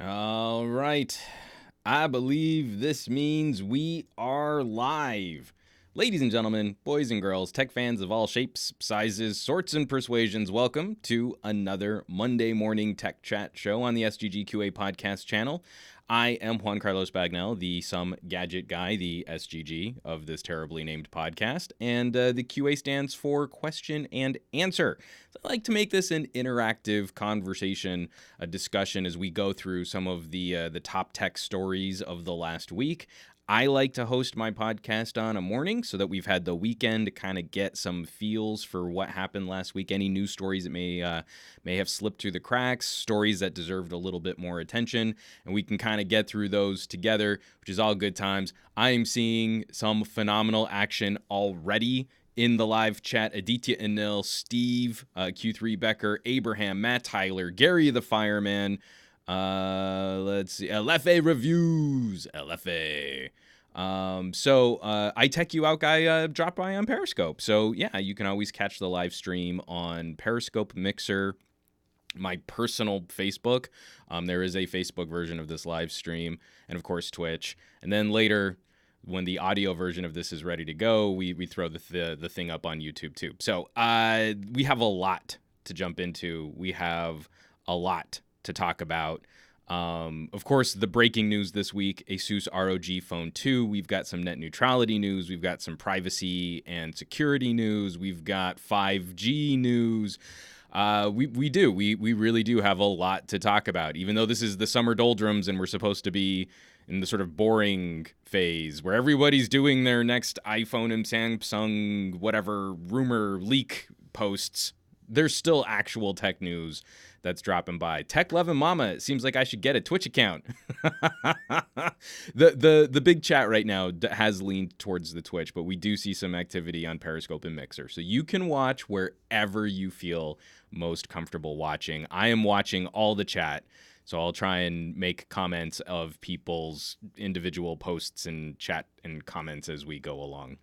All right. I believe this means we are live. Ladies and gentlemen, boys and girls, tech fans of all shapes, sizes, sorts, and persuasions, welcome to another Monday morning tech chat show on the SGGQA podcast channel. I am Juan Carlos Bagnell, the Some Gadget Guy, the SGG of this terribly named podcast, and the QA stands for question and answer. So I like to make this an interactive conversation, a discussion as we go through some of the top tech stories of the last week. I like to host my podcast on a morning so that we've had the weekend to kind of get some feels for what happened last week, any news stories that may have slipped through the cracks, stories that deserved a little bit more attention, and we can kind of get through those together, which is all good times. I am seeing some phenomenal action already in the live chat. Aditya Anil, Steve, Q3 Becker, Abraham, Matt Tyler, Gary the Fireman, let's see, LFA Reviews, LFA. I Tech You Out Guy dropped by on Periscope. So yeah, you can always catch the live stream on Periscope, Mixer, my personal Facebook. There is a Facebook version of this live stream, and of course Twitch. And then later, when the audio version of this is ready to go, we throw the thing up on YouTube too. So we have a lot to jump into. We have a lot to talk about. Of course, the breaking news this week, Asus ROG Phone 2. We've got some net neutrality news. We've got some privacy and security news. We've got 5G news. We really do have a lot to talk about, even though this is the summer doldrums and we're supposed to be in the sort of boring phase where everybody's doing their next iPhone and Samsung, whatever, rumor leak posts. There's still actual tech news that's dropping by. Tech Love and Mama, it seems like I should get a Twitch account. The big chat right now has leaned towards the Twitch, but we do see some activity on Periscope and Mixer. So you can watch wherever you feel most comfortable watching. I am watching all the chat, so I'll try and make comments of people's individual posts and chat and comments as we go along.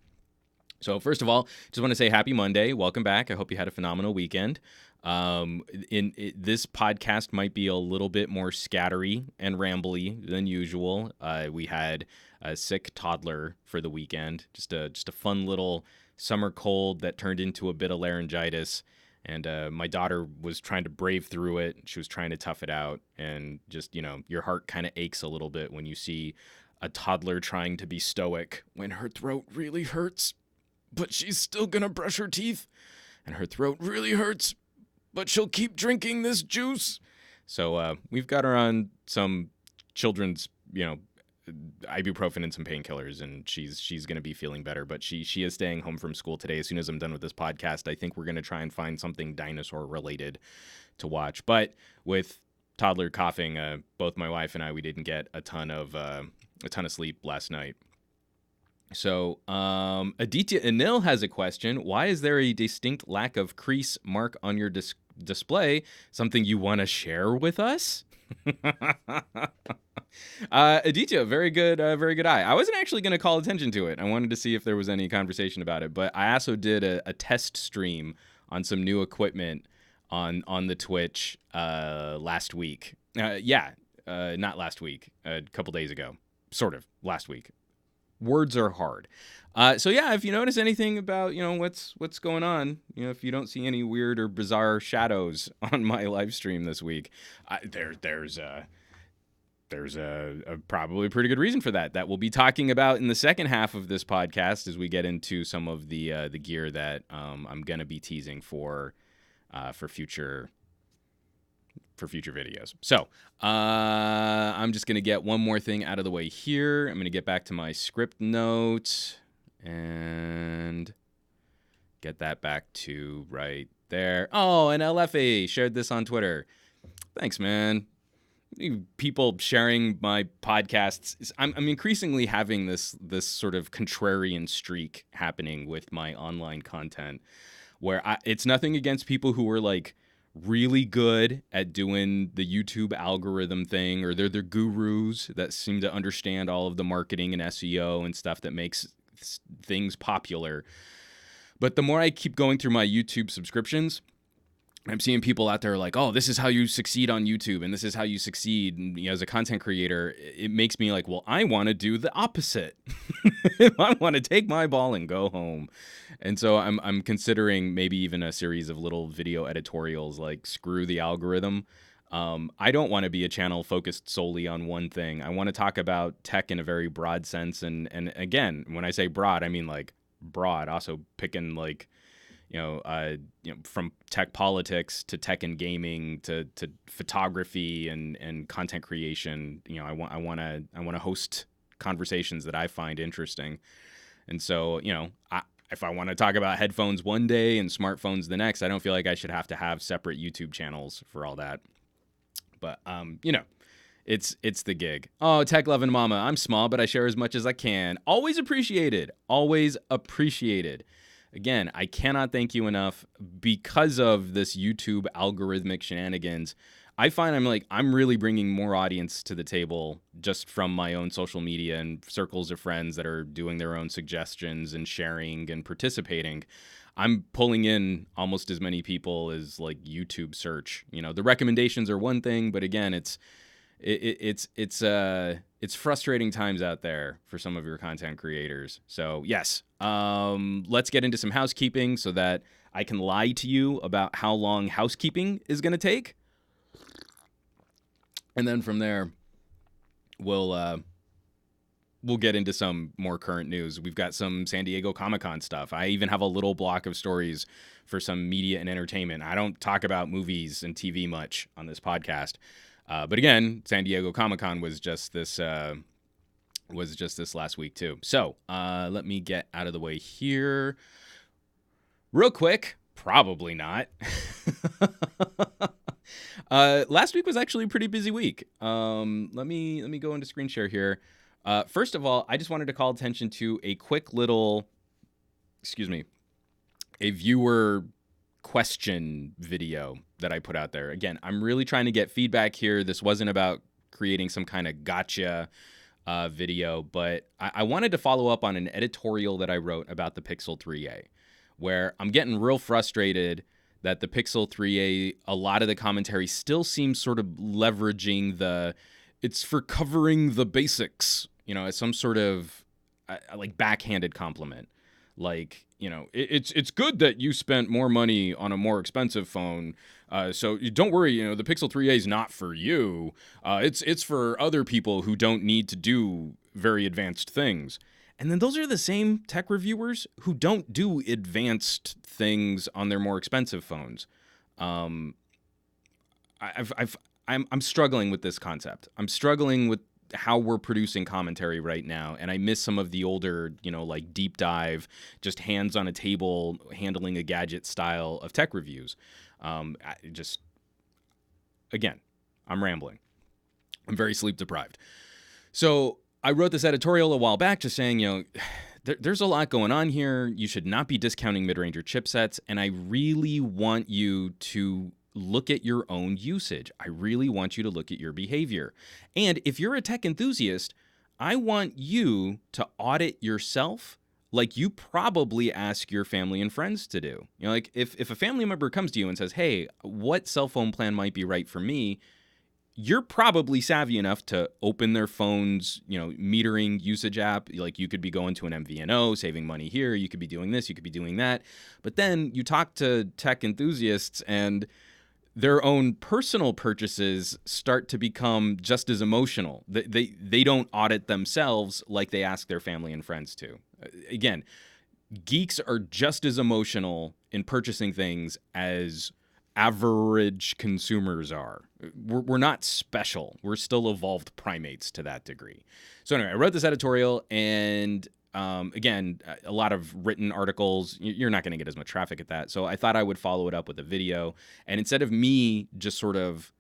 So first of all, just want to say happy Monday. Welcome back. I hope you had a phenomenal weekend. This podcast might be a little bit more scattery and rambly than usual. We had a sick toddler for the weekend, just a fun little summer cold that turned into a bit of laryngitis. And my daughter was trying to brave through it. She was trying to tough it out. And just, your heart kind of aches a little bit when you see a toddler trying to be stoic when her throat really hurts, but she's still going to brush her teeth. And her throat really hurts, but she'll keep drinking this juice. So we've got her on some children's, ibuprofen and some painkillers, and she's going to be feeling better. But she is staying home from school today. As soon as I'm done with this podcast, I think we're going to try and find something dinosaur related to watch. But with toddler coughing, both my wife and I, we didn't get a ton of sleep last night. So Aditya Anil has a question. Why is there a distinct lack of crease mark on your display? Something you want to share with us? Aditya, very good eye. I wasn't actually going to call attention to it. I wanted to see if there was any conversation about it, but I also did a test stream on some new equipment on the Twitch last week. Not last week, a couple days ago, sort of last week. Words are hard. So yeah, if you notice anything about, what's going on, if you don't see any weird or bizarre shadows on my live stream this week, there's a probably pretty good reason for that we'll be talking about in the second half of this podcast as we get into some of the gear that I'm going to be teasing for future videos. So I'm just going to get one more thing out of the way here. I'm going to get back to my script notes and get that back to right there. Oh, and LFA shared this on Twitter. Thanks, man. People sharing my podcasts. I'm increasingly having this sort of contrarian streak happening with my online content where it's nothing against people who are like really good at doing the YouTube algorithm thing, or they're the gurus that seem to understand all of the marketing and SEO and stuff that makes things popular. But the more I keep going through my YouTube subscriptions, I'm seeing people out there like, oh, this is how you succeed on YouTube and this is how you succeed as a content creator. It makes me like, well, I want to do the opposite. I want to take my ball and go home. And so I'm considering maybe even a series of little video editorials like screw the algorithm. I don't want to be a channel focused solely on one thing. I want to talk about tech in a very broad sense. And again, when I say broad, I mean like broad, also picking like, from tech politics to tech and gaming to photography and content creation. I want to host conversations that I find interesting. And so, if I want to talk about headphones one day and smartphones the next, I don't feel like I should have to have separate YouTube channels for all that. But it's the gig. Oh, tech loving mama, I'm small, but I share as much as I can. Always appreciated. Always appreciated. Again, I cannot thank you enough. Because of this YouTube algorithmic shenanigans, I find I'm really bringing more audience to the table just from my own social media and circles of friends that are doing their own suggestions and sharing and participating. I'm pulling in almost as many people as like YouTube search. The recommendations are one thing, but again, it's frustrating times out there for some of your content creators. So yes, let's get into some housekeeping so that I can lie to you about how long housekeeping is going to take. And then from there, we'll get into some more current news. We've got some San Diego Comic-Con stuff. I even have a little block of stories for some media and entertainment. I don't talk about movies and TV much on this podcast. But again, San Diego Comic-Con was just this last week too. So let me get out of the way here real quick. Probably not. Last week was actually a pretty busy week. Let me go into screen share here. First of all, I just wanted to call attention to a quick little, a viewer question video that I put out there. Again, I'm really trying to get feedback here. This wasn't about creating some kind of gotcha video, but I wanted to follow up on an editorial that I wrote about the Pixel 3a, where I'm getting real frustrated that the Pixel 3a, a lot of the commentary still seems sort of leveraging it's for covering the basics, as some sort of like backhanded compliment. Like, it's good that you spent more money on a more expensive phone. So don't worry, the Pixel 3a is not for you. It's for other people who don't need to do very advanced things. And then those are the same tech reviewers who don't do advanced things on their more expensive phones. I'm struggling with this concept. I'm struggling with how we're producing commentary right now, and I miss some of the older, like deep dive, just hands on a table, handling a gadget style of tech reviews. Again, I'm rambling. I'm very sleep deprived. So I wrote this editorial a while back just saying, there's a lot going on here. You should not be discounting mid-ranger chipsets, and I really want you to look at your own usage. I really want you to look at your behavior. And if you're a tech enthusiast, I want you to audit yourself like you probably ask your family and friends to do. Like if a family member comes to you and says, hey, what cell phone plan might be right for me? You're probably savvy enough to open their phone's, metering usage app. Like you could be going to an MVNO, saving money here. You could be doing this. You could be doing that. But then you talk to tech enthusiasts and their own personal purchases start to become just as emotional. They don't audit themselves like they ask their family and friends to. Again, geeks are just as emotional in purchasing things as average consumers are. We're not special. We're still evolved primates to that degree. So anyway, I wrote this editorial, and again, a lot of written articles. You're not going to get as much traffic at that. So I thought I would follow it up with a video. And instead of me just sort of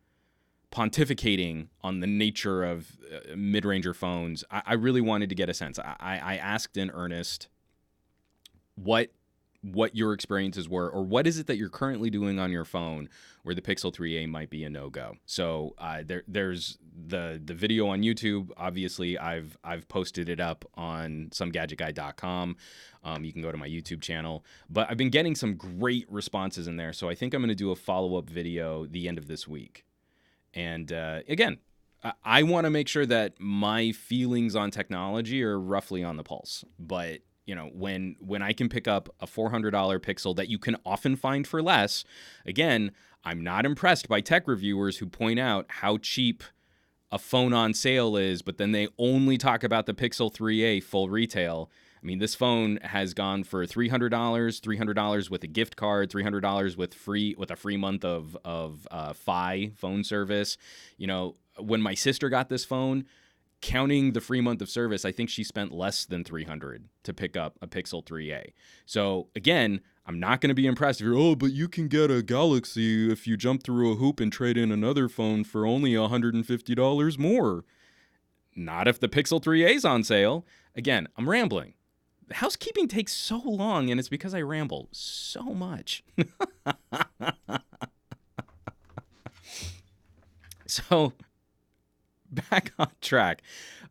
pontificating on the nature of mid-ranger phones, I really wanted to get a sense. I asked in earnest what what your experiences were, or what is it that you're currently doing on your phone where the Pixel 3a might be a no-go. So there's the video on YouTube. Obviously, I've posted it up on SomeGadgetGuy.com. You can go to my YouTube channel, but I've been getting some great responses in there. So I think I'm going to do a follow-up video the end of this week. And again, I want to make sure that my feelings on technology are roughly on the pulse. But you know, when I can pick up a $400 Pixel that you can often find for less, again, I'm not impressed by tech reviewers who point out how cheap a phone on sale is, but then they only talk about the Pixel 3a full retail. I mean, this phone has gone for $300 with a gift card, $300 with a free month of Fi phone service. You know, when my sister got this phone, counting the free month of service, I think she spent less than $300 to pick up a Pixel 3a. So again, I'm not going to be impressed if you're, but you can get a Galaxy if you jump through a hoop and trade in another phone for only $150 more. Not if the Pixel 3a is on sale. Again, I'm rambling. The housekeeping takes so long, and it's because I ramble so much. So, back on track.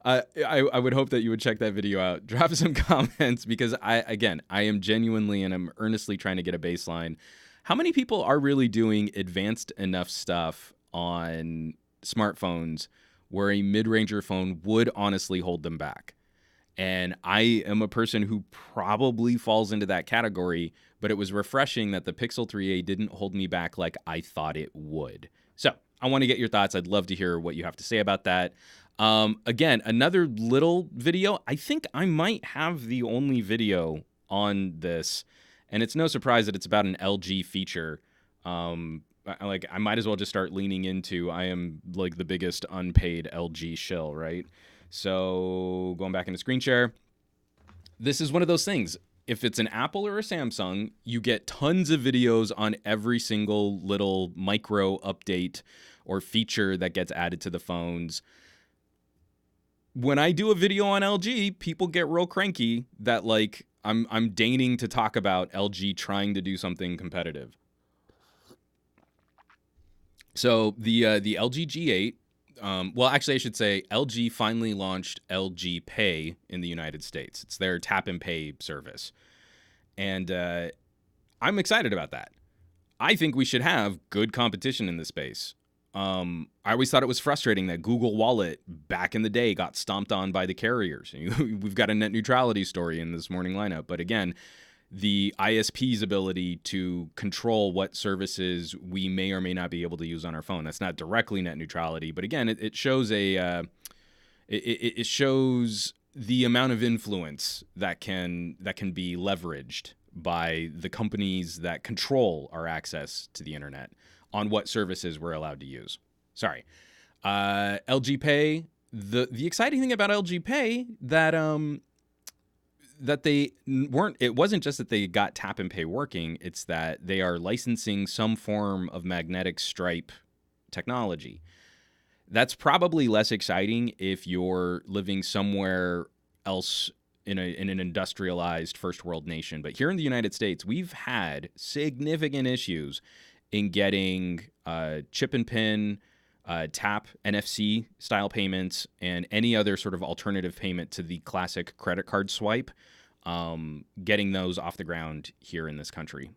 I would hope that you would check that video out. Drop some comments because I am genuinely and I'm earnestly trying to get a baseline. How many people are really doing advanced enough stuff on smartphones where a mid-ranger phone would honestly hold them back? And I am a person who probably falls into that category, but it was refreshing that the Pixel 3a didn't hold me back like I thought it would. So I want to get your thoughts. I'd love to hear what you have to say about that. Again, another little video. I think I might have the only video on this, and it's no surprise that it's about an LG feature. I might as well just start leaning into, I am like the biggest unpaid LG shill, right? So going back into screen share, this is one of those things. If it's an Apple or a Samsung, you get tons of videos on every single little micro update or feature that gets added to the phones. When I do a video on LG, people get real cranky that like I'm deigning to talk about LG trying to do something competitive. So the LG G8, well, actually, I should say LG finally launched LG Pay in the United States. It's their tap and pay service. And I'm excited about that. I think we should have good competition in this space. I always thought it was frustrating that Google Wallet back in the day got stomped on by the carriers. We've got a net neutrality story in this morning lineup. But again, the ISP's ability to control what services we may or may not be able to use on our phone. That's not directly net neutrality, but again, it shows it shows the amount of influence that can be leveraged by the companies that control our access to the internet on what services we're allowed to use. Sorry, LG Pay. The exciting thing about LG Pay that they weren't, it wasn't just that they got tap and pay working, it's that they are licensing some form of magnetic stripe technology. That's probably less exciting if you're living somewhere else in an industrialized first world nation. But here in the United States, we've had significant issues in getting chip and pin, tap, NFC style payments, and any other sort of alternative payment to the classic credit card swipe, getting those off the ground here in this country,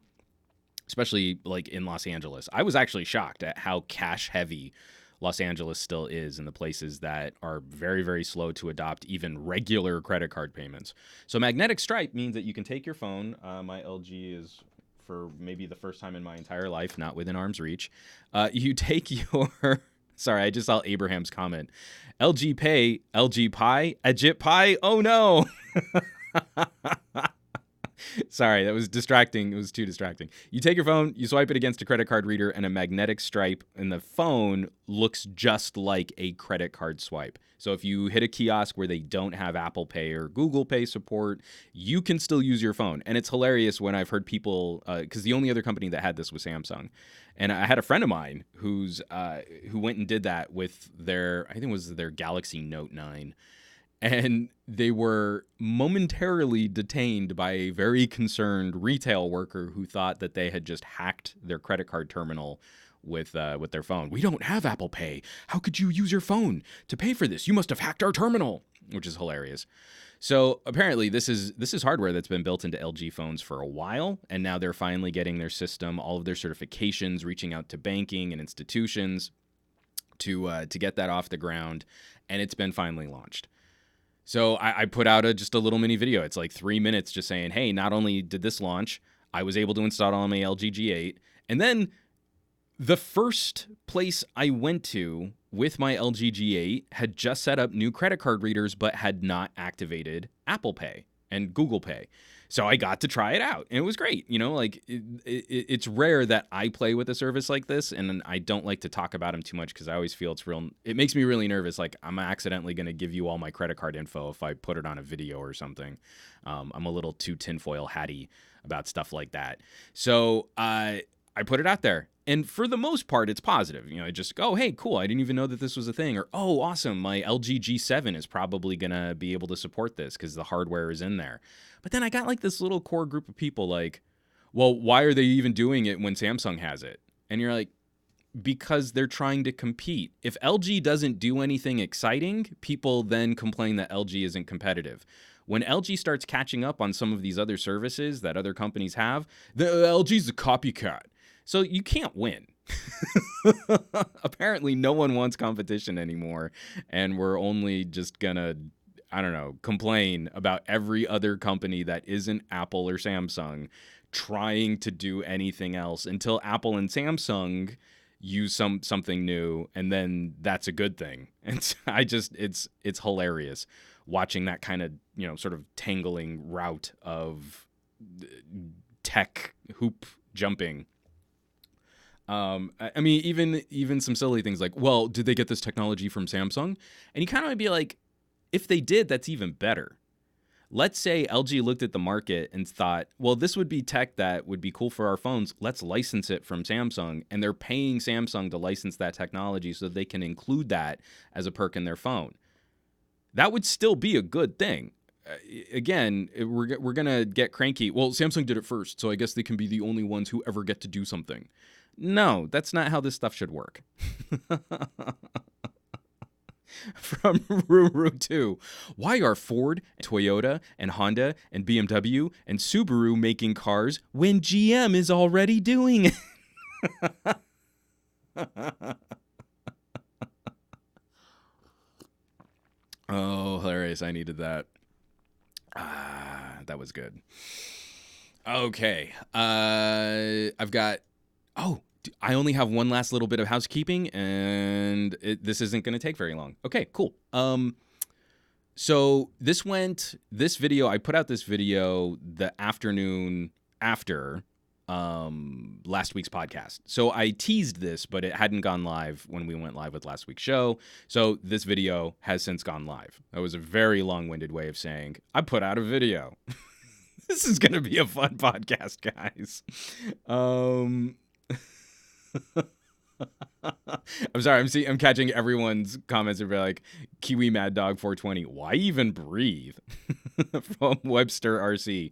especially like in Los Angeles. I was actually shocked at how cash heavy Los Angeles still is in the places that are very, very slow to adopt even regular credit card payments. So magnetic stripe means that you can take your phone. My LG is, for maybe the first time in my entire life, not within arm's reach. You take your... Sorry, I just saw Abraham's comment. LG Pay, LG Pie, Egypt Pie. Oh no. Sorry, that was distracting. It was too distracting. You take your phone, you swipe it against a credit card reader, and a magnetic stripe in the phone looks just like a credit card swipe. So if you hit a kiosk where they don't have Apple Pay or Google Pay support, you can still use your phone. And it's hilarious when I've heard people, because the only other company that had this was Samsung. And I had a friend of mine who went and did that with their, I think it was their Galaxy Note 9. And they were momentarily detained by a very concerned retail worker who thought that they had just hacked their credit card terminal with their phone. We don't have Apple Pay. How could you use your phone to pay for this? You must have hacked our terminal, which is hilarious. So apparently this is hardware that's been built into LG phones for a while, and now they're finally getting their system, all of their certifications, reaching out to banking and institutions to get that off the ground, and it's been finally launched. So I put out just a little mini video. It's like 3 minutes just saying, hey, not only did this launch, I was able to install it on my LG G8, and then the first place I went to with my LG G8 had just set up new credit card readers, but had not activated Apple Pay and Google Pay. So I got to try it out, and it was great. You know, like it's rare that I play with a service like this, and I don't like to talk about them too much because I always feel it makes me really nervous. Like I'm accidentally going to give you all my credit card info if I put it on a video or something. I'm a little too tinfoil hatty about stuff like that. So I put it out there. And for the most part, it's positive. You know, I just go, hey, cool. I didn't even know that this was a thing. Or, oh, awesome. My LG G7 is probably going to be able to support this because the hardware is in there. But then I got like this little core group of people like, well, why are they even doing it when Samsung has it? And you're like, because they're trying to compete. If LG doesn't do anything exciting, people then complain that LG isn't competitive. When LG starts catching up on some of these other services that other companies have, the LG's a copycat. So you can't win. Apparently, no one wants competition anymore, and we're only just gonna, I don't know, complain about every other company that isn't Apple or Samsung trying to do anything else until Apple and Samsung use something new, and then that's a good thing. And it's hilarious watching that kind of, you know, sort of tangling route of tech hoop jumping. I mean, even some silly things like, well, did they get this technology from Samsung? And you kind of might be like, if they did, that's even better. Let's say LG looked at the market and thought, well, this would be tech that would be cool for our phones. Let's license it from Samsung. And they're paying Samsung to license that technology so they can include that as a perk in their phone. That would still be a good thing. Again, we're going to get cranky. Well, Samsung did it first, so I guess they can be the only ones who ever get to do something. No, that's not how this stuff should work. From Ruru 2. Why are Ford, Toyota, and Honda, and BMW, and Subaru making cars when GM is already doing it? Oh, hilarious. I needed that. That was good. Okay. I've got... Oh, I only have one last little bit of housekeeping, and this isn't going to take very long. Okay, cool. So this video, I put out this video the afternoon after last week's podcast. So I teased this, but it hadn't gone live when we went live with last week's show. So this video has since gone live. That was a very long-winded way of saying I put out a video. This is going to be a fun podcast, guys. I'm sorry. I'm catching everyone's comments and be like, Kiwi Mad Dog 420. Why even breathe? From Webster RC.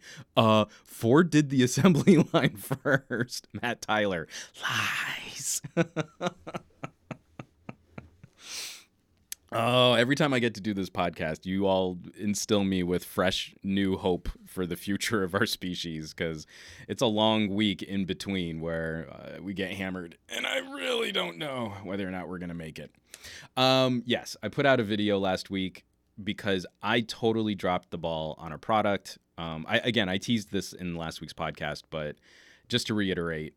Ford did the assembly line first. Matt Tyler. Lies. Oh, every time I get to do this podcast, you all instill me with fresh new hope for the future of our species, because it's a long week in between where we get hammered, and I really don't know whether or not we're going to make it. Yes, I put out a video last week because I totally dropped the ball on a product. I teased this in last week's podcast, but just to reiterate,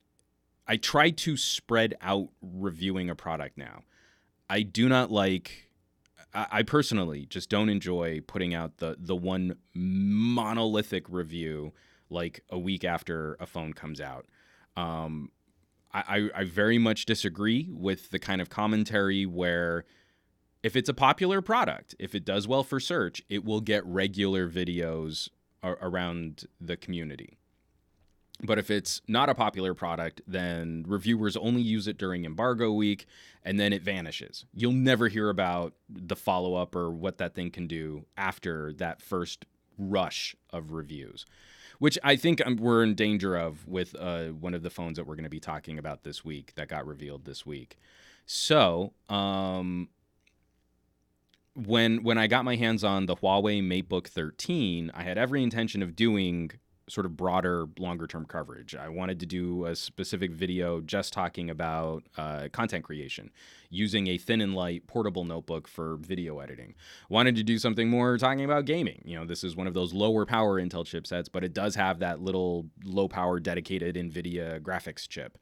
I try to spread out reviewing a product now. I do not like... I personally just don't enjoy putting out the one monolithic review like a week after a phone comes out. I very much disagree with the kind of commentary where if it's a popular product, if it does well for search, it will get regular videos around the community. But if it's not a popular product, then reviewers only use it during embargo week, and then it vanishes. You'll never hear about the follow-up or what that thing can do after that first rush of reviews, which I think we're in danger of with one of the phones that we're going to be talking about this week that got revealed this week. So when I got my hands on the Huawei MateBook 13, I had every intention of doing sort of broader, longer-term coverage. I wanted to do a specific video just talking about content creation, using a thin and light portable notebook for video editing. Wanted to do something more talking about gaming. You know, this is one of those lower power Intel chipsets, but it does have that little low power dedicated NVIDIA graphics chip.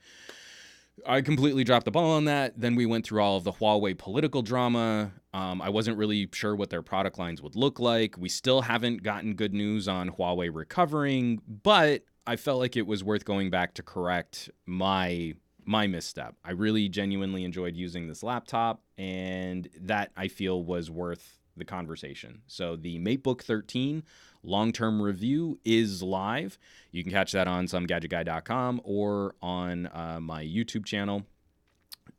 I completely dropped the ball on that. Then we went through all of the Huawei political drama. I wasn't really sure what their product lines would look like. We still haven't gotten good news on Huawei recovering, but I felt like it was worth going back to correct my misstep. I really genuinely enjoyed using this laptop, and that I feel was worth the conversation. So the MateBook 13 long-term review is live. You can catch that on SomeGadgetGuy.com or on my YouTube channel.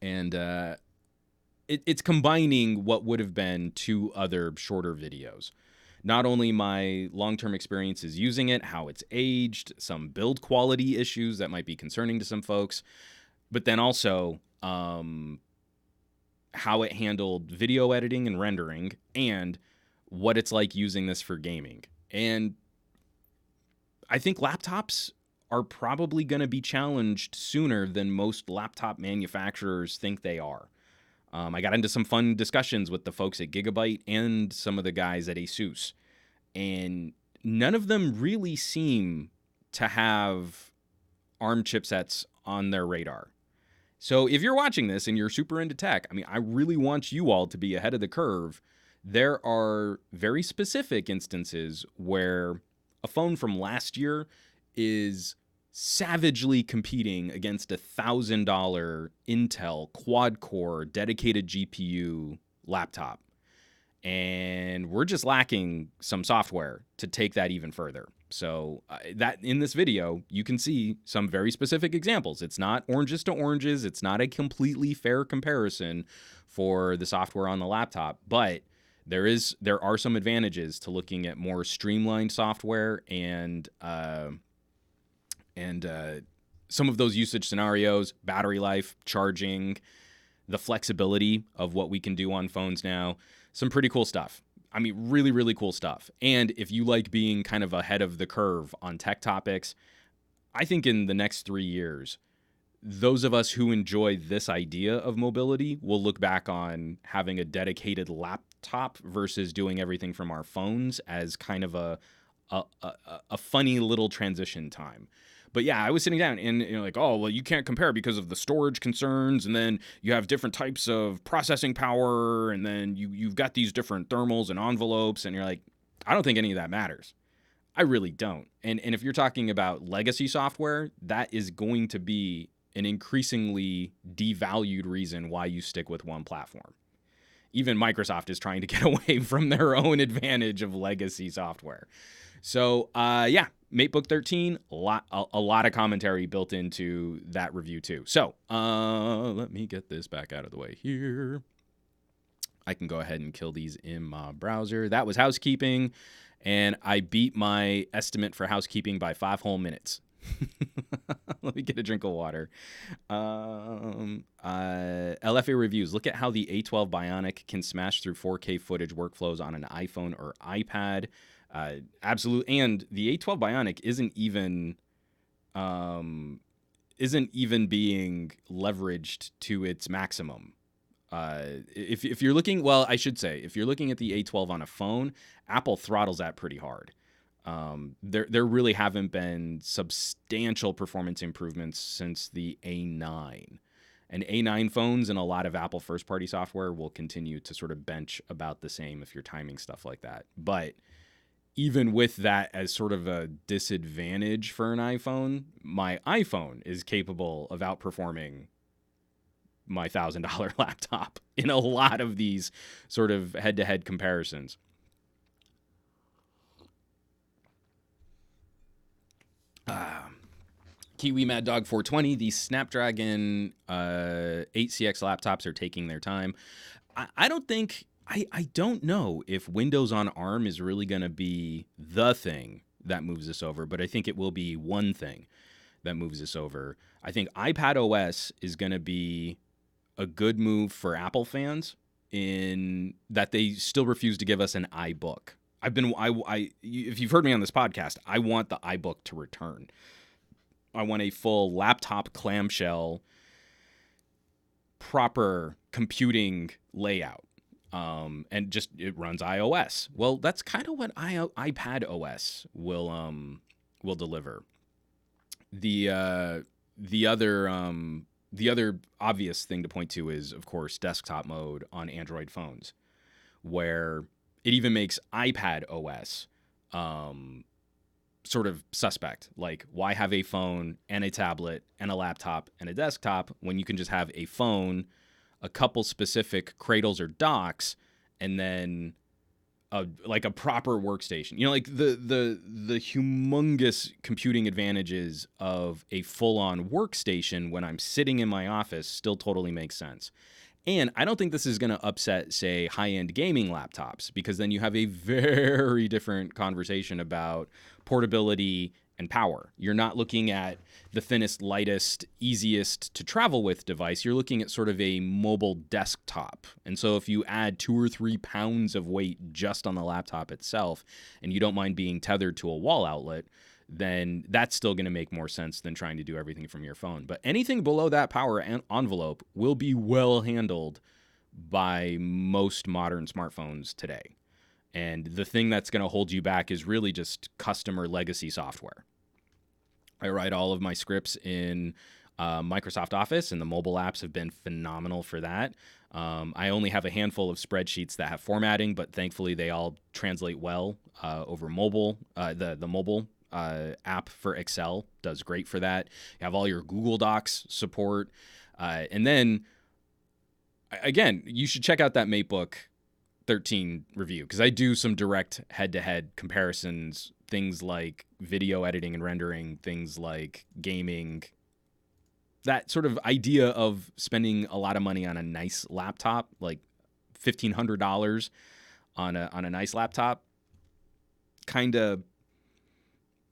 And it's combining what would have been two other shorter videos. Not only my long-term experiences using it, how it's aged, some build quality issues that might be concerning to some folks, but then also how it handled video editing and rendering, and what it's like using this for gaming. And I think laptops are probably going to be challenged sooner than most laptop manufacturers think they are. I got into some fun discussions with the folks at Gigabyte and some of the guys at Asus, and none of them really seem to have ARM chipsets on their radar. So if you're watching this and you're super into tech, I mean, I really want you all to be ahead of the curve. There are very specific instances where a phone from last year is savagely competing against $1,000 Intel quad-core dedicated GPU laptop. And we're just lacking some software to take that even further. So that in this video, you can see some very specific examples. It's not oranges to oranges. It's not a completely fair comparison for the software on the laptop, but there are some advantages to looking at more streamlined software and some of those usage scenarios, battery life, charging, the flexibility of what we can do on phones now. Some pretty cool stuff. I mean, really, really cool stuff. And if you like being kind of ahead of the curve on tech topics, I think in the next 3 years, those of us who enjoy this idea of mobility will look back on having a dedicated laptop versus doing everything from our phones as kind of a funny little transition time. But yeah, I was sitting down and like, oh, well, you can't compare because of the storage concerns, and then you have different types of processing power, and then you've got these different thermals and envelopes, and you're like, I don't think any of that matters. I really don't. And if you're talking about legacy software, that is going to be an increasingly devalued reason why you stick with one platform. Even Microsoft is trying to get away from their own advantage of legacy software. So, yeah, MateBook 13, a lot of commentary built into that review too. So, let me get this back out of the way here. I can go ahead and kill these in my browser. That was housekeeping, and I beat my estimate for housekeeping by 5 whole minutes. Let me get a drink of water. LFA reviews. Look at how the A12 Bionic can smash through 4K footage workflows on an iPhone or iPad. Absolute, and the A12 Bionic isn't even being leveraged to its maximum. If you're looking, well, I should say, if you're looking at the A12 on a phone, Apple throttles that pretty hard. There really haven't been substantial performance improvements since the A9. And A9 phones and a lot of Apple first-party software will continue to sort of bench about the same if you're timing stuff like that. But even with that as sort of a disadvantage for an iPhone, my iPhone is capable of outperforming my $1,000 laptop in a lot of these sort of head-to-head comparisons. Kiwi Mad Dog 420, the Snapdragon 8CX laptops are taking their time. I don't know if Windows on ARM is really going to be the thing that moves us over, but I think it will be one thing that moves us over. I think iPad OS is going to be a good move for Apple fans in that they still refuse to give us an iBook. If you've heard me on this podcast, I want the iBook to return. I want a full laptop clamshell, proper computing layout. And just it runs iOS. Well, that's kind of what iPad OS will deliver. The other obvious thing to point to is, of course, desktop mode on Android phones, where it even makes iPad OS sort of suspect. Like, why have a phone and a tablet and a laptop and a desktop when you can just have a phone, a couple specific cradles or docks, and then a proper workstation. You know, like the humongous computing advantages of a full-on workstation when I'm sitting in my office still totally makes sense. And I don't think this is going to upset, say, high-end gaming laptops, because then you have a very different conversation about portability and power. You're not looking at the thinnest, lightest, easiest to travel with device. You're looking at sort of a mobile desktop. And so if you add 2 or 3 pounds of weight just on the laptop itself, and you don't mind being tethered to a wall outlet, then that's still going to make more sense than trying to do everything from your phone. But anything below that power envelope will be well handled by most modern smartphones today. And the thing that's going to hold you back is really just customer legacy software. I write all of my scripts in Microsoft Office, and the mobile apps have been phenomenal for that. I only have a handful of spreadsheets that have formatting, but thankfully they all translate well over mobile. The mobile app for Excel does great for that. You have all your Google Docs support. And then, again, you should check out that MateBook 13 review, because I do some direct head-to-head comparisons, things like video editing and rendering, things like gaming, that sort of idea of spending a lot of money on a nice laptop, like $1,500 on a nice laptop, kind of,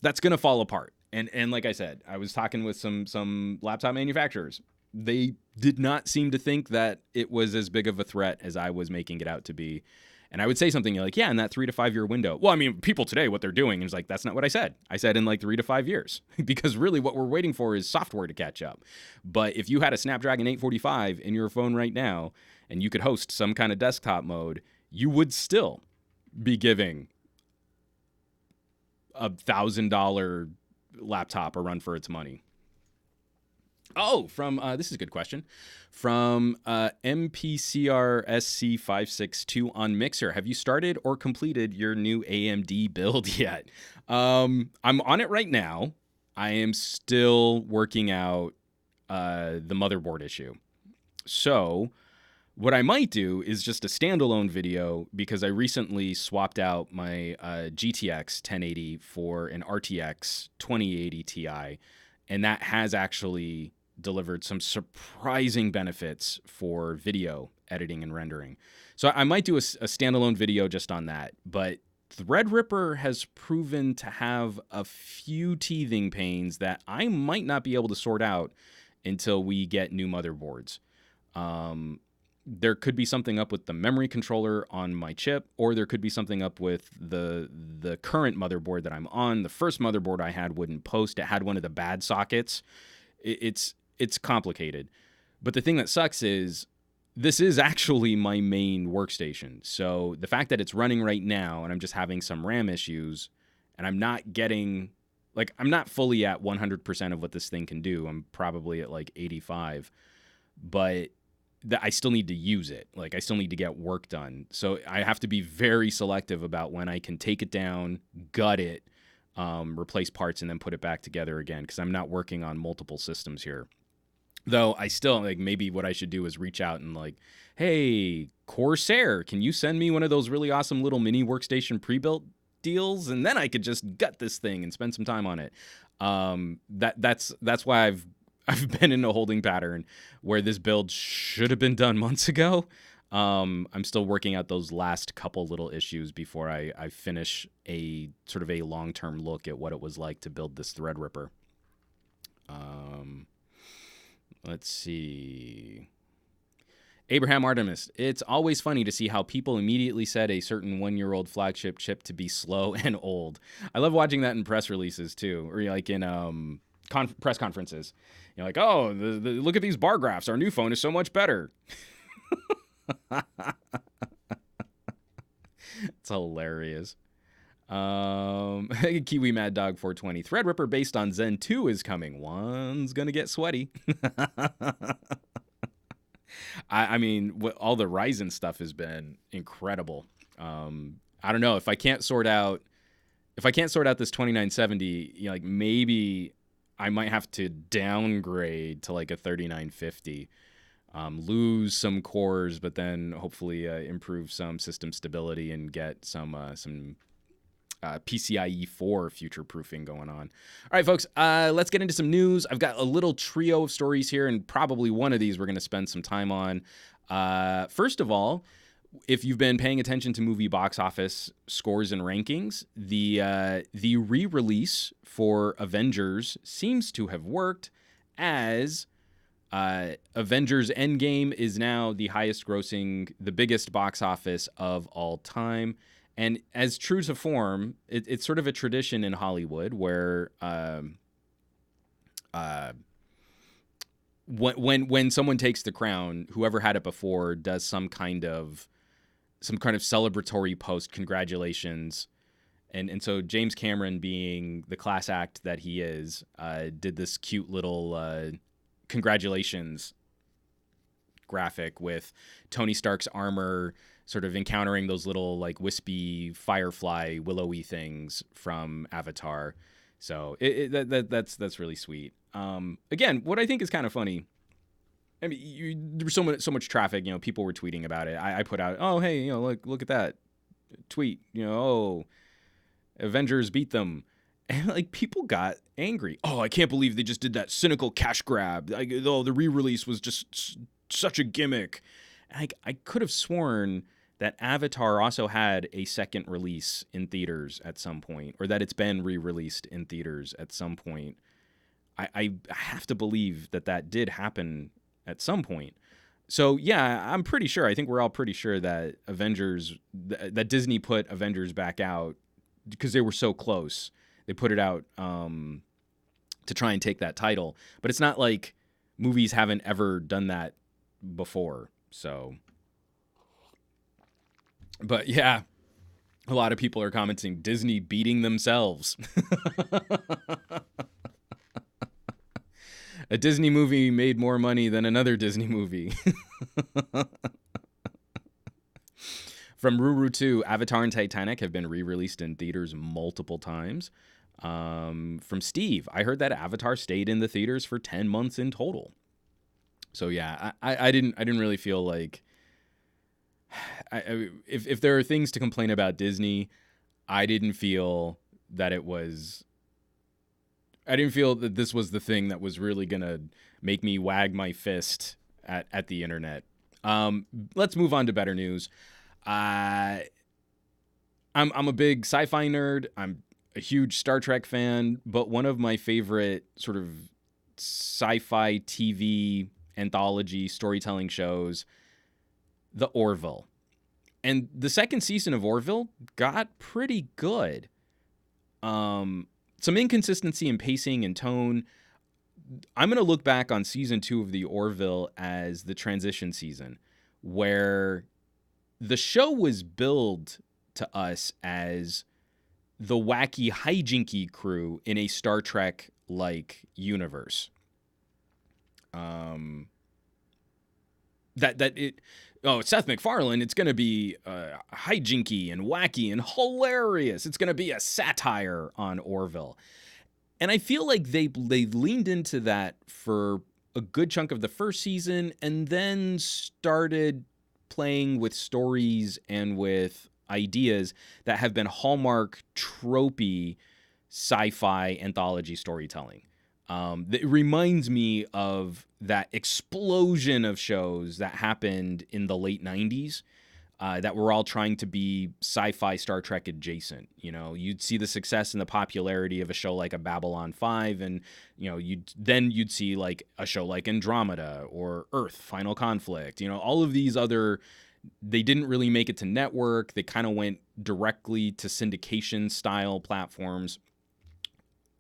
that's going to fall apart. And like I said, I was talking with some laptop manufacturers. They did not seem to think that it was as big of a threat as I was making it out to be. And I would say something like, yeah, in that 3 to 5 year window. Well, I mean, people today, what they're doing is like, that's not what I said. I said in like 3 to 5 years, because really what we're waiting for is software to catch up. But if you had a Snapdragon 845 in your phone right now, and you could host some kind of desktop mode, you would still be giving $1,000 laptop a run for its money. Oh, from this is a good question. From MPCRSC562 on Mixer. Have you started or completed your new AMD build yet? I'm on it right now. I am still working out the motherboard issue. So what I might do is just a standalone video, because I recently swapped out my GTX 1080 for an RTX 2080 Ti, and that has actually delivered some surprising benefits for video editing and rendering. So I might do a standalone video just on that, but Threadripper has proven to have a few teething pains that I might not be able to sort out until we get new motherboards. There could be something up with the memory controller on my chip, or there could be something up with the current motherboard that I'm on. The first motherboard I had wouldn't post. It had one of the bad sockets. It's complicated. But the thing that sucks is this is actually my main workstation. So the fact that it's running right now and I'm just having some RAM issues, and I'm not getting, like, I'm not fully at 100% of what this thing can do. I'm probably at like 85, but I still need to use it. Like, I still need to get work done. So I have to be very selective about when I can take it down, gut it, replace parts, and then put it back together again, because I'm not working on multiple systems here. Though I still, like, maybe what I should do is reach out and like, hey, Corsair, can you send me one of those really awesome little mini workstation pre-built deals? And then I could just gut this thing and spend some time on it. That's why I've been in a holding pattern where this build should have been done months ago. I'm still working out those last couple little issues before I finish a sort of a long-term look at what it was like to build this Threadripper. Let's see. Abraham Artemis, it's always funny to see how people immediately said a certain 1-year-old flagship chip to be slow and old. I love watching that in press releases too, or like in press conferences. You're like, oh, look at these bar graphs. Our new phone is so much better. It's hilarious. Kiwi Mad Dog 420. Threadripper based on Zen 2 is coming. One's gonna get sweaty. I mean, all the Ryzen stuff has been incredible. I don't know if I can't sort out this 2970. You know, like maybe I might have to downgrade to like a 3950. Lose some cores, but then hopefully improve some system stability and get some PCIe 4 future proofing going on. All right, folks, let's get into some news. I've got a little trio of stories here, and probably one of these we're going to spend some time on. First of all, if you've been paying attention to movie box office scores and rankings, the re-release for Avengers seems to have worked, as Avengers Endgame is now the highest grossing, the biggest box office of all time. And as true to form, it's sort of a tradition in Hollywood where when someone takes the crown, whoever had it before does some kind of celebratory post, congratulations. And so James Cameron, being the class act that he is, did this cute little congratulations graphic with Tony Stark's armor sort of encountering those little like wispy firefly willowy things from Avatar. So that's really sweet. Again, what I think is kind of funny, I mean, there was so much traffic, you know, people were tweeting about it. I put out, oh, hey, you know, look at that tweet, you know, oh, Avengers beat them. And like people got angry. Oh, I can't believe they just did that cynical cash grab. Like, oh, the re-release was just such a gimmick. I could have sworn that Avatar also had a second release in theaters at some point, or that it's been re-released in theaters at some point. I have to believe that did happen at some point. So yeah, I'm pretty sure. I think we're all pretty sure that that Disney put Avengers back out because they were so close. They put it out to try and take that title. But it's not like movies haven't ever done that before. So, but yeah, a lot of people are commenting Disney beating themselves. A Disney movie made more money than another Disney movie. From Ruru 2, Avatar and Titanic have been re-released in theaters multiple times. From Steve, I heard that Avatar stayed in the theaters for 10 months in total. So yeah, I didn't really feel like if there are things to complain about Disney, I didn't feel that this was the thing that was really gonna make me wag my fist at the internet. Let's move on to better news. I'm a big sci-fi nerd. I'm a huge Star Trek fan, but one of my favorite sort of sci-fi TV anthology storytelling shows, the Orville. And the second season of Orville got pretty good. Some inconsistency in pacing and tone. I'm going to look back on season 2 of the Orville as the transition season, where the show was billed to us as the wacky hijinky crew in a Star Trek-like universe. Seth MacFarlane, it's going to be hijinky and wacky and hilarious. It's going to be a satire on Orville. And I feel like they leaned into that for a good chunk of the first season and then started playing with stories and with ideas that have been Hallmark tropey sci-fi anthology storytelling. It reminds me of that explosion of shows that happened in the late 90s that were all trying to be sci-fi Star Trek adjacent. You know, you'd see the success and the popularity of a show like a Babylon 5, and, you know, you'd see like a show like Andromeda or Earth, Final Conflict. You know, all of these other, they didn't really make it to network. They kind of went directly to syndication style platforms.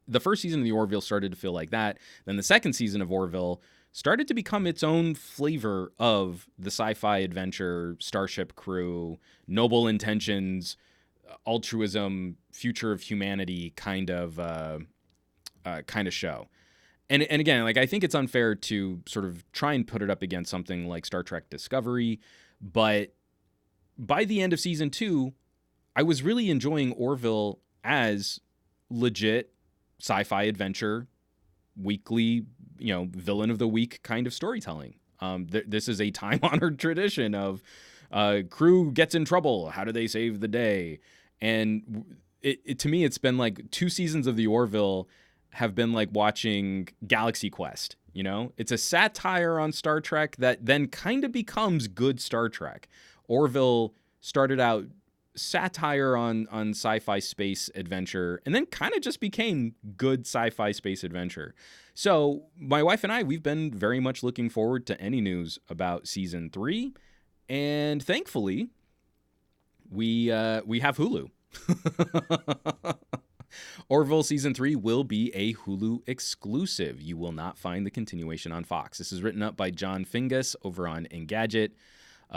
The first season of the Orville started to feel like that. Then the second season of Orville started to become its own flavor of the sci-fi adventure, Starship Crew, noble intentions, altruism, future of humanity kind of show. And again, like, I think it's unfair to sort of try and put it up against something like Star Trek Discovery, but by the end of season 2, I was really enjoying Orville as legit sci-fi adventure, weekly, you know, villain of the week kind of storytelling. This is a time-honored tradition of crew gets in trouble. How do they save the day? And to me, it's been like 2 seasons of the Orville have been like watching Galaxy Quest. You know, it's a satire on Star Trek that then kind of becomes good Star Trek. Orville started out satire on sci-fi space adventure and then kind of just became good sci-fi space adventure. So my wife and I, we've been very much looking forward to any news about season 3, and thankfully we have Hulu. Orville season 3 will be a Hulu exclusive. You will not find the continuation on Fox. This is written up by John Fingus over on Engadget.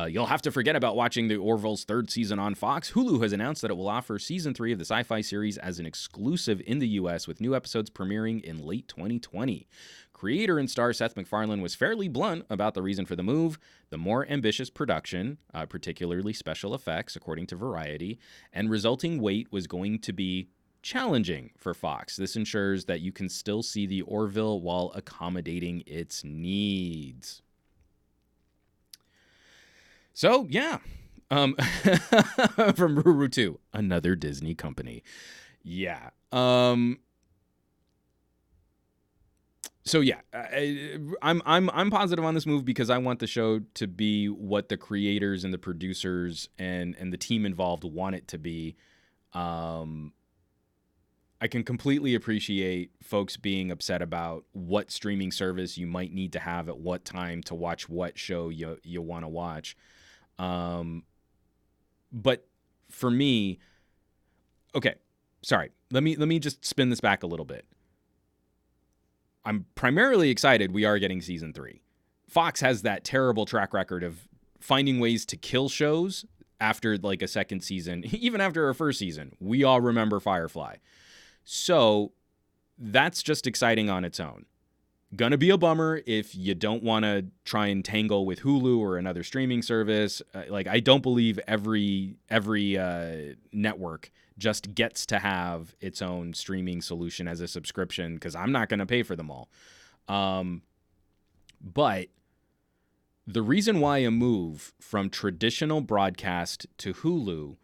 You'll have to forget about watching the Orville's 3rd season on Fox. Hulu has announced that it will offer season 3 of the sci-fi series as an exclusive in the U.S., with new episodes premiering in late 2020. Creator and star Seth MacFarlane was fairly blunt about the reason for the move: the more ambitious production, particularly special effects, according to Variety, and resulting weight was going to be challenging for Fox. This ensures that you can still see the Orville while accommodating its needs. So, yeah, from Ruru 2, another Disney company. Yeah. So yeah, I'm positive on this move because I want the show to be what the creators and the producers and the team involved want it to be. I can completely appreciate folks being upset about what streaming service you might need to have at what time to watch what show you want to watch. But for me, okay, sorry. Let me just spin this back a little bit. I'm primarily excited we are getting season 3. Fox has that terrible track record of finding ways to kill shows after like a second season, even after a first season. We all remember Firefly. So that's just exciting on its own. Gonna be a bummer if you don't want to try and tangle with Hulu or another streaming service. Like, I don't believe every network just gets to have its own streaming solution as a subscription, because I'm not going to pay for them all. But the reason why a move from traditional broadcast to Hulu,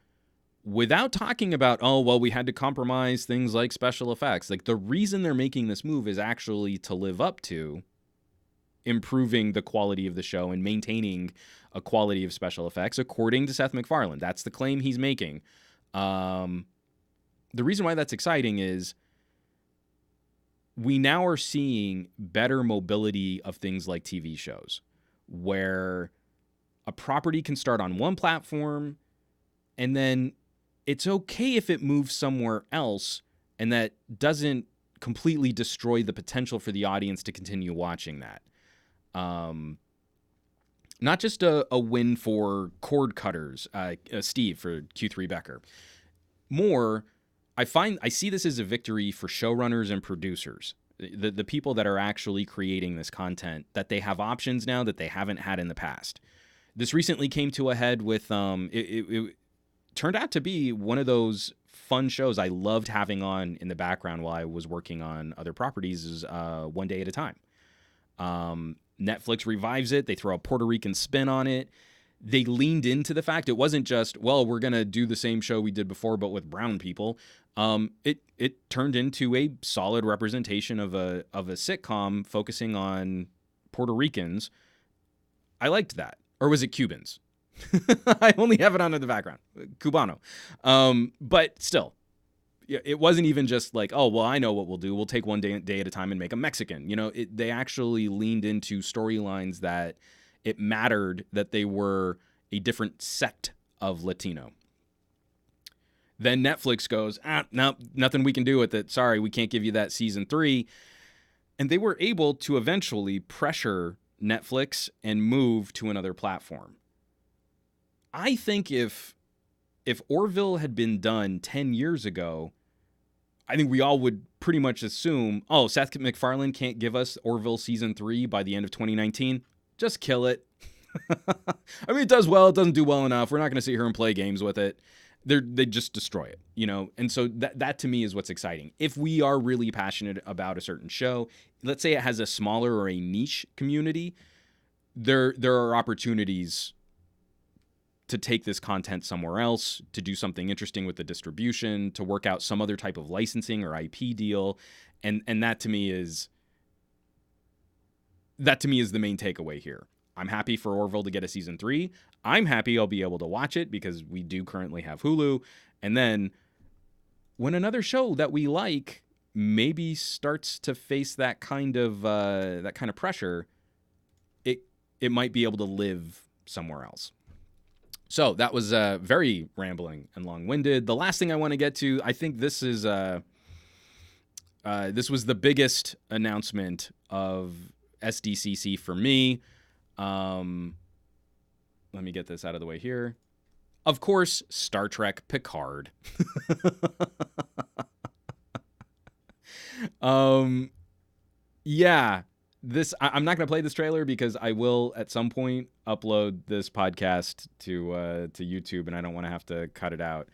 without talking about, oh, well, we had to compromise things like special effects. Like, the reason they're making this move is actually to live up to improving the quality of the show and maintaining a quality of special effects, according to Seth MacFarlane. That's the claim he's making. The reason why that's exciting is we now are seeing better mobility of things like TV shows, where a property can start on one platform and then it's okay if it moves somewhere else, and that doesn't completely destroy the potential for the audience to continue watching that. Not just a win for cord cutters, Steve for Q3 Becker. More, I see this as a victory for showrunners and producers, the people that are actually creating this content, that they have options now that they haven't had in the past. This recently came to a head with it turned out to be one of those fun shows I loved having on in the background while I was working on other properties, is One Day at a Time. Netflix revives it. They throw a Puerto Rican spin on it. they leaned into the fact it wasn't just, well, we're going to do the same show we did before, but with brown people. It turned into a solid representation of a sitcom focusing on Puerto Ricans. I liked that. Or was it Cubans? I only have it on in the background. Cubano. But still, it wasn't even just like, oh, well, I know what we'll do. We'll take one day at a time and make them Mexican. They actually leaned into storylines that it mattered that they were a different sect of Latino. Then Netflix goes, no, nothing we can do with it. Sorry, we can't give you that season 3. And they were able to eventually pressure Netflix and move to another platform. I think if Orville had been done 10 years ago, I think we all would pretty much assume, oh, Seth MacFarlane can't give us Orville season 3 by the end of 2019. Just kill it. I mean, it does well. It doesn't do well enough. We're not going to sit here and play games with it. They just destroy it, And so that to me is what's exciting. If we are really passionate about a certain show, let's say it has a smaller or a niche community, there are opportunities to take this content somewhere else, to do something interesting with the distribution, to work out some other type of licensing or IP deal. And that to me is the main takeaway here. I'm happy for Orville to get a season 3. I'm happy I'll be able to watch it because we do currently have Hulu. And then when another show that we like maybe starts to face that kind of pressure, it might be able to live somewhere else. So that was very rambling and long-winded. The last thing I want to get to, I think this was the biggest announcement of SDCC for me. Let me get this out of the way here. Of course, Star Trek Picard. Yeah, I'm not going to play this trailer because I will at some point upload this podcast to YouTube, and I don't want to have to cut it out.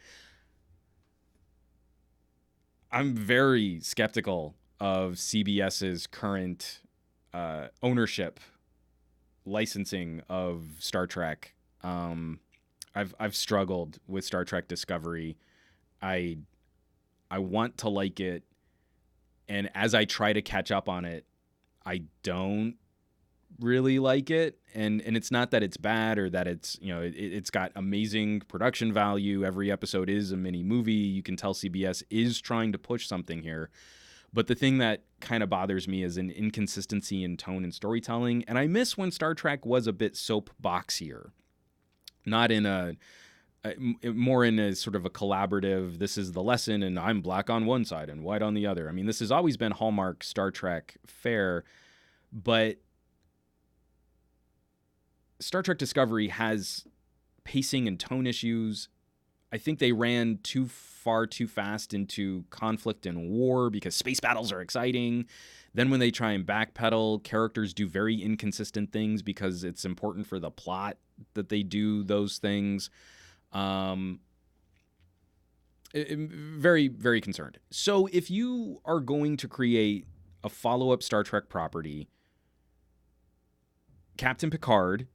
I'm very skeptical of CBS's current ownership licensing of Star Trek. I've struggled with Star Trek Discovery. I want to like it, and as I try to catch up on it, I don't really like it. And it's not that it's bad or that it's, it's got amazing production value. Every episode is a mini movie. You can tell CBS is trying to push something here. But the thing that kind of bothers me is an inconsistency in tone and storytelling. And I miss when Star Trek was a bit soapboxier, not in more in a sort of a collaborative, this is the lesson and I'm black on one side and white on the other. I mean, this has always been Hallmark Star Trek fare, but Star Trek Discovery has pacing and tone issues. I think they ran too far too fast into conflict and war because space battles are exciting. Then when they try and backpedal, characters do very inconsistent things because it's important for the plot that they do those things. Very, very concerned. So if you are going to create a follow-up Star Trek property, Captain Picard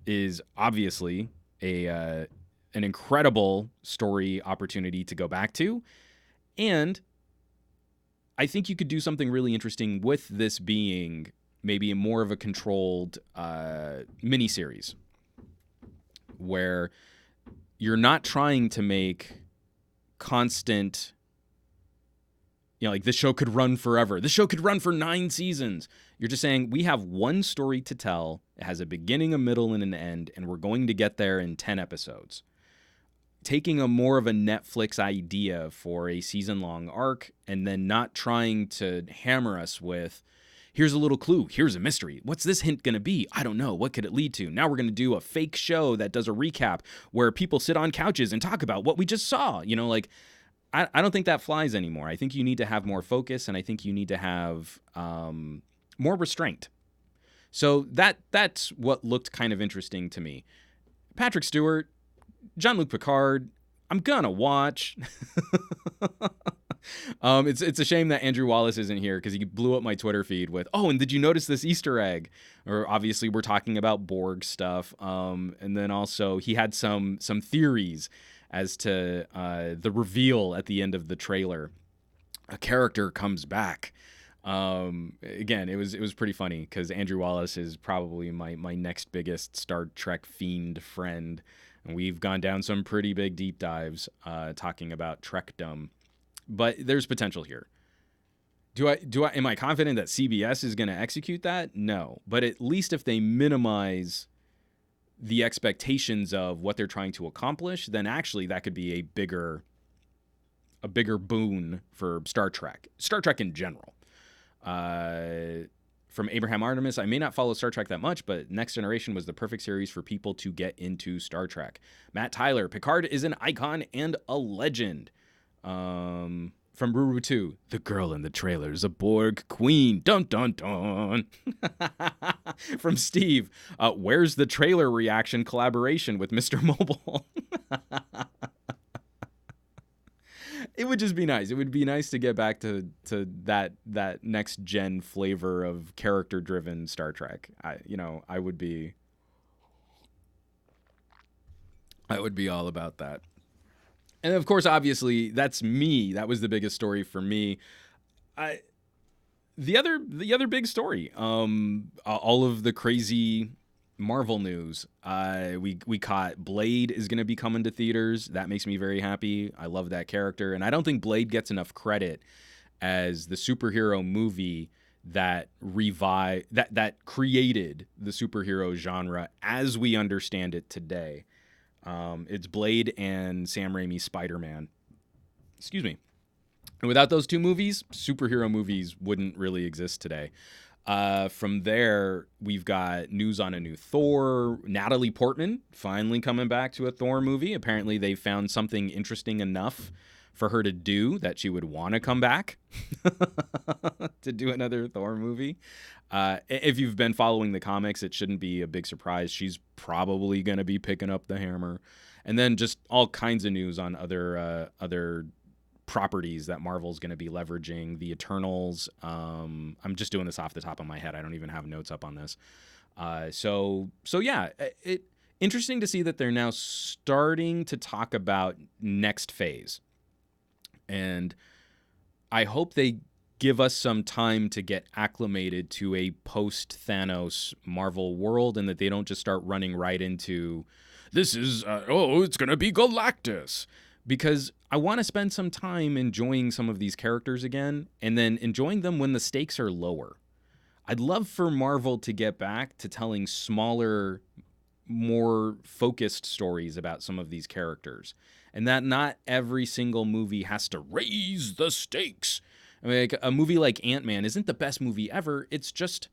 is obviously an incredible story opportunity to go back to. And I think you could do something really interesting with this being maybe more of a controlled miniseries where you're not trying to make constant, like this show could run forever. This show could run for 9 seasons. You're just saying we have one story to tell. It has a beginning, a middle, and an end, and we're going to get there in 10 episodes. Taking a more of a Netflix idea for a season-long arc and then not trying to hammer us with, here's a little clue, here's a mystery. What's this hint going to be? I don't know. What could it lead to? Now we're going to do a fake show that does a recap where people sit on couches and talk about what we just saw. I don't think that flies anymore. I think you need to have more focus, and I think you need to have more restraint. So that's what looked kind of interesting to me. Patrick Stewart, Jean-Luc Picard, I'm gonna watch. It's a shame that Andrew Wallace isn't here because he blew up my Twitter feed with, oh, and did you notice this Easter egg? Or obviously we're talking about Borg stuff. And then also he had some theories as to the reveal at the end of the trailer. A character comes back. Again, it was pretty funny because Andrew Wallace is probably my next biggest Star Trek fiend friend. And we've gone down some pretty big deep dives talking about Trekdom. But there's potential here. Am I confident that CBS is going to execute that? No. But at least if they minimize the expectations of what they're trying to accomplish, then actually that could be a bigger boon for Star Trek in general. From Abraham Artemis, I may not follow Star Trek that much, but Next Generation was the perfect series for people to get into Star Trek. Matt Tyler, Picard is an icon and a legend. From Ruru 2, the girl in the trailer is a Borg queen. Dun dun dun. From Steve, where's the trailer reaction collaboration with Mr. Mobile? It would just be nice. It would be nice to get back to that next gen flavor of character driven Star Trek. I would be all about that. And of course, obviously, that's me. That was the biggest story for me. The other big story, all of the crazy Marvel news. We caught Blade is going to be coming to theaters. That makes me very happy. I love that character, and I don't think Blade gets enough credit as the superhero movie that created the superhero genre as we understand it today. It's Blade and Sam Raimi's Spider-Man. Excuse me. And without those two movies, superhero movies wouldn't really exist today. From there, we've got news on a new Thor. Natalie Portman finally coming back to a Thor movie. Apparently, they found something interesting enough for her to do that she would want to come back to do another Thor movie. If you've been following the comics, it shouldn't be a big surprise. She's probably going to be picking up the hammer. And then just all kinds of news on other properties that Marvel's going to be leveraging. The Eternals. I'm just doing this off the top of my head. I don't even have notes up on this. So yeah, interesting to see that they're now starting to talk about next phase. And I hope they give us some time to get acclimated to a post-Thanos Marvel world and that they don't just start running right into, this is, it's going to be Galactus. Because I want to spend some time enjoying some of these characters again and then enjoying them when the stakes are lower. I'd love for Marvel to get back to telling smaller, more focused stories about some of these characters. And that not every single movie has to raise the stakes. I mean, like, a movie like Ant-Man isn't the best movie ever. It's just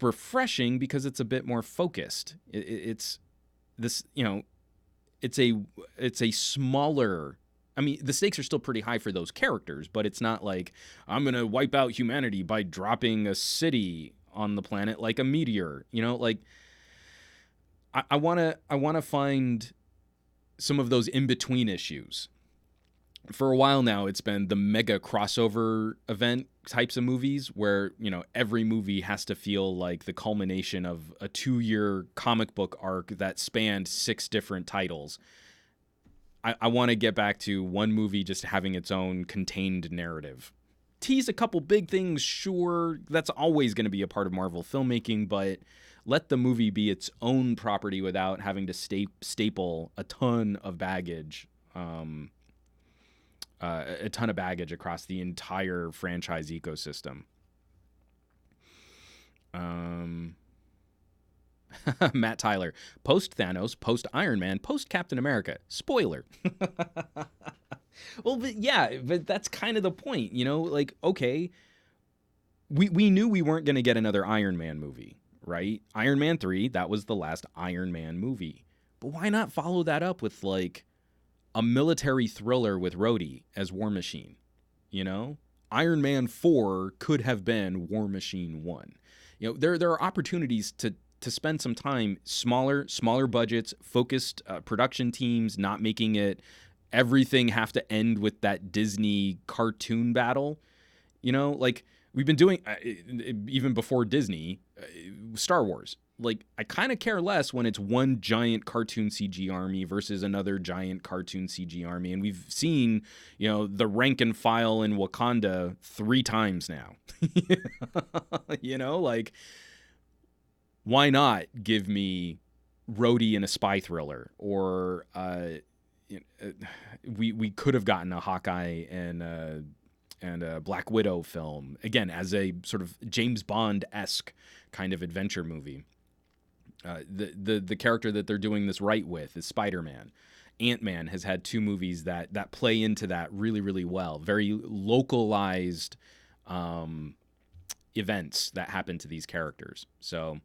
refreshing because it's a bit more focused. It's this, it's a smaller. I mean, the stakes are still pretty high for those characters, but it's not like I'm gonna wipe out humanity by dropping a city on the planet like a meteor. Like I wanna find some of those in-between issues. For a while now, it's been the mega crossover event types of movies where, every movie has to feel like the culmination of a 2-year comic book arc that spanned 6 different titles. I want to get back to one movie just having its own contained narrative. Tease a couple big things, sure, that's always going to be a part of Marvel filmmaking, but let the movie be its own property without having to staple a ton of baggage. A ton of baggage across the entire franchise ecosystem. Matt Tyler, post Thanos, post Iron Man, post Captain America. Spoiler. Well, but that's kind of the point, like, okay, we knew we weren't going to get another Iron Man movie, right? Iron Man 3, that was the last Iron Man movie. But why not follow that up with, like, a military thriller with Rhodey as War Machine? Iron Man 4 could have been War Machine 1. There are opportunities to spend some time, smaller budgets, focused production teams, not making it everything have to end with that Disney cartoon battle? You know, like we've been doing even before Disney, Star Wars. Like, I kind of care less when it's one giant cartoon CG army versus another giant cartoon CG army. And we've seen, you know, the rank and file in Wakanda 3 times now. You know, like, why not give me Rhodey in a spy thriller? Or we could have gotten a Hawkeye and a Black Widow film, again, as a sort of James Bond-esque kind of adventure movie. The character that they're doing this right with is Spider-Man. Ant-Man has had 2 movies that play into that really, really well. Very localized events that happen to these characters. So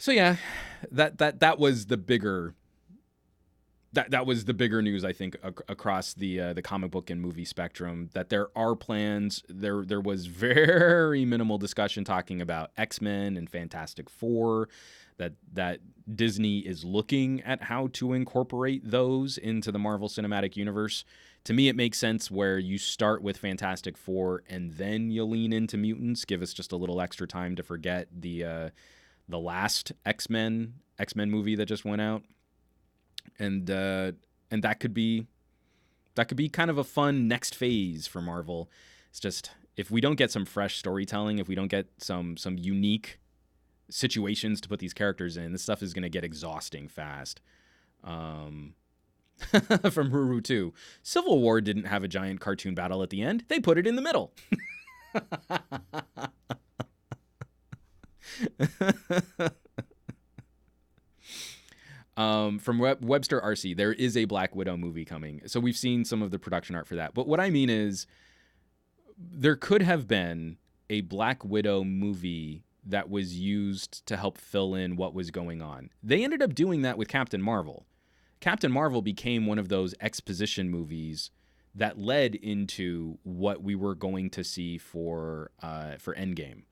yeah, that was the bigger that was the bigger news, I think, across the comic book and movie spectrum, that there are plans. There was very minimal discussion talking about X-Men and Fantastic Four, that Disney is looking at how to incorporate those into the Marvel Cinematic Universe. To me, it makes sense where you start with Fantastic Four and then you lean into mutants. Give us just a little extra time to forget the last X-Men movie that just went out. And that could be kind of a fun next phase for Marvel. It's just, if we don't get some fresh storytelling, if we don't get some unique situations to put these characters in, this stuff is going to get exhausting fast. From Ruru 2, Civil War didn't have a giant cartoon battle at the end. They put it in the middle. From Webster RC, there is a Black Widow movie coming. So we've seen some of the production art for that. But what I mean is, there could have been a Black Widow movie that was used to help fill in what was going on. They ended up doing that with Captain Marvel. Captain Marvel became one of those exposition movies that led into what we were going to see for Endgame.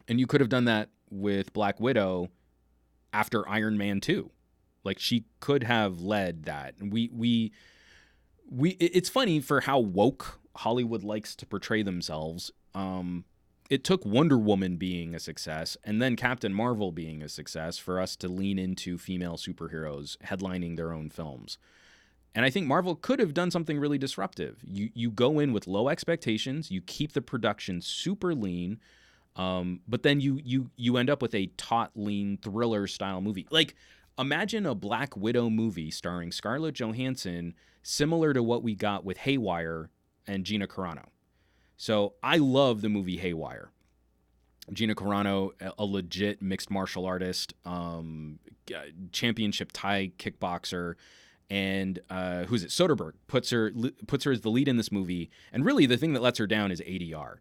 And you could have done that with Black Widow after Iron Man 2. Like, she could have led that. And we it's funny for how woke Hollywood likes to portray themselves. It took Wonder Woman being a success and then Captain Marvel being a success for us to lean into female superheroes headlining their own films. And I think Marvel could have done something really disruptive. You go in with low expectations, you keep the production super lean, but then you end up with a taut, lean thriller style movie. Like, imagine a Black Widow movie starring Scarlett Johansson, similar to what we got with Haywire and Gina Carano. So I love the movie Haywire. Gina Carano, a legit mixed martial artist, championship Thai kickboxer, and who's it? Soderbergh puts her as the lead in this movie. And really, the thing that lets her down is ADR.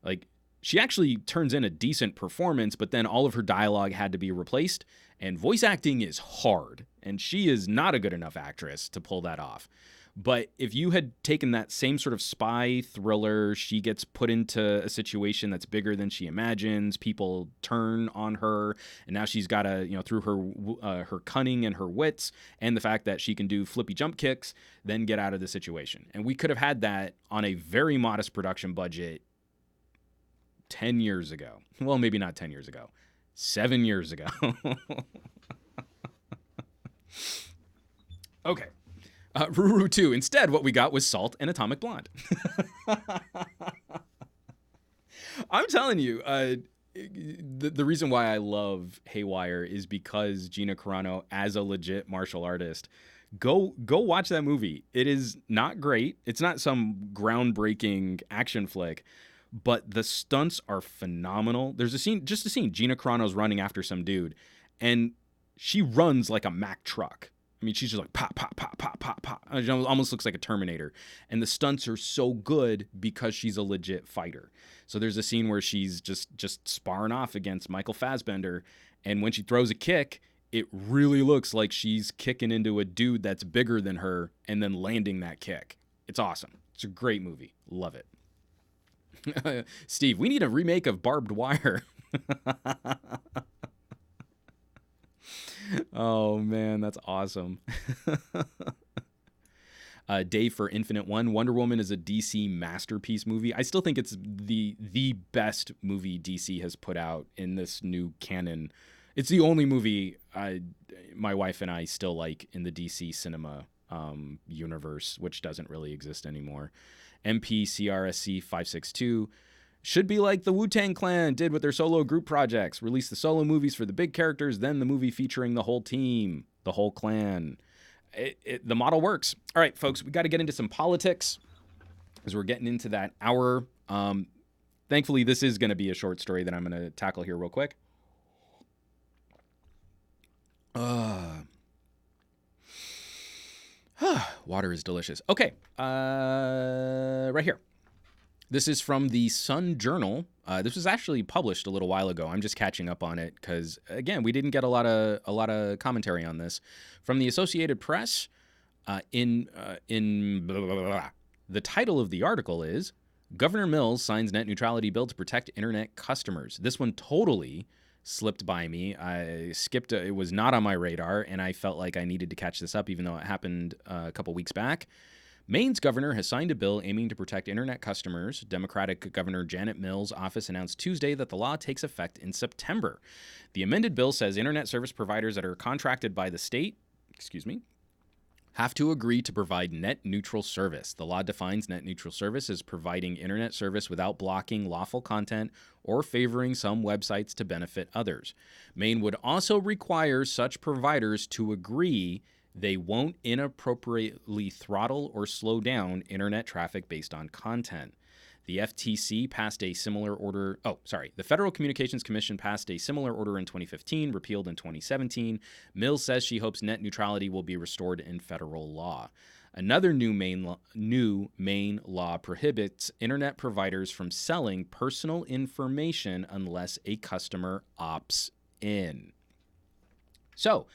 Like, she actually turns in a decent performance, but then all of her dialogue had to be replaced. And voice acting is hard, and she is not a good enough actress to pull that off. But if you had taken that same sort of spy thriller, she gets put into a situation that's bigger than she imagines, people turn on her, and now she's got to, through her cunning and her wits and the fact that she can do flippy jump kicks, then get out of the situation. And we could have had that on a very modest production budget 10 years ago. Well, maybe not 10 years ago. 7 years ago. Okay. Ruru 2. Instead, what we got was Salt and Atomic Blonde. I'm telling you, the reason why I love Haywire is because Gina Carano, as a legit martial artist, go watch that movie. It is not great. It's not some groundbreaking action flick, but the stunts are phenomenal. There's a scene. Gina Carano's running after some dude, and she runs like a Mack truck. I mean, she's just like pop, pop, pop, pop, pop, pop. It almost looks like a Terminator. And the stunts are so good because she's a legit fighter. So there's a scene where she's just sparring off against Michael Fassbender, and when she throws a kick, it really looks like she's kicking into a dude that's bigger than her and then landing that kick. It's awesome. It's a great movie. Love it. Steve, we need a remake of Barbed Wire. Oh, man, that's awesome. Day for Infinite One. Wonder Woman is a DC masterpiece movie. I still think it's the best movie DC has put out in this new canon. It's the only movie my wife and I still like in the DC cinema universe, which doesn't really exist anymore. MPCRSC 562 should be like the Wu-Tang Clan did with their solo group projects. Release the solo movies for the big characters, then the movie featuring the whole team, the whole clan. The model works. All right, folks, we got to get into some politics as we're getting into that hour. Thankfully, this is going to be a short story that I'm going to tackle here real quick. Water is delicious. Okay, right here. This is from the Sun Journal. This was actually published a little while ago. I'm just catching up on it because, again, we didn't get a lot of commentary on this. From the Associated Press, in blah, blah, blah, blah. The title of the article is Governor Mills signs net neutrality bill to protect internet customers. This one totally slipped by me. I skipped it was not on my radar, and I felt like I needed to catch this up even though it happened a couple weeks back. Maine's governor has signed a bill aiming to protect internet customers. Democratic Governor Janet Mills' office announced Tuesday that the law takes effect in September. The amended bill says internet service providers that are contracted by the state, have to agree to provide net neutral service. The law defines net neutral service as providing internet service without blocking lawful content or favoring some websites to benefit others. Maine would also require such providers to agree they won't inappropriately throttle or slow down internet traffic based on content. The FTC passed a similar order. The Federal Communications Commission passed a similar order in 2015, repealed in 2017. Mills says she hopes net neutrality will be restored in federal law. Another new Maine law prohibits internet providers from selling personal information unless a customer opts in. So,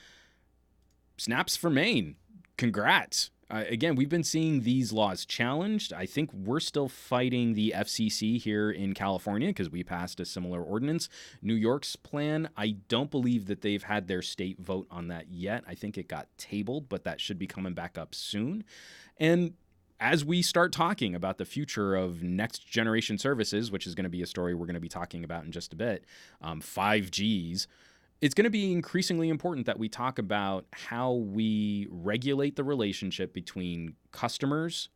snaps for Maine. Congrats. Again, we've been seeing these laws challenged. I think we're still fighting the FCC here in California because we passed a similar ordinance. New York's plan, I don't believe that they've had their state vote on that yet. I think it got tabled, but that should be coming back up soon. And as we start talking about the future of next generation services, which is going to be a story we're going to be talking about in just a bit, 5Gs, it's going to be increasingly important that we talk about how we regulate the relationship between customers,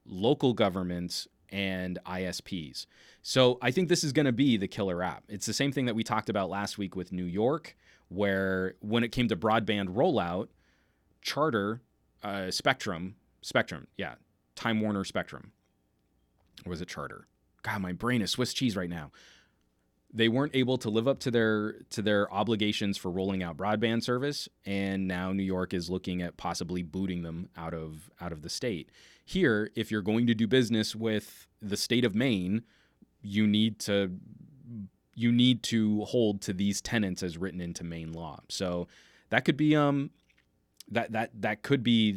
local governments, and ISPs. So I think this is going to be the killer app. It's the same thing that we talked about last week with New York, where when it came to broadband rollout, Charter, Time Warner Spectrum. Or was it Charter? God, my brain is Swiss cheese right now. They weren't able to live up to their obligations for rolling out broadband service, and now New York is looking at possibly booting them out of the state. Here, if you're going to do business with the state of Maine, you need to hold to these tenets as written into Maine law. So that could be that could be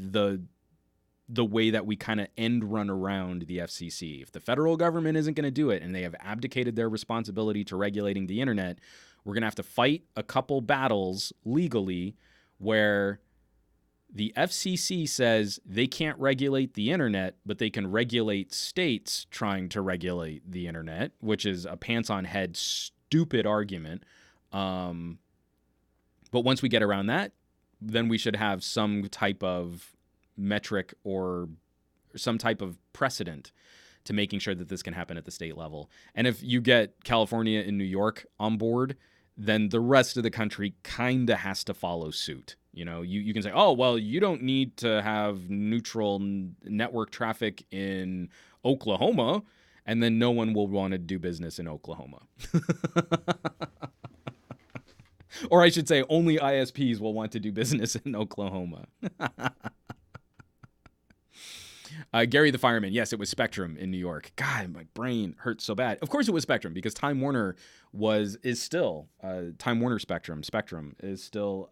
the way that we kind of end run around the FCC. If the federal government isn't going to do it and they have abdicated their responsibility to regulating the internet, we're going to have to fight a couple battles legally where the FCC says they can't regulate the internet, but they can regulate states trying to regulate the internet, which is a pants-on-head, stupid argument. But once we get around that, then we should have some type of metric or some type of precedent to making sure that this can happen at the state level. And if you get California and New York on board, then the rest of the country kind of has to follow suit. You know, you can say, oh, well, you don't need to have neutral network traffic in Oklahoma, and then no one will want to do business in Oklahoma. Or I should say only ISPs will want to do business in Oklahoma. Gary the Fireman. Yes, it was Spectrum in New York. God, my brain hurts so bad. Of course it was Spectrum because Time Warner is still Time Warner Spectrum. Spectrum is still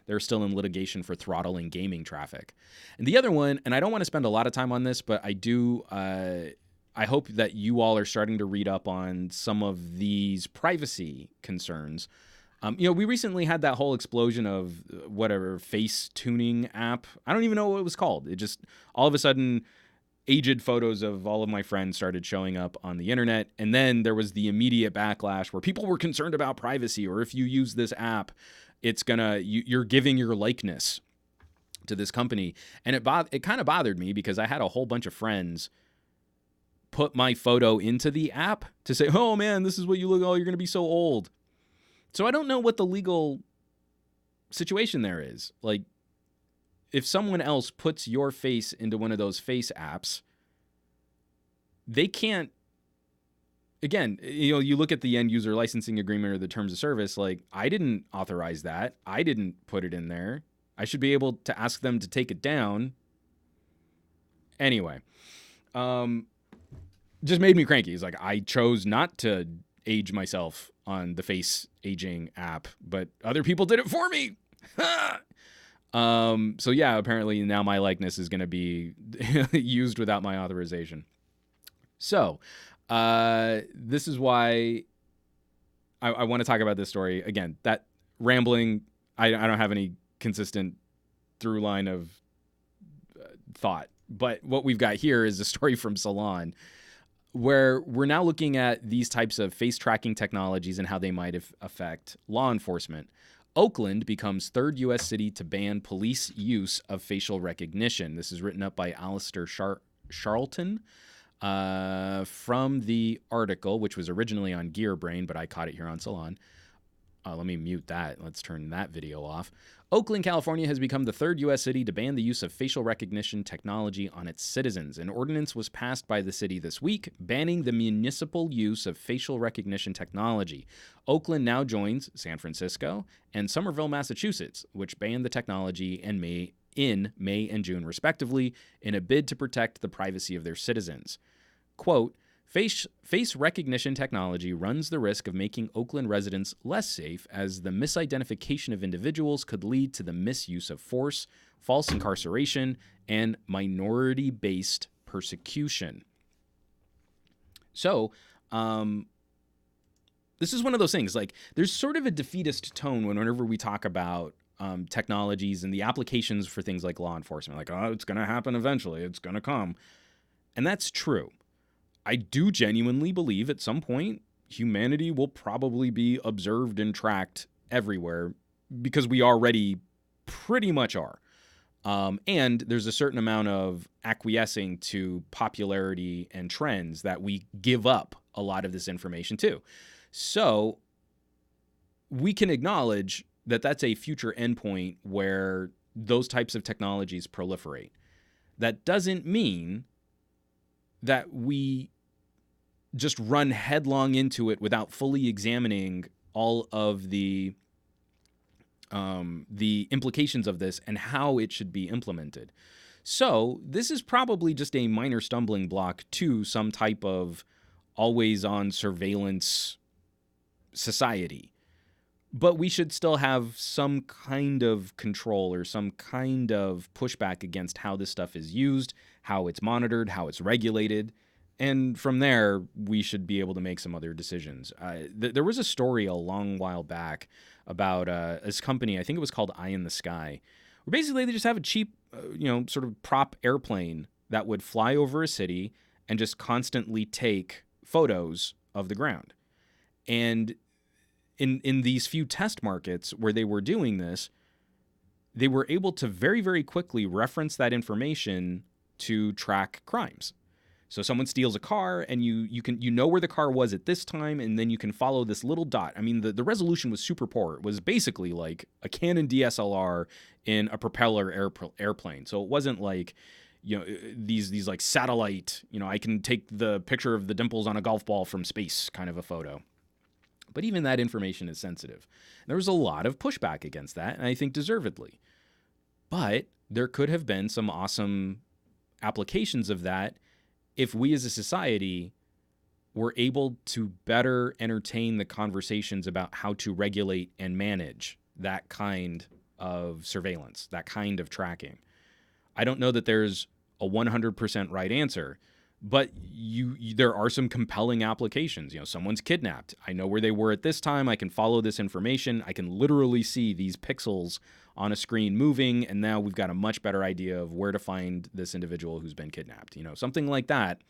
they're still in litigation for throttling gaming traffic. And the other one, and I don't want to spend a lot of time on this, but I do. I hope that you all are starting to read up on some of these privacy concerns. We recently had that whole explosion of whatever face tuning app. I don't even know what it was called. It just all of a sudden, aged photos of all of my friends started showing up on the internet. And then there was the immediate backlash where people were concerned about privacy, or if you use this app, you're giving your likeness to this company. And it kind of bothered me because I had a whole bunch of friends put my photo into the app to say, oh man, this is what you look, oh, you're going to be so old. So I don't know what the legal situation there is. Like, if someone else puts your face into one of those face apps, they can't, again, you look at the end user licensing agreement or the terms of service, like, I didn't authorize that. I didn't put it in there. I should be able to ask them to take it down. Anyway, just made me cranky. It's like, I chose not to age myself on the face aging app, but other people did it for me. So yeah, apparently now my likeness is going to be used without my authorization. So, this is why I want to talk about this story. Again, that rambling, I don't have any consistent through line of thought, but what we've got here is a story from Salon, where we're now looking at these types of face tracking technologies and how they might affect law enforcement. Oakland becomes third U.S. city to ban police use of facial recognition. This is written up by Alistair Charlton from the article, which was originally on Gearbrain, but I caught it here on Salon. Let me mute that. Let's turn that video off. Oakland, California has become the third U.S. city to ban the use of facial recognition technology on its citizens. An ordinance was passed by the city this week, banning the municipal use of facial recognition technology. Oakland now joins San Francisco and Somerville, Massachusetts, which banned the technology in May and June, respectively, in a bid to protect the privacy of their citizens. Quote, Face recognition technology runs the risk of making Oakland residents less safe, as the misidentification of individuals could lead to the misuse of force, false incarceration, and minority-based persecution. So, this is one of those things, like, there's sort of a defeatist tone whenever we talk about technologies and the applications for things like law enforcement. Like, oh, it's going to happen eventually. It's going to come. And that's true. I do genuinely believe at some point humanity will probably be observed and tracked everywhere, because we already pretty much are. And there's a certain amount of acquiescing to popularity and trends that we give up a lot of this information to. So we can acknowledge that that's a future endpoint where those types of technologies proliferate. That doesn't mean that we just run headlong into it without fully examining all of the implications of this and how it should be implemented. So this is probably just a minor stumbling block to some type of always-on surveillance society. But we should still have some kind of control or some kind of pushback against how this stuff is used, how it's monitored, how it's regulated. And from there, we should be able to make some other decisions. There was a story a long while back about this company, I think it was called Eye in the Sky, where basically they just have a cheap, sort of prop airplane that would fly over a city and just constantly take photos of the ground. And in these few test markets where they were doing this, they were able to very, very quickly reference that information to track crimes. So someone steals a car, and you know where the car was at this time, and then you can follow this little dot. I mean, the resolution was super poor. It was basically like a Canon DSLR in a propeller airplane. So it wasn't like, these like satellite, I can take the picture of the dimples on a golf ball from space kind of a photo. But even that information is sensitive. There was a lot of pushback against that, and I think deservedly. But there could have been some awesome applications of that if we as a society were able to better entertain the conversations about how to regulate and manage that kind of surveillance, that kind of tracking. I don't know that there's a 100% right answer, But there are some compelling applications. Someone's kidnapped. I know where they were at this time. I can follow this information. I can literally see these pixels on a screen moving, and now we've got a much better idea of where to find this individual who's been kidnapped. Something like that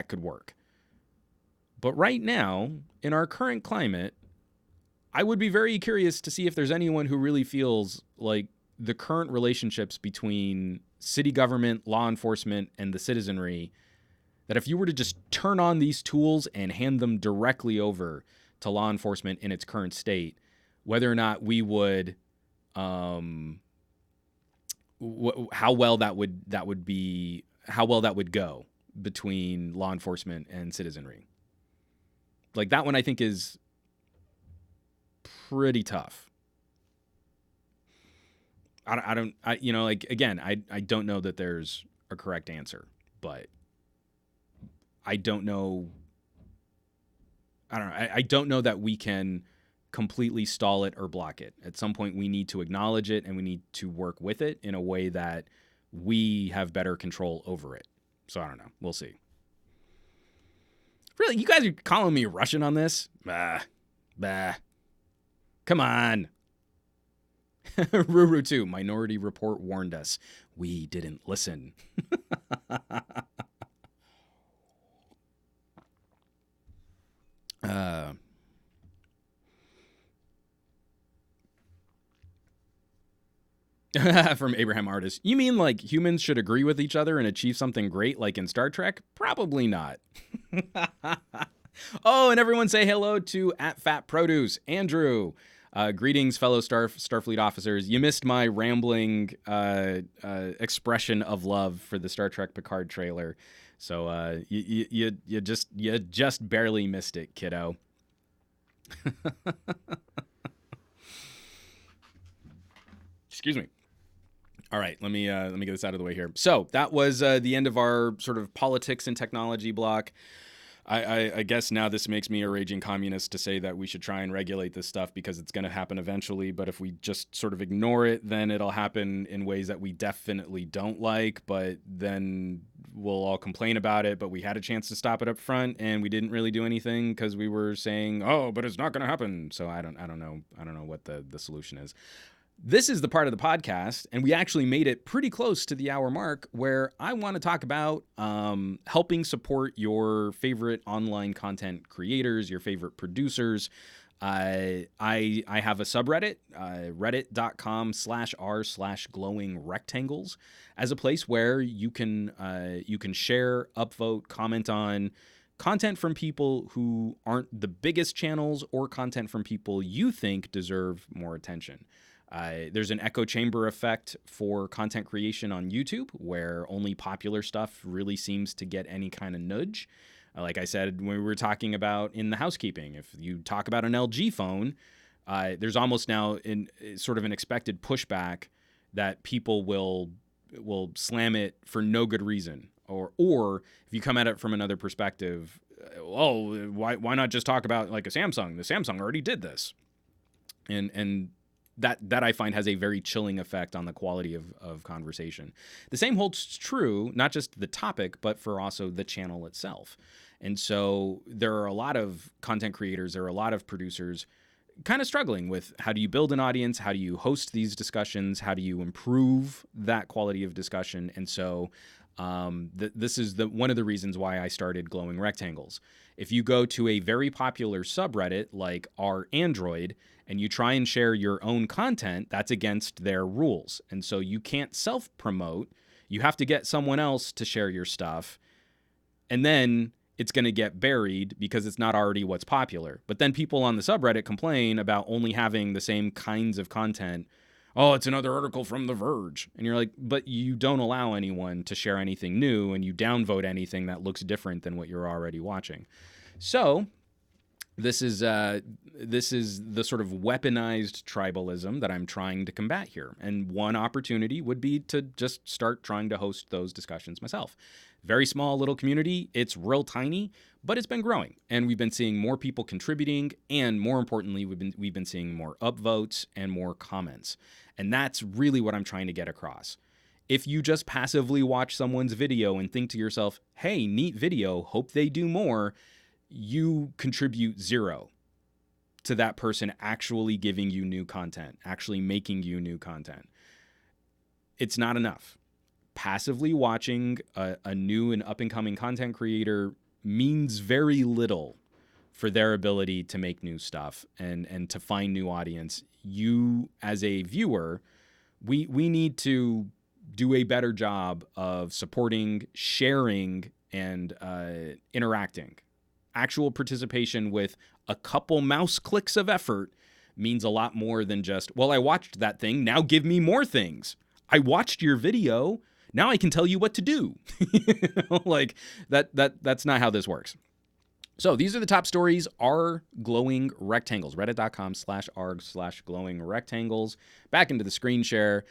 could work. But right now, in our current climate, I would be very curious to see if there's anyone who really feels like the current relationships between city government, law enforcement, and the citizenry, that if you were to just turn on these tools and hand them directly over to law enforcement in its current state, whether or not we would, how well that would go between law enforcement and citizenry. Like, that one I think is pretty tough. I don't know that there's a correct answer, but I don't know that we can completely stall it or block it. At some point, we need to acknowledge it and we need to work with it in a way that we have better control over it. So I don't know. We'll see. Really? You guys are calling me Russian on this? Bah. Come on. Ruru 2, Minority Report warned us. We didn't listen. From Abraham Artist. You mean like humans should agree with each other and achieve something great like in Star Trek? Probably not. Oh, and everyone say hello to @FatProduce. Andrew. Greetings, fellow Starfleet officers. You missed my rambling expression of love for the Star Trek Picard trailer. So you just barely missed it, kiddo. Excuse me. All right, let me get this out of the way here. So that was the end of our sort of politics and technology block. I guess now this makes me a raging communist to say that we should try and regulate this stuff because it's going to happen eventually. But if we just sort of ignore it, then it'll happen in ways that we definitely don't like. But then we'll all complain about it. But we had a chance to stop it up front, and we didn't really do anything because we were saying, "Oh, but it's not going to happen." So I don't know what the solution is. This is the part of the podcast, and we actually made it pretty close to the hour mark, where I want to talk about helping support your favorite online content creators, your favorite producers. I have a subreddit, reddit.com/r/glowing rectangles, as a place where you can share, upvote, comment on content from people who aren't the biggest channels or content from people you think deserve more attention. There's an echo chamber effect for content creation on YouTube, where only popular stuff really seems to get any kind of nudge. Like I said, when we were talking about in the housekeeping, if you talk about an LG phone, there's almost now sort of an expected pushback that people will slam it for no good reason. Or if you come at it from another perspective, why not just talk about like a Samsung? The Samsung already did this. And that I find has a very chilling effect on the quality of conversation. The same holds true, not just the topic, but for also the channel itself. And so there are a lot of content creators, there are a lot of producers kind of struggling with how do you build an audience, how do you host these discussions, how do you improve that quality of discussion. And so this is one of the reasons why I started Glowing Rectangles. If you go to a very popular subreddit like r Android and you try and share your own content, that's against their rules. And so you can't self-promote. You have to get someone else to share your stuff. And then it's going to get buried because it's not already what's popular. But then people on the subreddit complain about only having the same kinds of content. Oh, it's another article from The Verge. And you're like, but you don't allow anyone to share anything new, and you downvote anything that looks different than what you're already watching. So this is the sort of weaponized tribalism that I'm trying to combat here. And one opportunity would be to just start trying to host those discussions myself. Very small little community. It's real tiny, but it's been growing. And we've been seeing more people contributing. And more importantly, we've been seeing more upvotes and more comments. And that's really what I'm trying to get across. If you just passively watch someone's video and think to yourself, hey, neat video, hope they do more, you contribute zero to that person actually giving you new content, actually making you new content. It's not enough. Passively watching a new and up-and-coming content creator means very little for their ability to make new stuff and to find new audience. You, as a viewer, we need to do a better job of supporting, sharing, and interacting. Actual participation with a couple mouse clicks of effort means a lot more than just, well, I watched that thing, now give me more things. I watched your video, now I can tell you what to do. Like that's not how this works. So these are the top stories. Are glowing rectangles. Reddit.com/arg/glowing rectangles. Back into the screen share.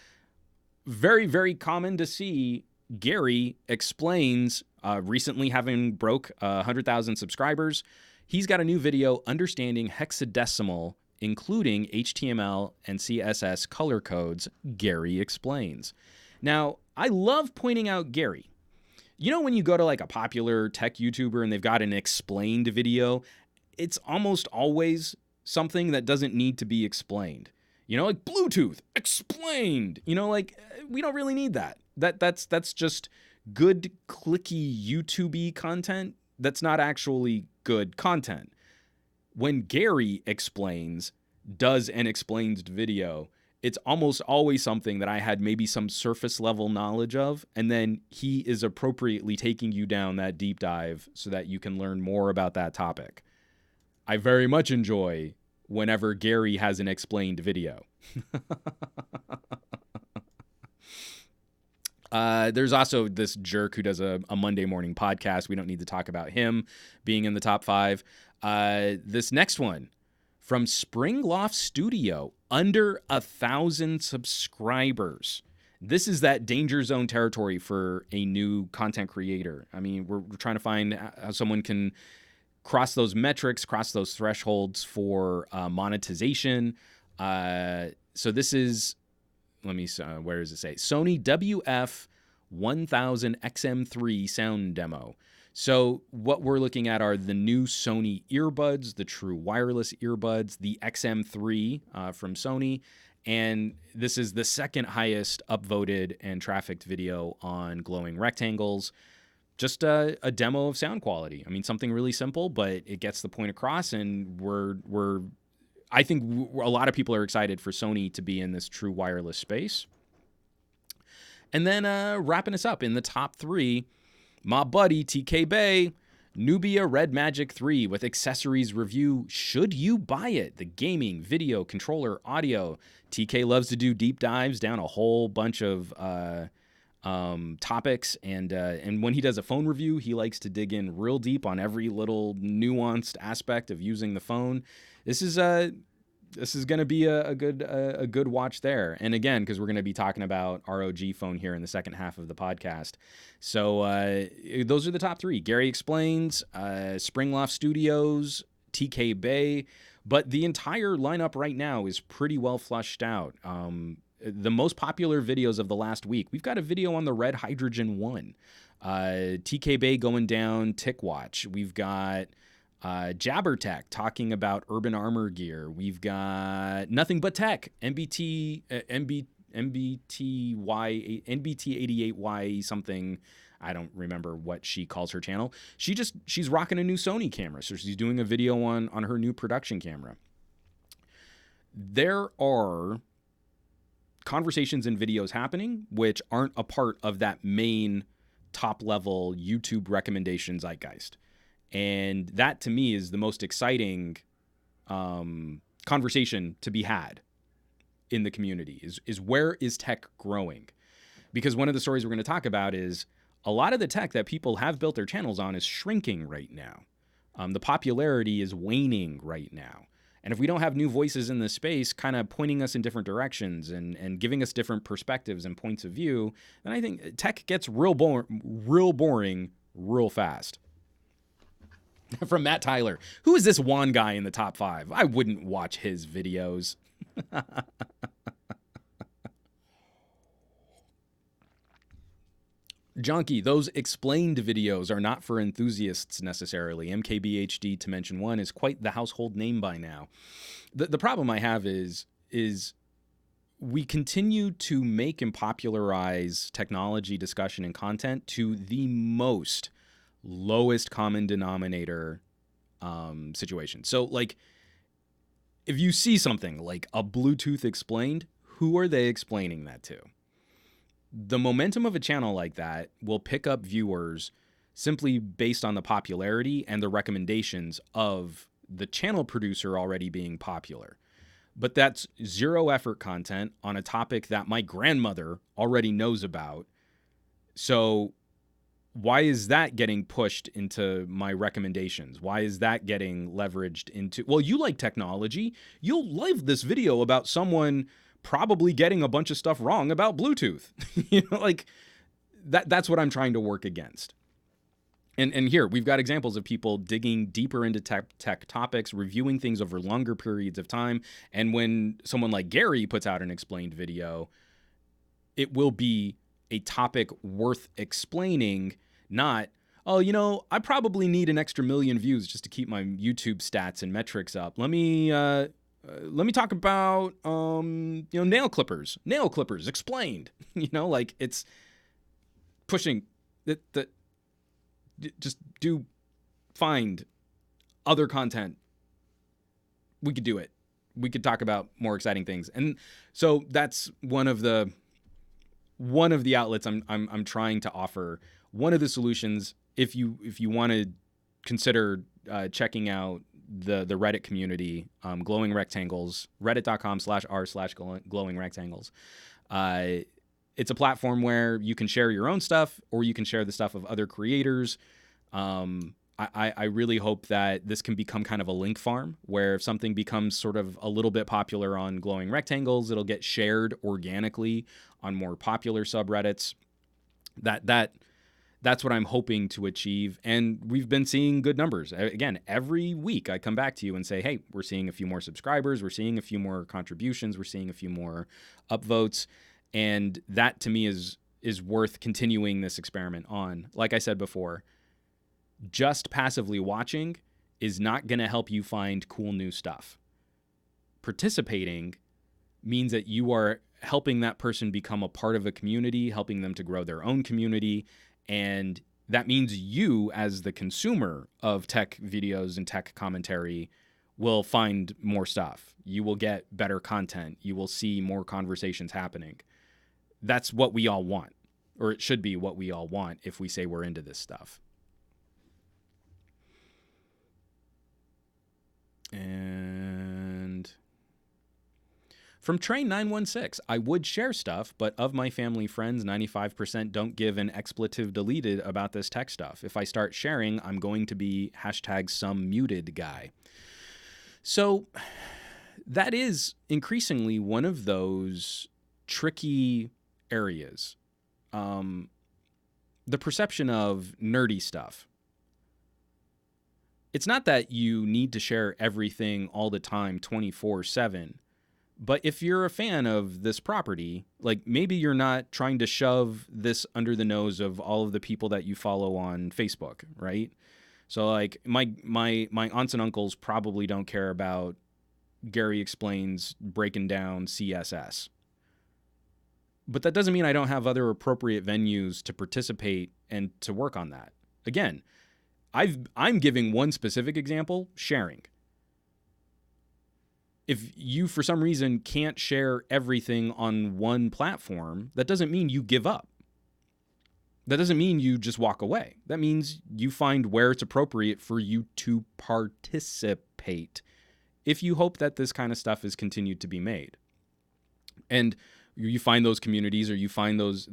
Very, very common to see Gary explains, recently having broke 100,000 subscribers. He's got a new video understanding hexadecimal, including HTML and CSS color codes. Gary explains. Now, I love pointing out Gary. You know, when you go to like a popular tech YouTuber and they've got an explained video, it's almost always something that doesn't need to be explained. You know, like Bluetooth explained. You know, like we don't really need that. That's just good clicky YouTube-y content. That's not actually good content. When Gary does an explained video, it's almost always something that I had maybe some surface level knowledge of, and then he is appropriately taking you down that deep dive so that you can learn more about that topic. I very much enjoy whenever Gary has an explained video. There's also this jerk who does a Monday morning podcast. We don't need to talk about him being in the top 5. This next one from Springloft Studio, under 1,000 subscribers. This is that danger zone territory for a new content creator. I mean, we're trying to find how someone can cross those metrics, cross those thresholds for monetization. So this is, where does it say? Sony WF-1000 XM3 sound demo. So what we're looking at are the new Sony earbuds, the true wireless earbuds, the XM3 from Sony. And this is the second highest upvoted and trafficked video on Glowing Rectangles. Just a demo of sound quality. I mean, something really simple, but it gets the point across. And I think a lot of people are excited for Sony to be in this true wireless space. And then wrapping us up in the top 3, my buddy TK Bay, Nubia Red Magic 3 with accessories review. Should you buy it? The gaming, video, controller, audio. TK loves to do deep dives down a whole bunch of topics, and when he does a phone review, he likes to dig in real deep on every little nuanced aspect of using the phone. This is going to be a good watch there. And again, because we're going to be talking about ROG Phone here in the second half of the podcast. So those are the top 3. Gary Explains, Springloft Studios, TK Bay. But the entire lineup right now is pretty well flushed out. The most popular videos of the last week, we've got a video on the Red Hydrogen 1. TK Bay going down TickWatch. We've got Jabbertech talking about Urban Armor gear. We've got Nothing But Tech, NBT88Y something. I don't remember what she calls her channel. She's rocking a new Sony camera, so she's doing a video on her new production camera. There are conversations and videos happening which aren't a part of that main top level YouTube recommendation zeitgeist. And that, to me, is the most exciting conversation to be had in the community, is where is tech growing? Because one of the stories we're going to talk about is a lot of the tech that people have built their channels on is shrinking right now. The popularity is waning right now. And if we don't have new voices in this space kind of pointing us in different directions and giving us different perspectives and points of view, then I think tech gets real boring real fast. From Matt Tyler, who is this one guy in the top 5? I wouldn't watch his videos. Junkie, those explained videos are not for enthusiasts necessarily. MKBHD, to mention one, is quite the household name by now. The problem I have is we continue to make and popularize technology discussion and content to the most lowest common denominator situation. So, like, if you see something like a Bluetooth explained, who are they explaining that to? The momentum of a channel like that will pick up viewers simply based on the popularity and the recommendations of the channel producer already being popular. But that's zero effort content on a topic that my grandmother already knows about. So why is that getting pushed into my recommendations? Why is that getting leveraged into, well, you like technology. You'll love this video about someone probably getting a bunch of stuff wrong about Bluetooth. Like that's what I'm trying to work against. And here we've got examples of people digging deeper into tech topics, reviewing things over longer periods of time. And when someone like Gary puts out an explained video, it will be a topic worth explaining, not, oh, I probably need an extra million views just to keep my YouTube stats and metrics up. Let me talk about nail clippers explained. Like it's pushing that. Just find other content. We could do it. We could talk about more exciting things. And so that's one of the outlets I'm trying to offer. One of the solutions, if you want to consider checking out the Reddit community, glowing rectangles, reddit.com/r/glowing rectangles. It's a platform where you can share your own stuff or you can share the stuff of other creators. I really hope that this can become kind of a link farm where if something becomes sort of a little bit popular on glowing rectangles, it'll get shared organically on more popular subreddits. That's what I'm hoping to achieve. And we've been seeing good numbers. Again, every week I come back to you and say, hey, we're seeing a few more subscribers. We're seeing a few more contributions. We're seeing a few more upvotes. And that to me is worth continuing this experiment on. Like I said before, just passively watching is not going to help you find cool new stuff. Participating means that you are helping that person become a part of a community, helping them to grow their own community. And that means you, as the consumer of tech videos and tech commentary, will find more stuff. You will get better content. You will see more conversations happening. That's what we all want, or it should be what we all want if we say we're into this stuff. And from Train916, I would share stuff, but of my family friends, 95% don't give an expletive deleted about this tech stuff. If I start sharing, I'm going to be #SomeMutedGuy. So that is increasingly one of those tricky areas. The perception of nerdy stuff. It's not that you need to share everything all the time, 24/7. But if you're a fan of this property, like maybe you're not trying to shove this under the nose of all of the people that you follow on Facebook, right? So like my aunts and uncles probably don't care about Gary Explains breaking down CSS. But that doesn't mean I don't have other appropriate venues to participate and to work on that. Again, I'm giving one specific example, sharing. If you, for some reason, can't share everything on one platform, that doesn't mean you give up. That doesn't mean you just walk away. That means you find where it's appropriate for you to participate if you hope that this kind of stuff is continued to be made. And you find those communities, or you find those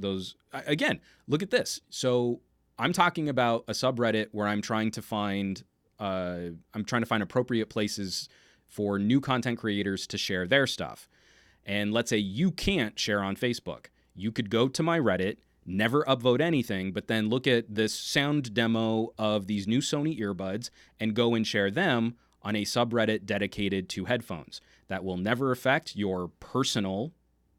again, look at this. So I'm talking about a subreddit where I'm trying to find appropriate places for new content creators to share their stuff. And let's say you can't share on Facebook. You could go to my Reddit, never upvote anything, but then look at this sound demo of these new Sony earbuds and go and share them on a subreddit dedicated to headphones. That will never affect your personal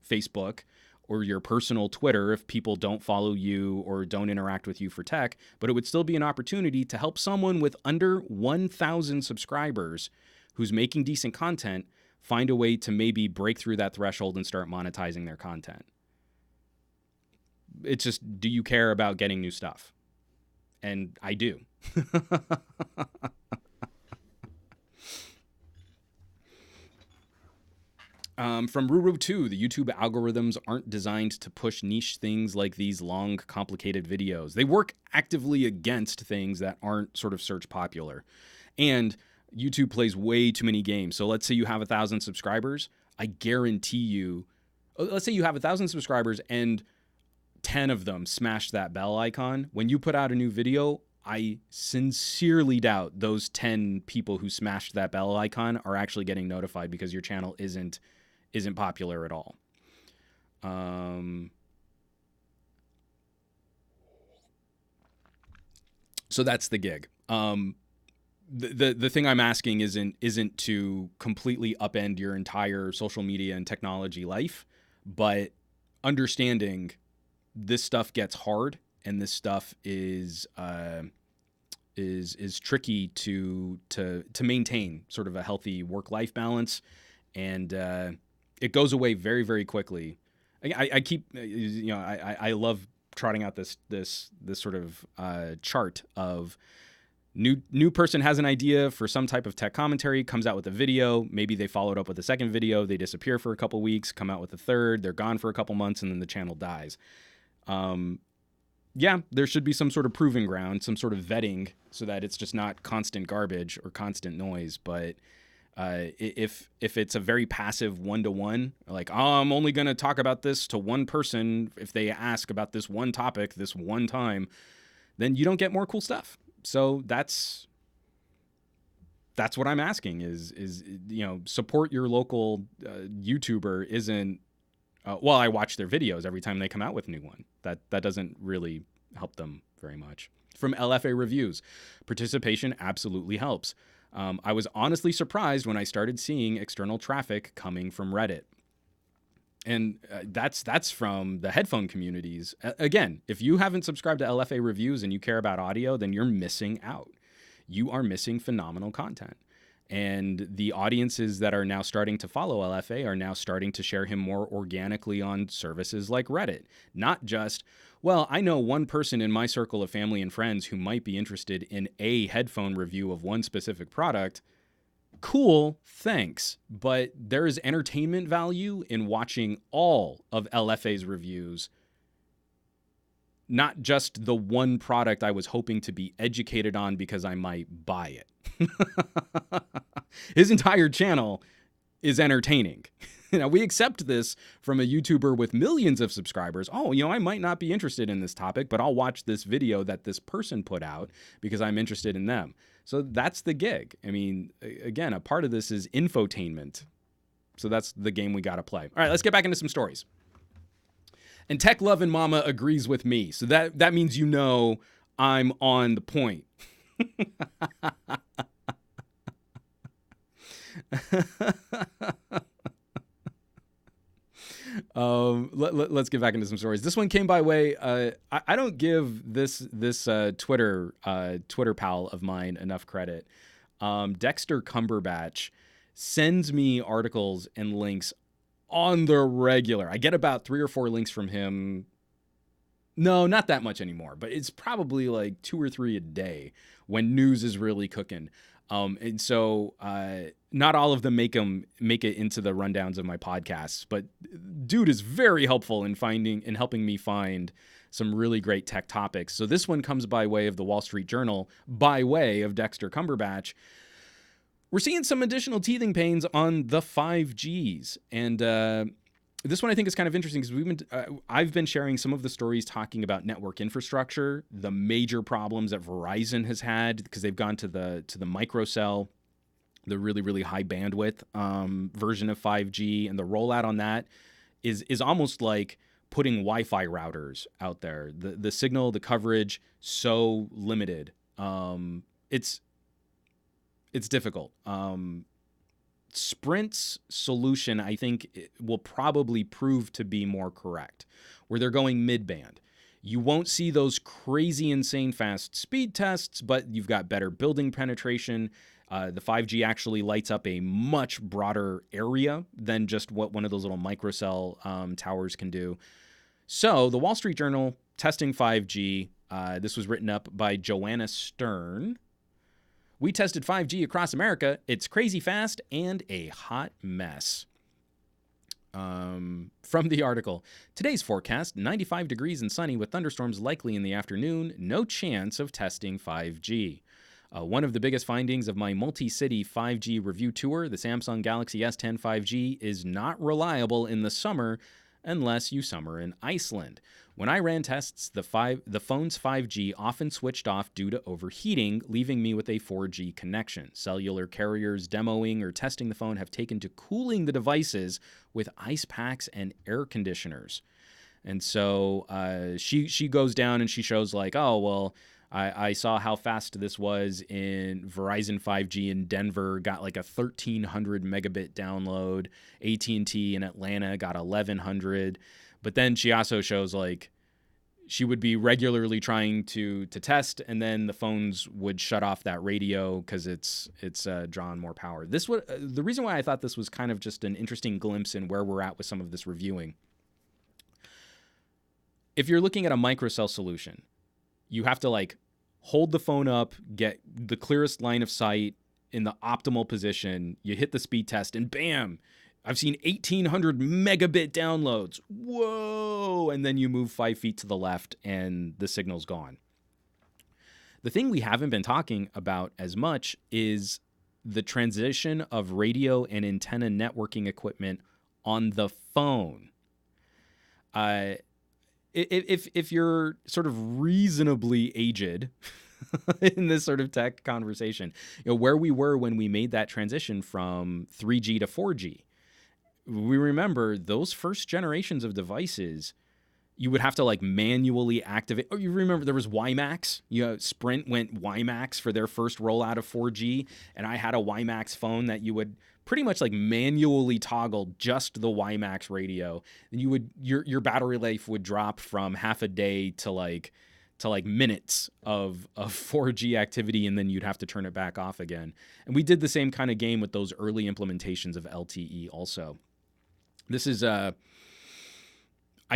Facebook or your personal Twitter if people don't follow you or don't interact with you for tech, but it would still be an opportunity to help someone with under 1,000 subscribers who's making decent content find a way to maybe break through that threshold and start monetizing their content. It's just, do you care about getting new stuff? And I do. From Ruru2, the YouTube algorithms aren't designed to push niche things like these long, complicated videos. They work actively against things that aren't sort of search popular. And YouTube plays way too many games. So let's say you have 1,000 subscribers. I guarantee you, let's say you have 1,000 subscribers and 10 of them smash that bell icon. When you put out a new video, I sincerely doubt those 10 people who smashed that bell icon are actually getting notified because your channel isn't popular at all. So that's the gig. The thing I'm asking isn't to completely upend your entire social media and technology life, but understanding this stuff gets hard and this stuff is tricky to maintain sort of a healthy work-life balance, and it goes away very, very quickly. I keep, I love trotting out this sort of chart of new person has an idea for some type of tech commentary, comes out with a video, maybe they followed up with a second video, they disappear for a couple weeks, come out with a third, they're gone for a couple months, and then the channel dies. Yeah, there should be some sort of proving ground, some sort of vetting, so that it's just not constant garbage or constant noise. But if it's a very passive one-to-one, like, oh, I'm only going to talk about this to one person if they ask about this one topic this one time, then you don't get more cool stuff. So that's what I'm asking is support your local YouTuber isn't. Well, I watch their videos every time they come out with a new one. That doesn't really help them very much. From LFA Reviews, participation absolutely helps. I was honestly surprised when I started seeing external traffic coming from Reddit. And that's from the headphone communities. Again, if you haven't subscribed to LFA Reviews and you care about audio, then you're missing out. You are missing phenomenal content. And the audiences that are now starting to follow LFA are now starting to share him more organically on services like Reddit. Not just, well, I know one person in my circle of family and friends who might be interested in a headphone review of one specific product. Cool, thanks. But there is entertainment value in watching all of LFA's reviews, not just the one product I was hoping to be educated on because I might buy it. His entire channel is entertaining. Now, we accept this from a YouTuber with millions of subscribers. Oh, I might not be interested in this topic, but I'll watch this video that this person put out because I'm interested in them. So that's the gig. I mean, again, a part of this is infotainment. So that's the game we got to play. All right, let's get back into some stories. And Tech Love and Mama agrees with me. So that means I'm on the point. Let's get back into some stories. This one came by way. I don't give this Twitter pal of mine enough credit. Dexter Cumberbatch sends me articles and links on the regular. I get about 3 or 4 links from him. No, not that much anymore, but it's probably like 2 or 3 a day when news is really cooking. And so not all of them make it into the rundowns of my podcasts, but dude is very helpful in helping me find some really great tech topics. So this one comes by way of the Wall Street Journal, by way of Dexter Cumberbatch. We're seeing some additional teething pains on the 5Gs, and this one I think is kind of interesting because I've been sharing some of the stories talking about network infrastructure, the major problems that Verizon has had because they've gone to the microcell, the really, really high bandwidth version of 5G, and the rollout on that is almost like putting Wi-Fi routers out there. The signal, the coverage, so limited. It's difficult. Sprint's solution, I think, will probably prove to be more correct, where they're going mid-band. You won't see those crazy, insane fast speed tests, but you've got better building penetration. The 5G actually lights up a much broader area than just what one of those little microcell towers can do. So the Wall Street Journal testing 5G. This was written up by Joanna Stern. We tested 5G across America. It's crazy fast and a hot mess. From the article, today's forecast, 95 degrees and sunny with thunderstorms likely in the afternoon. No chance of testing 5G. One of the biggest findings of my multi-city 5G review tour, the Samsung Galaxy S10 5G, is not reliable in the summer unless you summer in Iceland. When I ran tests, the phone's 5G often switched off due to overheating, leaving me with a 4G connection. Cellular carriers demoing or testing the phone have taken to cooling the devices with ice packs and air conditioners. And so she goes down and she shows like, oh, well, I saw how fast this was in Verizon 5G in Denver, got like a 1,300 megabit download. AT&T in Atlanta got 1,100. But then she also shows like she would be regularly trying to test, and then the phones would shut off that radio because it's drawn more power. The reason why I thought this was kind of just an interesting glimpse in where we're at with some of this reviewing. If you're looking at a microcell solution, you have to like hold the phone up, get the clearest line of sight in the optimal position. You hit the speed test and bam, I've seen 1,800 megabit downloads. Whoa. And then you move 5 feet to the left and the signal's gone. The thing we haven't been talking about as much is the transition of radio and antenna networking equipment on the phone. If you're sort of reasonably aged in this sort of tech conversation, where we were when we made that transition from 3G to 4G, we remember those first generations of devices, you would have to like manually activate. Oh, you remember there was WiMAX? Sprint went WiMAX for their first rollout of 4G, and I had a WiMAX phone that you would pretty much like manually toggle just the WiMAX radio. And your battery life would drop from half a day to like minutes of 4G activity, and then you'd have to turn it back off again. And we did the same kind of game with those early implementations of LTE also. This is I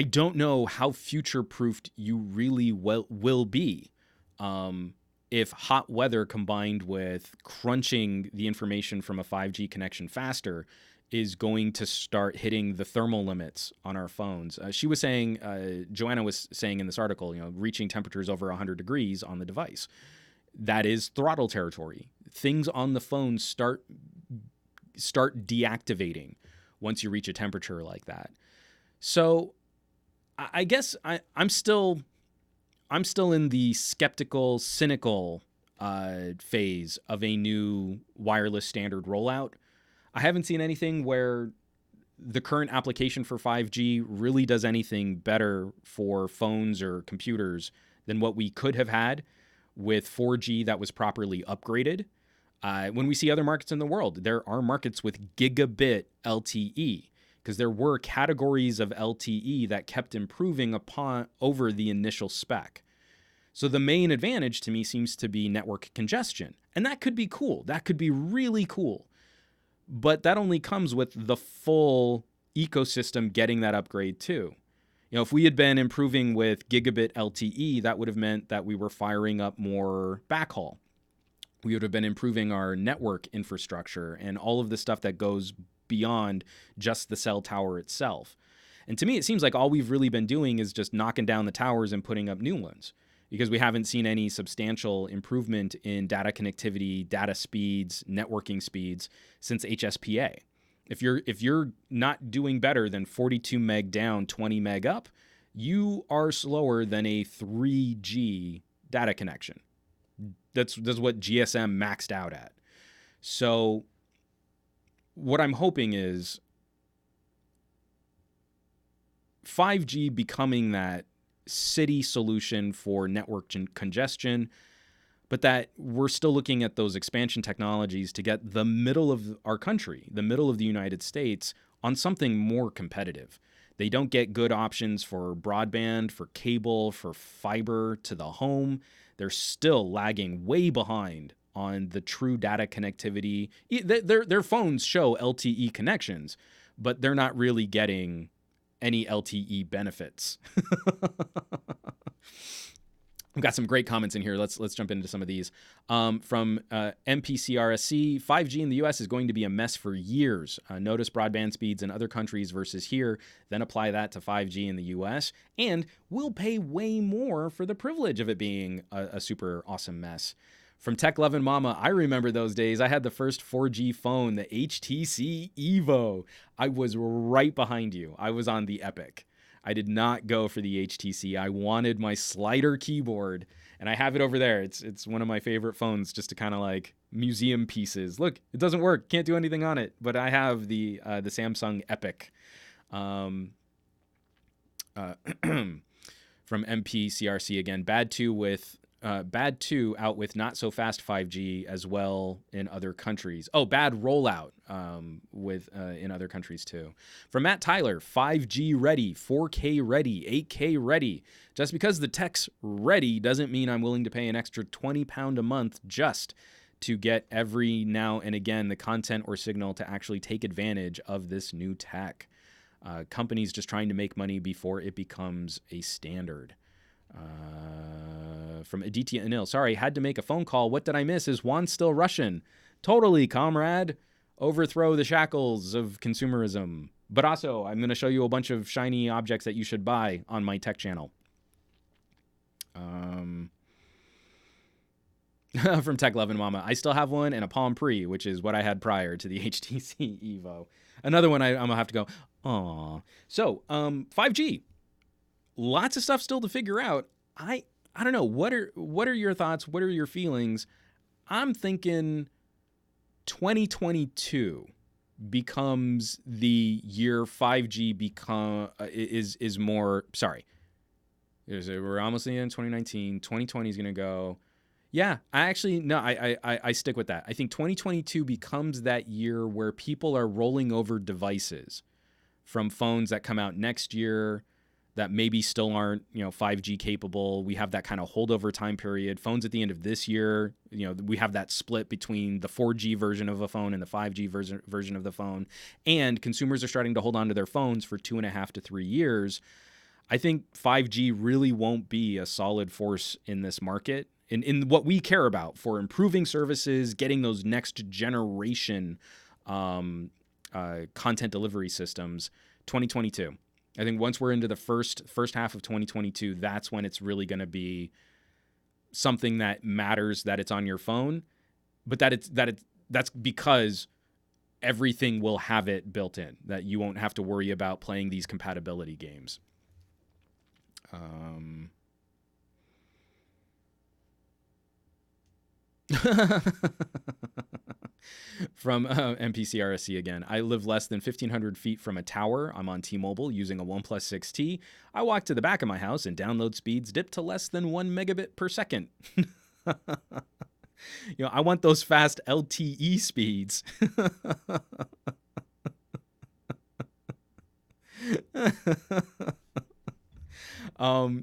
don't know how future-proofed you really will be if hot weather combined with crunching the information from a 5G connection faster is going to start hitting the thermal limits on our phones. She was saying, Joanna was saying in this article, reaching temperatures over 100 degrees on the device. That is throttle territory. Things on the phone start deactivating once you reach a temperature like that. So I guess I'm still in the skeptical, cynical phase of a new wireless standard rollout. I haven't seen anything where the current application for 5G really does anything better for phones or computers than what we could have had with 4G that was properly upgraded. When we see other markets in the world, there are markets with gigabit LTE, because there were categories of LTE that kept improving over the initial spec. So the main advantage to me seems to be network congestion. And that could be cool. That could be really cool. But that only comes with the full ecosystem getting that upgrade too. If we had been improving with gigabit LTE, that would have meant that we were firing up more backhaul. We would have been improving our network infrastructure and all of the stuff that goes beyond just the cell tower itself. And to me, it seems like all we've really been doing is just knocking down the towers and putting up new ones, because we haven't seen any substantial improvement in data connectivity, data speeds, networking speeds since HSPA. If you're not doing better than 42 meg down, 20 meg up, you are slower than a 3G data connection. That's what GSM maxed out at. So what I'm hoping is 5G becoming that city solution for network congestion but that we're still looking at those expansion technologies to get the middle of our country, the middle of the United States, on something more competitive. They don't get good options for broadband, for cable, for fiber to the home. They're still lagging way behind on the true data connectivity. Their phones show LTE connections, but they're not really getting any LTE benefits. We've got some great comments in here. Let's jump into some of these. From MPCRSC, 5G in the US is going to be a mess for years. Notice broadband speeds in other countries versus here, then apply that to 5G in the US, and we'll pay way more for the privilege of it being a super awesome mess. From Tech Lovin' Mama, I remember those days. I had the first 4G phone, the HTC Evo. I was right behind you. I was on the Epic. I did not go for the HTC. I wanted my slider keyboard, and I have it over there. It's one of my favorite phones, just to kind of like museum pieces. Look, it doesn't work. Can't do anything on it. But I have the Samsung Epic. From MPCRC again, Bad 2 out with not so fast 5G as well in other countries. Oh, bad rollout with in other countries too. From Matt Tyler, 5G ready, 4K ready, 8K ready. Just because the tech's ready doesn't mean I'm willing to pay an extra £20 a month just to get every now and again the content or signal to actually take advantage of this new tech. Companies just trying to make money before it becomes a standard. From Aditya Anil, sorry, had to make a phone call. What did I miss? Is Juan still Russian? Totally, comrade. Overthrow the shackles of consumerism. But also, I'm going to show you a bunch of shiny objects that you should buy on my tech channel. From Tech Lovin' Mama, I still have one and a Palm Pre, which is what I had prior to the HTC Evo. Another one I'm going to have to go, aw. So, 5G. Lots of stuff still to figure out. I don't know. What are your thoughts? What are your feelings? I'm thinking 2022 becomes the year 5G is more. Sorry, we're almost in the end of 2019. 2020 is going to go. Yeah, I stick with that. I think 2022 becomes that year where people are rolling over devices from phones that come out next year that maybe still aren't, 5G capable. We have that kind of holdover time period. Phones at the end of this year, we have that split between the 4G version of a phone and the 5G version of the phone. And consumers are starting to hold on to their phones for 2.5 to 3 years. I think 5G really won't be a solid force in this market. In what we care about for improving services, getting those next generation content delivery systems, 2022. I think once we're into the first half of 2022, that's when it's really going to be something that matters, that it's on your phone, but that's because everything will have it built in, that you won't have to worry about playing these compatibility games. From MPCRSC again. I live less than 1,500 feet from a tower. I'm on T-Mobile using a OnePlus 6T. I walk to the back of my house and download speeds dip to less than 1 megabit per second. I want those fast LTE speeds.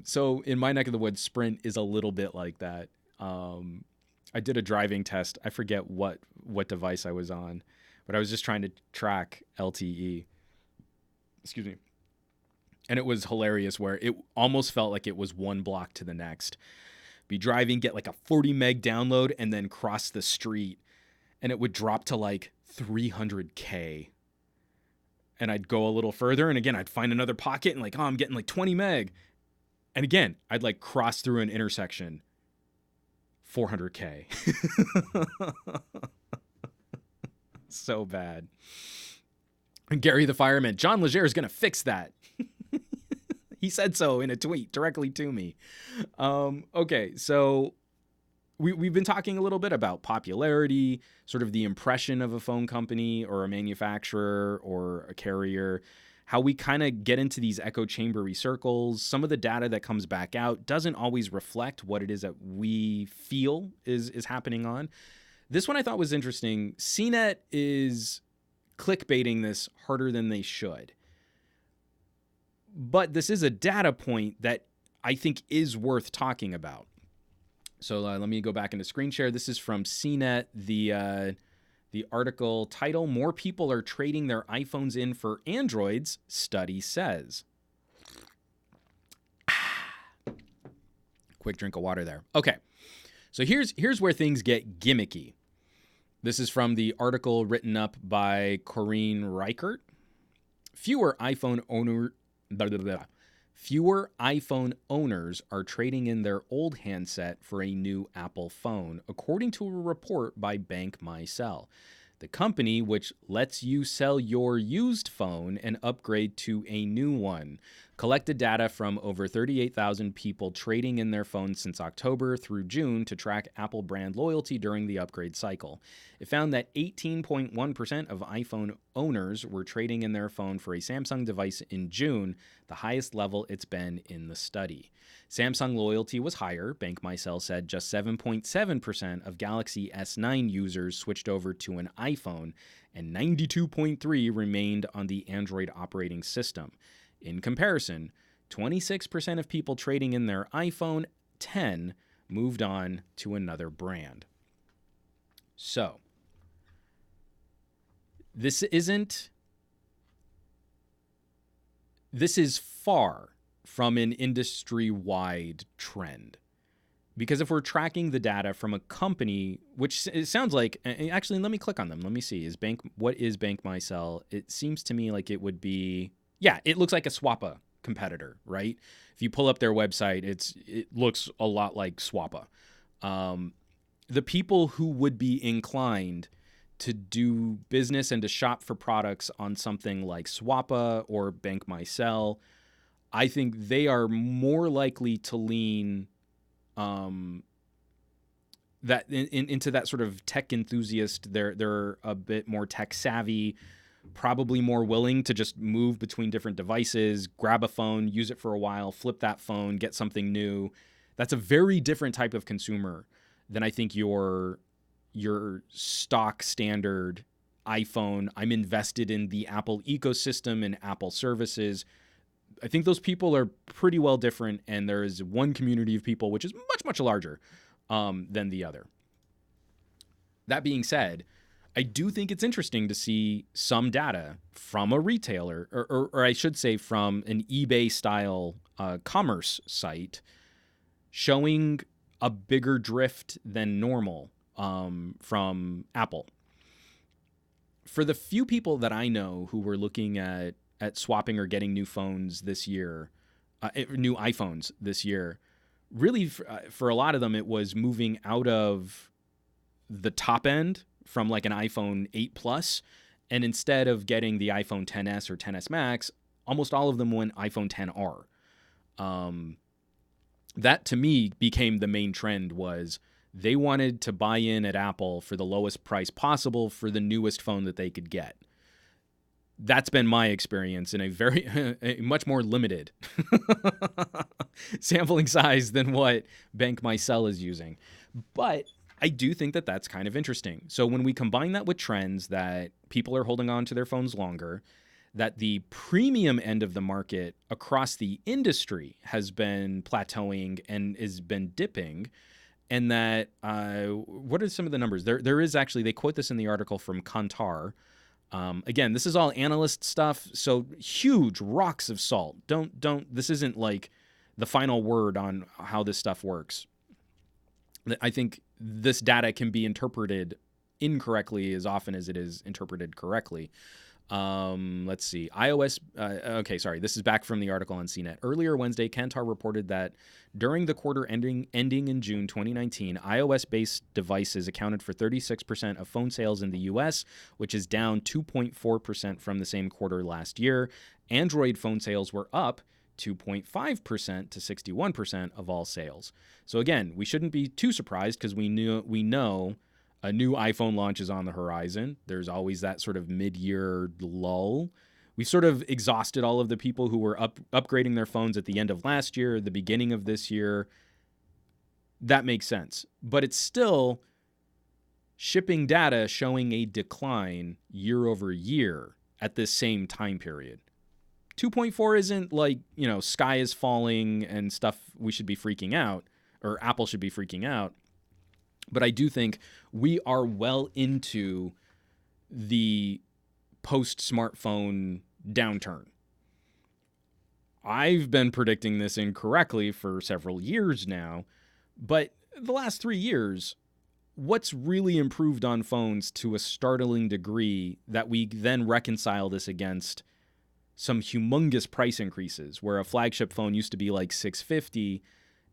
So in my neck of the woods, Sprint is a little bit like that. I did a driving test. I forget what device I was on, but I was just trying to track LTE. Excuse me. And it was hilarious where it almost felt like it was one block to the next. Be driving, get like a 40 meg download, and then cross the street, and it would drop to like 300K. And I'd go a little further, and again, I'd find another pocket, and like, I'm getting like 20 meg. And again, I'd like cross through an intersection. 400K. So bad. And Gary the fireman, John Legere is going to fix that. He said so in a tweet directly to me. Okay, so we've been talking a little bit about popularity, sort of the impression of a phone company or a manufacturer or a carrier, how we kind of get into these echo chambery circles. Some of the data that comes back out doesn't always reflect what it is that we feel is happening on. This one I thought was interesting. CNET is clickbaiting this harder than they should. But this is a data point that I think is worth talking about. So let me go back into screen share. This is from CNET, the article title, "More people are trading their iPhones in for Androids, study says." Quick drink of water there. Okay, so here's where things get gimmicky. This is from the article written up by Corinne Reichert. Fewer iPhone owners are trading in their old handset for a new Apple phone, according to a report by Bank MySell. The company, which lets you sell your used phone and upgrade to a new one, collected data from over 38,000 people trading in their phones since October through June to track Apple brand loyalty during the upgrade cycle. It found that 18.1% of iPhone owners were trading in their phone for a Samsung device in June, the highest level it's been in the study. Samsung loyalty was higher. Bank MySell said just 7.7% of Galaxy S9 users switched over to an iPhone, and 92.3% remained on the Android operating system. In comparison, 26% of people trading in their iPhone X moved on to another brand. So, this is far from an industry-wide trend. Because if we're tracking the data from a company, which it sounds like, actually, let me click on them. Let me see. What is Bank MySell? It seems to me like it would be, yeah, it looks like a Swappa competitor, right? If you pull up their website, it looks a lot like Swappa. The people who would be inclined to do business and to shop for products on something like Swappa or Bank MySell, I think they are more likely to lean that into that sort of tech enthusiast. They're a bit more tech savvy, probably more willing to just move between different devices, grab a phone, use it for a while, flip that phone, get something new. That's a very different type of consumer than I think your stock standard iPhone. I'm invested in the Apple ecosystem and Apple services. I think those people are pretty well different, and there is one community of people which is much, much larger than the other. That being said, I do think it's interesting to see some data from a retailer, or I should say from an eBay-style commerce site, showing a bigger drift than normal from Apple. For the few people that I know who were looking at swapping or getting new phones this year, new iPhones this year, really for a lot of them, it was moving out of the top end from like an iPhone 8 Plus, and instead of getting the iPhone XS or XS Max, almost all of them went iPhone XR. That to me became the main trend. Was they wanted to buy in at Apple for the lowest price possible for the newest phone that they could get. That's been my experience in a much more limited sampling size than what Bank MySell is using. But I do think that that's kind of interesting. So when we combine that with trends that people are holding on to their phones longer, that the premium end of the market across the industry has been plateauing and has been dipping, and that what are some of the numbers? There is actually, they quote this in the article from Kantar. Again, this is all analyst stuff, so huge rocks of salt. This isn't like the final word on how this stuff works. I think this data can be interpreted incorrectly as often as it is interpreted correctly. Let's see. This is back from the article on CNET. Earlier Wednesday, Kantar reported that during the quarter ending in June 2019, iOS-based devices accounted for 36% of phone sales in the U.S., which is down 2.4% from the same quarter last year. Android phone sales were up 2.5% to 61% of all sales. So again, we shouldn't be too surprised because we know a new iPhone launch is on the horizon. There's always that sort of mid-year lull We've sort of exhausted all of the people who were upgrading their phones at the end of last year, the beginning of this year. That makes sense. But it's still shipping data showing a decline year over year at this same time period. 2.4 isn't like, sky is falling and stuff we should be freaking out, or Apple should be freaking out. But I do think we are well into the post-smartphone downturn. I've been predicting this incorrectly for several years now, but the last 3 years, what's really improved on phones to a startling degree that we then reconcile this against some humongous price increases, where a flagship phone used to be like $650,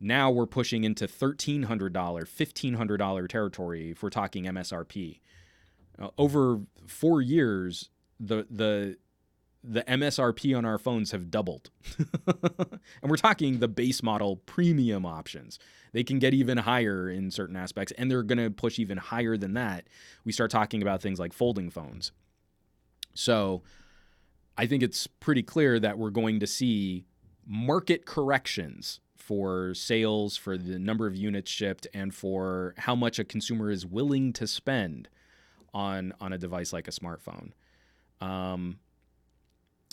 now we're pushing into $1,300, $1,500 territory if we're talking MSRP. Over 4 years, the MSRP on our phones have doubled. And we're talking the base model premium options. They can get even higher in certain aspects, and they're going to push even higher than that. We start talking about things like folding phones. So I think it's pretty clear that we're going to see market corrections for sales, for the number of units shipped, and for how much a consumer is willing to spend on a device like a smartphone.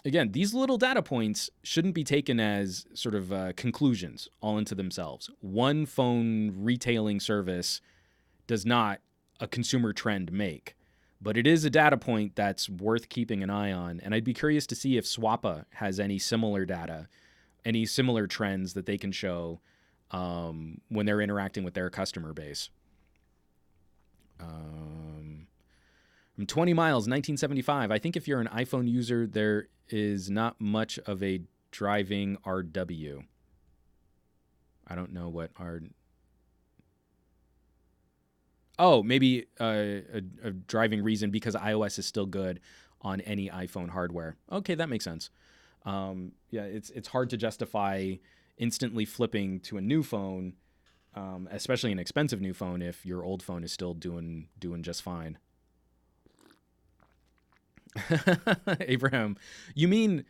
Again, these little data points shouldn't be taken as sort of conclusions all into themselves. One phone retailing service does not a consumer trend make, but it is a data point that's worth keeping an eye on. And I'd be curious to see if Swappa has any similar data, any similar trends that they can show when they're interacting with their customer base. From 20 miles, 1975. I think if you're an iPhone user, there is not much of a driving RW. I don't know what R... Oh, maybe a driving reason because iOS is still good on any iPhone hardware. Okay, that makes sense. Yeah, it's hard to justify instantly flipping to a new phone, especially an expensive new phone, if your old phone is still doing just fine. Abraham, you mean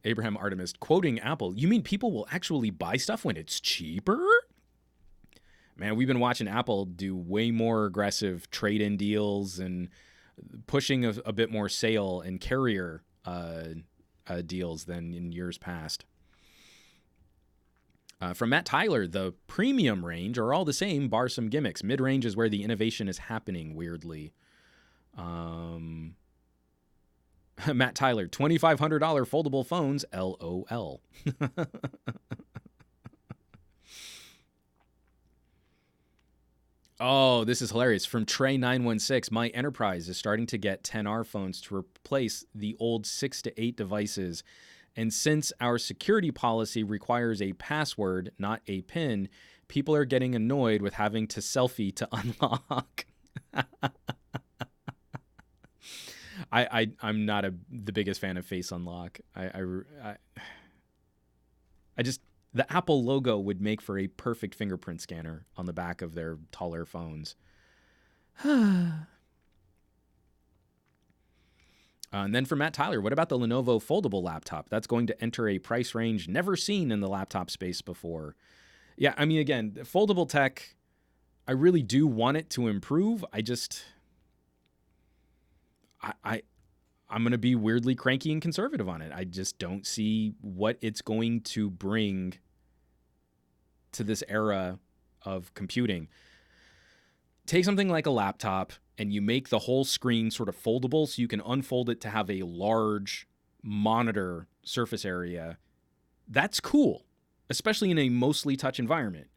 Abraham Artemis quoting Apple? You mean people will actually buy stuff when it's cheaper? Man, we've been watching Apple do way more aggressive trade-in deals and pushing a bit more sale and carrier deals than in years past. From Matt Tyler, the premium range are all the same, bar some gimmicks. Mid-range is where the innovation is happening, weirdly. Matt Tyler, $2,500 foldable phones, LOL. Oh, this is hilarious. From Trey916, my enterprise is starting to get 10R phones to replace the old 6 to 8 devices. And since our security policy requires a password, not a PIN, people are getting annoyed with having to selfie to unlock. I'm not the biggest fan of face unlock. The Apple logo would make for a perfect fingerprint scanner on the back of their taller phones. And then for Matt Tyler, what about the Lenovo foldable laptop? That's going to enter a price range never seen in the laptop space before. Yeah, I mean, again, foldable tech, I really do want it to improve. I'm going to be weirdly cranky and conservative on it. I just don't see what it's going to bring to this era of computing. Take something like a laptop and you make the whole screen sort of foldable so you can unfold it to have a large monitor surface area. That's cool, especially in a mostly touch environment.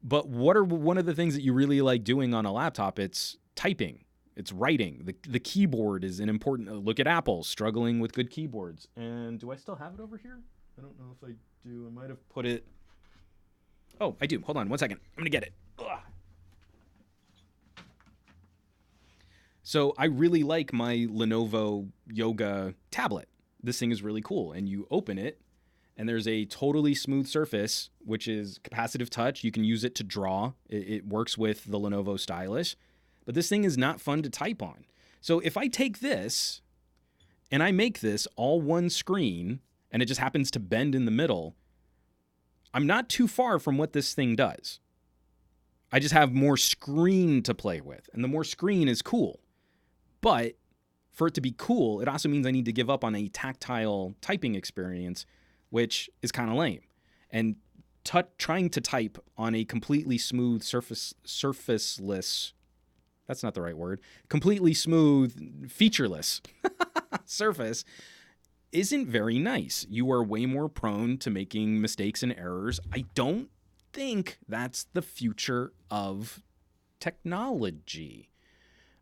But what are one of the things that you really like doing on a laptop? It's typing. It's writing. The keyboard is an important... Look at Apple struggling with good keyboards. And do I still have it over here? I don't know if I do. I might have put it... Oh, I do. Hold on 1 second. I'm going to get it. Ugh. So I really like my Lenovo Yoga tablet. This thing is really cool. And you open it, and there's a totally smooth surface, which is capacitive touch. You can use it to draw. It works with the Lenovo stylus. But this thing is not fun to type on. So if I take this and I make this all one screen, and it just happens to bend in the middle, I'm not too far from what this thing does. I just have more screen to play with, and the more screen is cool. But for it to be cool, it also means I need to give up on a tactile typing experience, which is kind of lame. And trying to type on a completely smooth surfaceless, that's not the right word, completely smooth, featureless surface isn't very nice. You are way more prone to making mistakes and errors. I don't think that's the future of technology.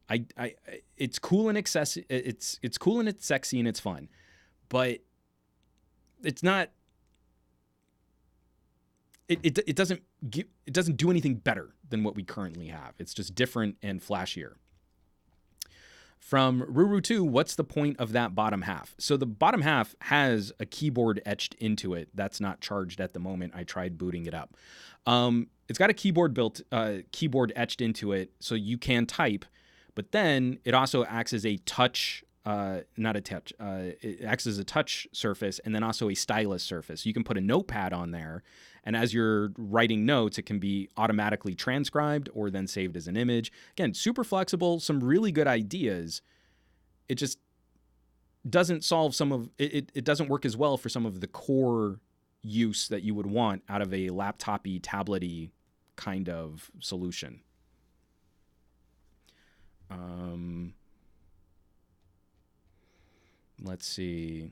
It's cool and it's cool and it's sexy and it's fun, but it's not. It doesn't do anything better than what we currently have. It's just different and flashier. From Ruru2, what's the point of that bottom half? So the bottom half has a keyboard etched into it. That's not charged at the moment. I tried booting it up. It's got a keyboard etched into it, so you can type. But then it also acts as a touch, it acts as a touch surface and then also a stylus surface. You can put a notepad on there, and as you're writing notes, it can be automatically transcribed or then saved as an image. Again, super flexible, some really good ideas. It just doesn't solve it doesn't work as well for some of the core use that you would want out of a laptop-y, tablet-y kind of solution. Let's see.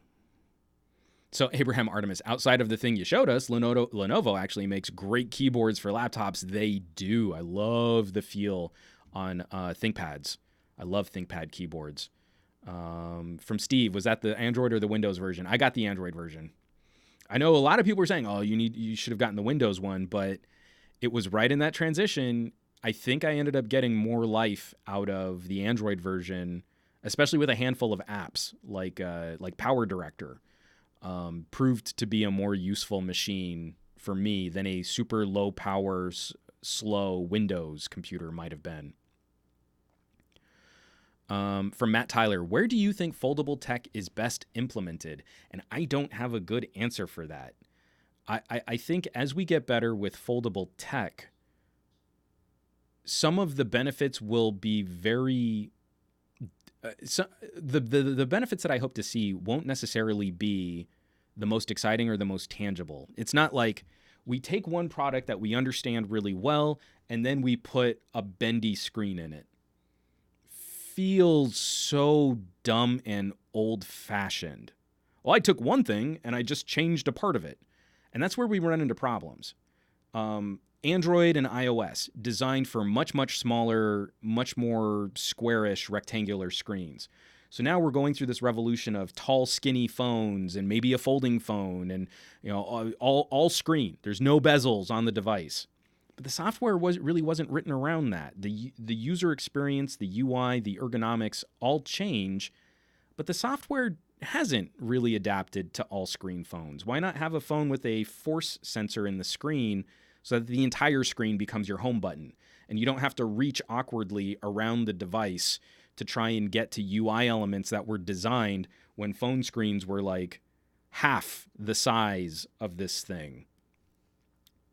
So Abraham Artemis, outside of the thing you showed us, Lenovo actually makes great keyboards for laptops. They do. I love the feel on ThinkPads. I love ThinkPad keyboards. From Steve, was that the Android or the Windows version? I got the Android version. I know a lot of people were saying, oh, you should have gotten the Windows one, but it was right in that transition. I think I ended up getting more life out of the Android version, especially with a handful of apps like Power Director. Proved to be a more useful machine for me than a super low power, slow Windows computer might have been. From Matt Tyler, where do you think foldable tech is best implemented? And I don't have a good answer for that. I think as we get better with foldable tech, some of the benefits will be very... the benefits that I hope to see won't necessarily be the most exciting or the most tangible. It's not like we take one product that we understand really well and then we put a bendy screen in it. Feels so dumb and old-fashioned. Well, I took one thing and I just changed a part of it. And that's where we run into problems. Android and iOS, designed for much, much smaller, much more squarish, rectangular screens. So now we're going through this revolution of tall, skinny phones and maybe a folding phone and all screen. There's no bezels on the device. But the software really wasn't written around that. The user experience, the UI, the ergonomics all change, but the software hasn't really adapted to all screen phones. Why not have a phone with a force sensor in the screen so that the entire screen becomes your home button and you don't have to reach awkwardly around the device to try and get to UI elements that were designed when phone screens were like half the size of this thing.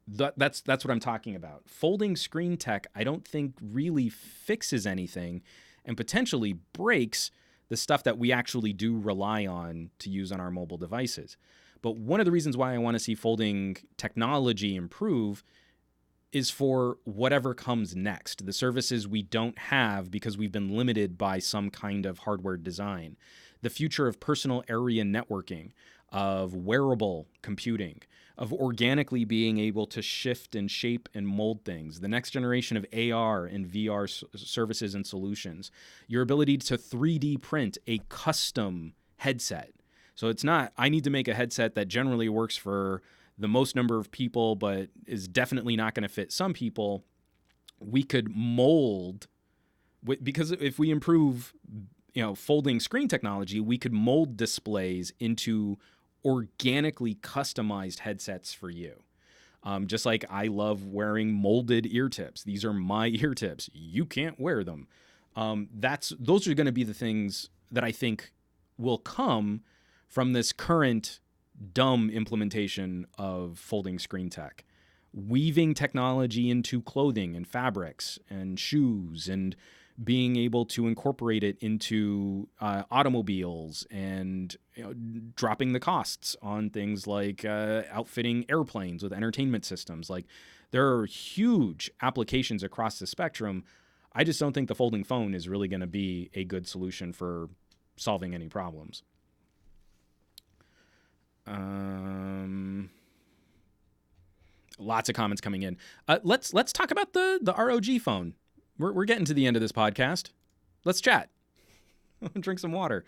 That's what I'm talking about. Folding screen tech, I don't think really fixes anything and potentially breaks the stuff that we actually do rely on to use on our mobile devices. But one of the reasons why I want to see folding technology improve is for whatever comes next, the services we don't have because we've been limited by some kind of hardware design, the future of personal area networking, of wearable computing, of organically being able to shift and shape and mold things, the next generation of AR and VR services and solutions, your ability to 3D print a custom headset. So it's not, I need to make a headset that generally works for the most number of people, but is definitely not going to fit some people. We could mold, because if we improve, folding screen technology, we could mold displays into organically customized headsets for you. Just like I love wearing molded ear tips. These are my ear tips. You can't wear them. Those are going to be the things that I think will come from this current dumb implementation of folding screen tech, weaving technology into clothing and fabrics and shoes, and being able to incorporate it into automobiles, and dropping the costs on things like outfitting airplanes with entertainment systems. Like, there are huge applications across the spectrum. I just don't think the folding phone is really going to be a good solution for solving any problems. Lots of comments coming in. Let's talk about the ROG phone. We're getting to the end of this podcast. Let's chat. Drink some water.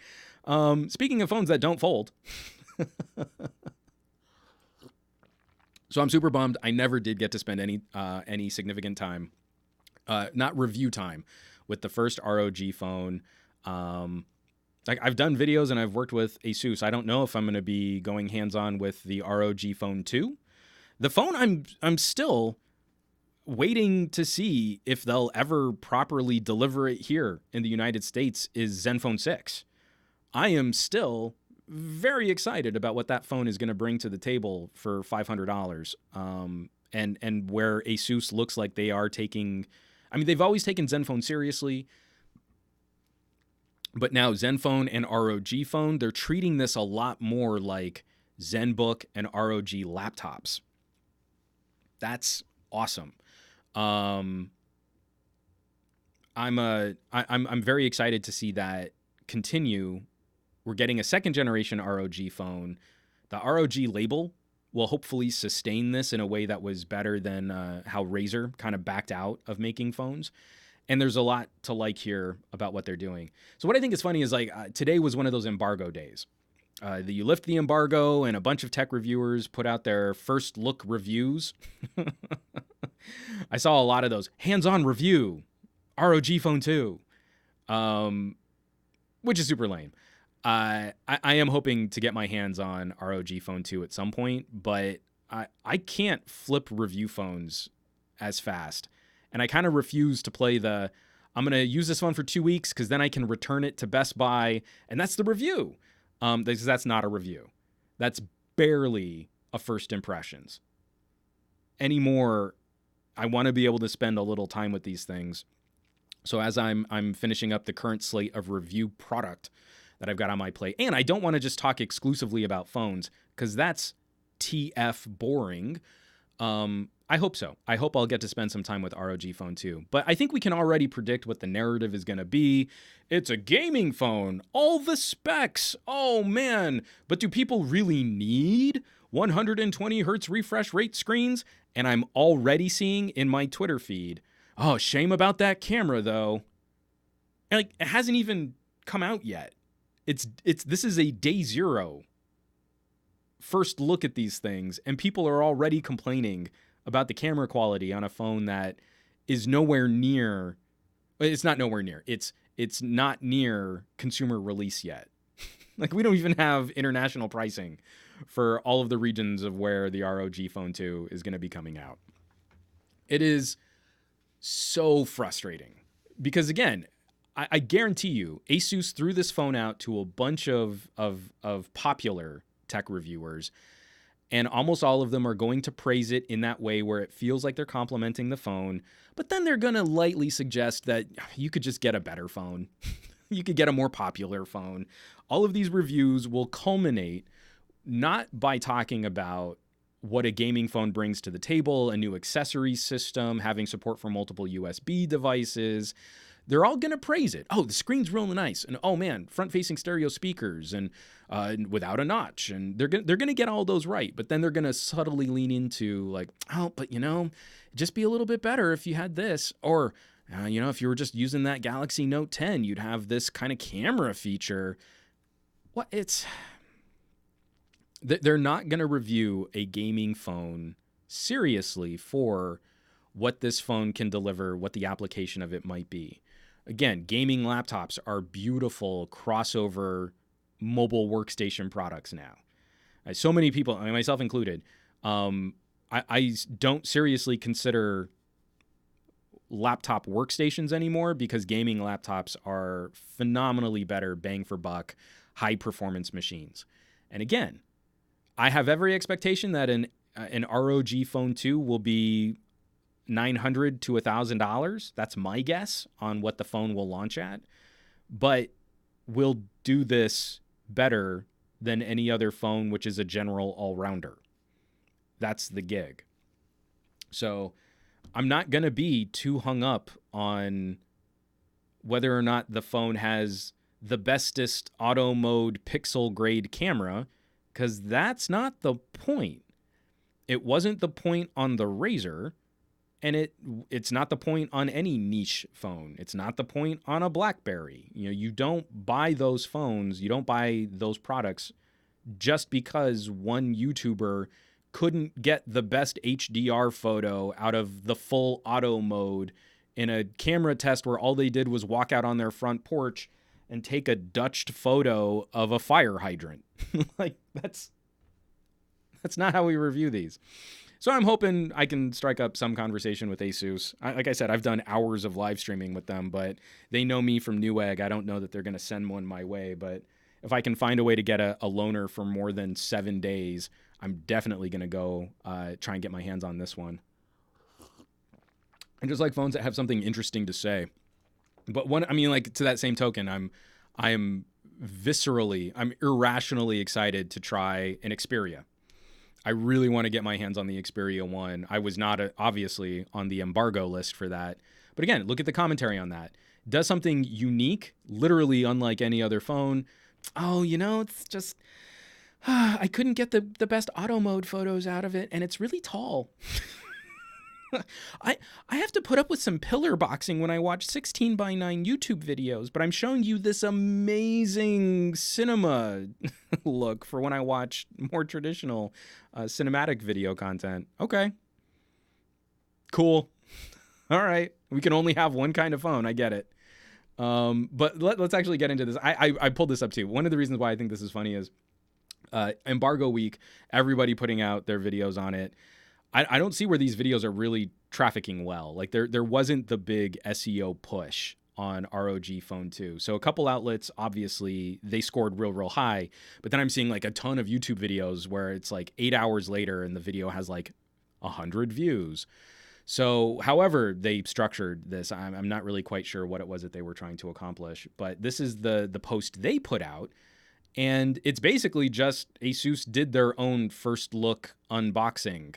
Speaking of phones that don't fold. So I'm super bummed. I never did get to spend any significant time, not review time, with the first ROG phone. Like, I've done videos and I've worked with Asus. I don't know if I'm going to be going hands-on with the ROG Phone 2. The phone I'm still waiting to see if they'll ever properly deliver it here in the United States is Zenfone 6. I am still very excited about what that phone is going to bring to the table for $500. And where Asus looks like they are taking, I mean, they've always taken Zenfone seriously, but now Zenfone and ROG Phone, they're treating this a lot more like ZenBook and ROG laptops. That's awesome. I'm very excited to see that continue. We're getting a second generation ROG phone. The ROG label will hopefully sustain this in a way that was better than how Razer kind of backed out of making phones. And there's a lot to like here about what they're doing. So what I think is funny is, like, today was one of those embargo days. You lift the embargo and a bunch of tech reviewers put out their first look reviews. I saw a lot of those. Hands-on review, ROG Phone 2, which is super lame. I am hoping to get my hands on ROG Phone 2 at some point, but I can't flip review phones as fast. And I kind of refuse to play I'm going to use this phone for 2 weeks because then I can return it to Best Buy, and that's the review. Because that's not a review. That's barely a first impressions. Anymore, I want to be able to spend a little time with these things. So as I'm finishing up the current slate of review product that I've got on my plate, and I don't want to just talk exclusively about phones because that's TF boring. I hope so. I hope I'll get to spend some time with ROG Phone 2. But I think we can already predict what the narrative is going to be. It's a gaming phone. All the specs. Oh, man. But do people really need 120 hertz refresh rate screens? And I'm already seeing in my Twitter feed, oh, shame about that camera, though. And, like, it hasn't even come out yet. This is a day zero first look at these things, and people are already complaining about the camera quality on a phone that is nowhere near. It's not nowhere near. It's not near consumer release yet. Like, we don't even have international pricing for all of the regions of where the ROG Phone 2 is going to be coming out. It is so frustrating because, again, I guarantee you, Asus threw this phone out to a bunch of popular tech reviewers, and almost all of them are going to praise it in that way where it feels like they're complimenting the phone, but then they're going to lightly suggest that you could just get a better phone. You could get a more popular phone. All of these reviews will culminate not by talking about what a gaming phone brings to the table, a new accessory system, having support for multiple USB devices. They're all going to praise it. Oh, the screen's really nice. And oh man, front-facing stereo speakers and without a notch. And they're going to get all those right. But then they're going to subtly lean into, like, oh, but it'd just be a little bit better if you had this. Or, if you were just using that Galaxy Note 10, you'd have this kind of camera feature. They're not going to review a gaming phone seriously for what this phone can deliver, what the application of it might be. Again, gaming laptops are beautiful crossover mobile workstation products now. So many people, myself included, I don't seriously consider laptop workstations anymore because gaming laptops are phenomenally better bang for buck, high performance machines. And again, I have every expectation that an ROG Phone 2 will be $900 to $1,000. That's my guess on what the phone will launch at. But we'll do this better than any other phone, which is a general all-rounder. That's the gig. So I'm not going to be too hung up on whether or not the phone has the bestest auto mode pixel grade camera, because that's not the point. It wasn't the point on the Razr, and it's not the point on any niche phone. It's not the point on a BlackBerry. You know, you don't buy those phones, you don't buy those products just because one YouTuber couldn't get the best HDR photo out of the full auto mode in a camera test where all they did was walk out on their front porch and take a Dutched photo of a fire hydrant. Like, that's not how we review these. So I'm hoping I can strike up some conversation with Asus. Like I said, I've done hours of live streaming with them, but they know me from Newegg. I don't know that they're going to send one my way, but if I can find a way to get a loaner for more than 7 days, I'm definitely going to go try and get my hands on this one. I just like phones that have something interesting to say. But to that same token, I'm irrationally excited to try an Xperia. I really want to get my hands on the Xperia 1. I was not obviously on the embargo list for that. But again, look at the commentary on that. It does something unique, literally unlike any other phone. Oh, it's just, I couldn't get the best auto mode photos out of it, and it's really tall. I have to put up with some pillar boxing when I watch 16:9 YouTube videos, but I'm showing you this amazing cinema look for when I watch more traditional cinematic video content. Okay. Cool. All right. We can only have one kind of phone. I get it. But let's actually get into this. I pulled this up too. One of the reasons why I think this is funny is embargo week, everybody putting out their videos on it. I don't see where these videos are really trafficking well. Like there wasn't the big SEO push on ROG Phone 2. So a couple outlets, obviously, they scored real high. But then I'm seeing like a ton of YouTube videos where it's like 8 hours later and the video has like 100 views. So however they structured this, I'm not really quite sure what it was that they were trying to accomplish. But this is the post they put out. And it's basically just Asus did their own first look unboxing.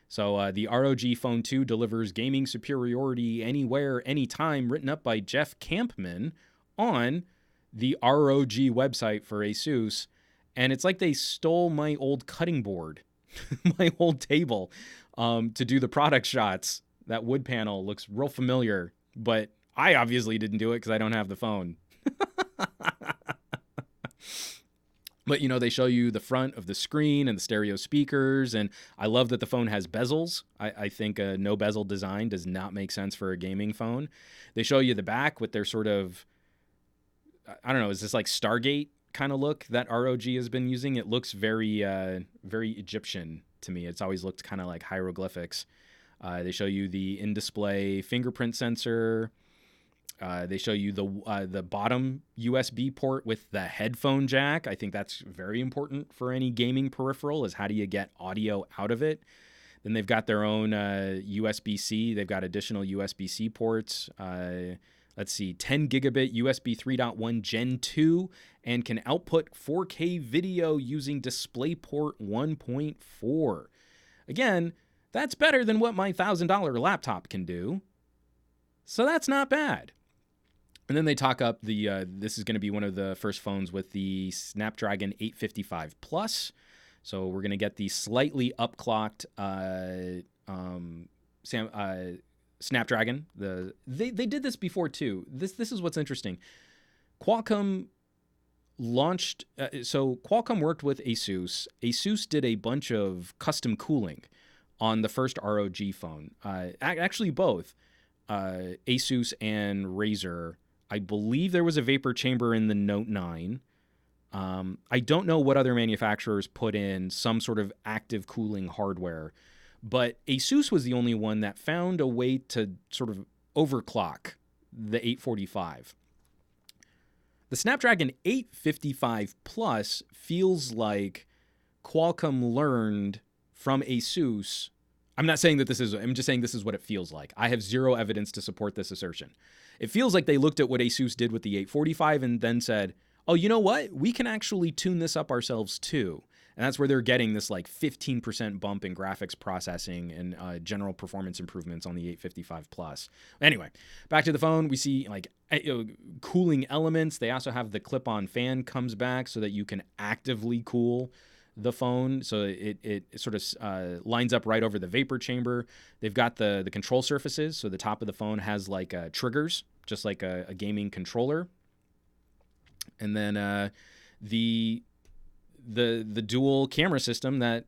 So the ROG Phone 2 delivers gaming superiority anywhere, anytime, written up by Jeff Kampman on the ROG website for Asus. And it's like they stole my old cutting board, my old table, to do the product shots. That wood panel looks real familiar, but I obviously didn't do it because I don't have the phone. But, they show you the front of the screen and the stereo speakers, and I love that the phone has bezels. I think a no bezel design does not make sense for a gaming phone. They show you the back with their sort of, I don't know, is this like Stargate kind of look that ROG has been using? It looks very, very Egyptian to me. It's always looked kind of like hieroglyphics. They show you the in-display fingerprint sensor. They show you the bottom USB port with the headphone jack. I think that's very important for any gaming peripheral, is how do you get audio out of it? Then they've got their own USB-C. They've got additional USB-C ports. Let's see, 10 gigabit USB 3.1 Gen 2 and can output 4K video using DisplayPort 1.4. Again, that's better than what my $1,000 laptop can do. So that's not bad. And then they talk up this is going to be one of the first phones with the Snapdragon 855 Plus. So we're going to get the slightly upclocked Snapdragon. They did this before too. This is what's interesting. Qualcomm launched. So Qualcomm worked with Asus. Asus did a bunch of custom cooling on the first ROG phone. Actually, both Asus and Razr. I believe there was a vapor chamber in the Note 9. I don't know what other manufacturers put in some sort of active cooling hardware, but Asus was the only one that found a way to sort of overclock the 845. The Snapdragon 855 Plus feels like Qualcomm learned from Asus. I'm not saying that I'm just saying this is what it feels like. I have zero evidence to support this assertion. It feels like they looked at what Asus did with the 845 and then said, oh, you know what? We can actually tune this up ourselves too. And that's where they're getting this like 15% bump in graphics processing and general performance improvements on the 855 Plus. Anyway, back to the phone. We see like cooling elements. They also have the clip-on fan comes back so that you can actively cool the phone. So it sort of lines up right over the vapor chamber. They've got the control surfaces. So the top of the phone has like triggers, just like a gaming controller. And then the dual camera system that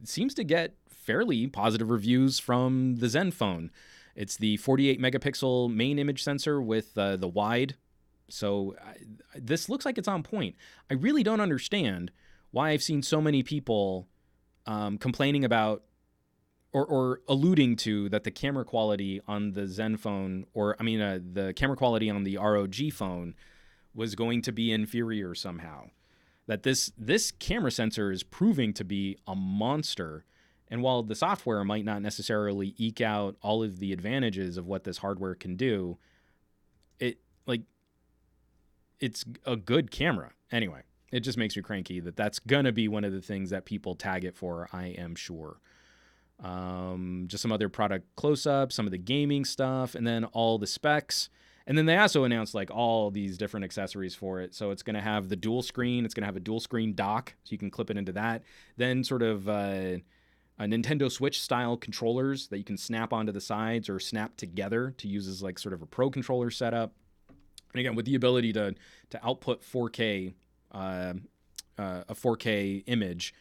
seems to get fairly positive reviews from the Zen phone. It's the 48 megapixel main image sensor with the wide. So this looks like it's on point. I really don't understand why I've seen so many people complaining about or alluding to that the camera quality on the Zen phone, the camera quality on the ROG phone was going to be inferior somehow. That this camera sensor is proving to be a monster. And while the software might not necessarily eke out all of the advantages of what this hardware can do, it's a good camera. Anyway, it just makes me cranky that's going to be one of the things that people tag it for, I am sure. Just some other product close-ups, some of the gaming stuff, and then all the specs. And then they also announced like all these different accessories for it. So it's going to have the dual screen. It's going to have a dual screen dock, so you can clip it into that. Then sort of a Nintendo Switch style controllers that you can snap onto the sides or snap together to use as like sort of a pro controller setup. And again, with the ability to output 4K, a 4K image,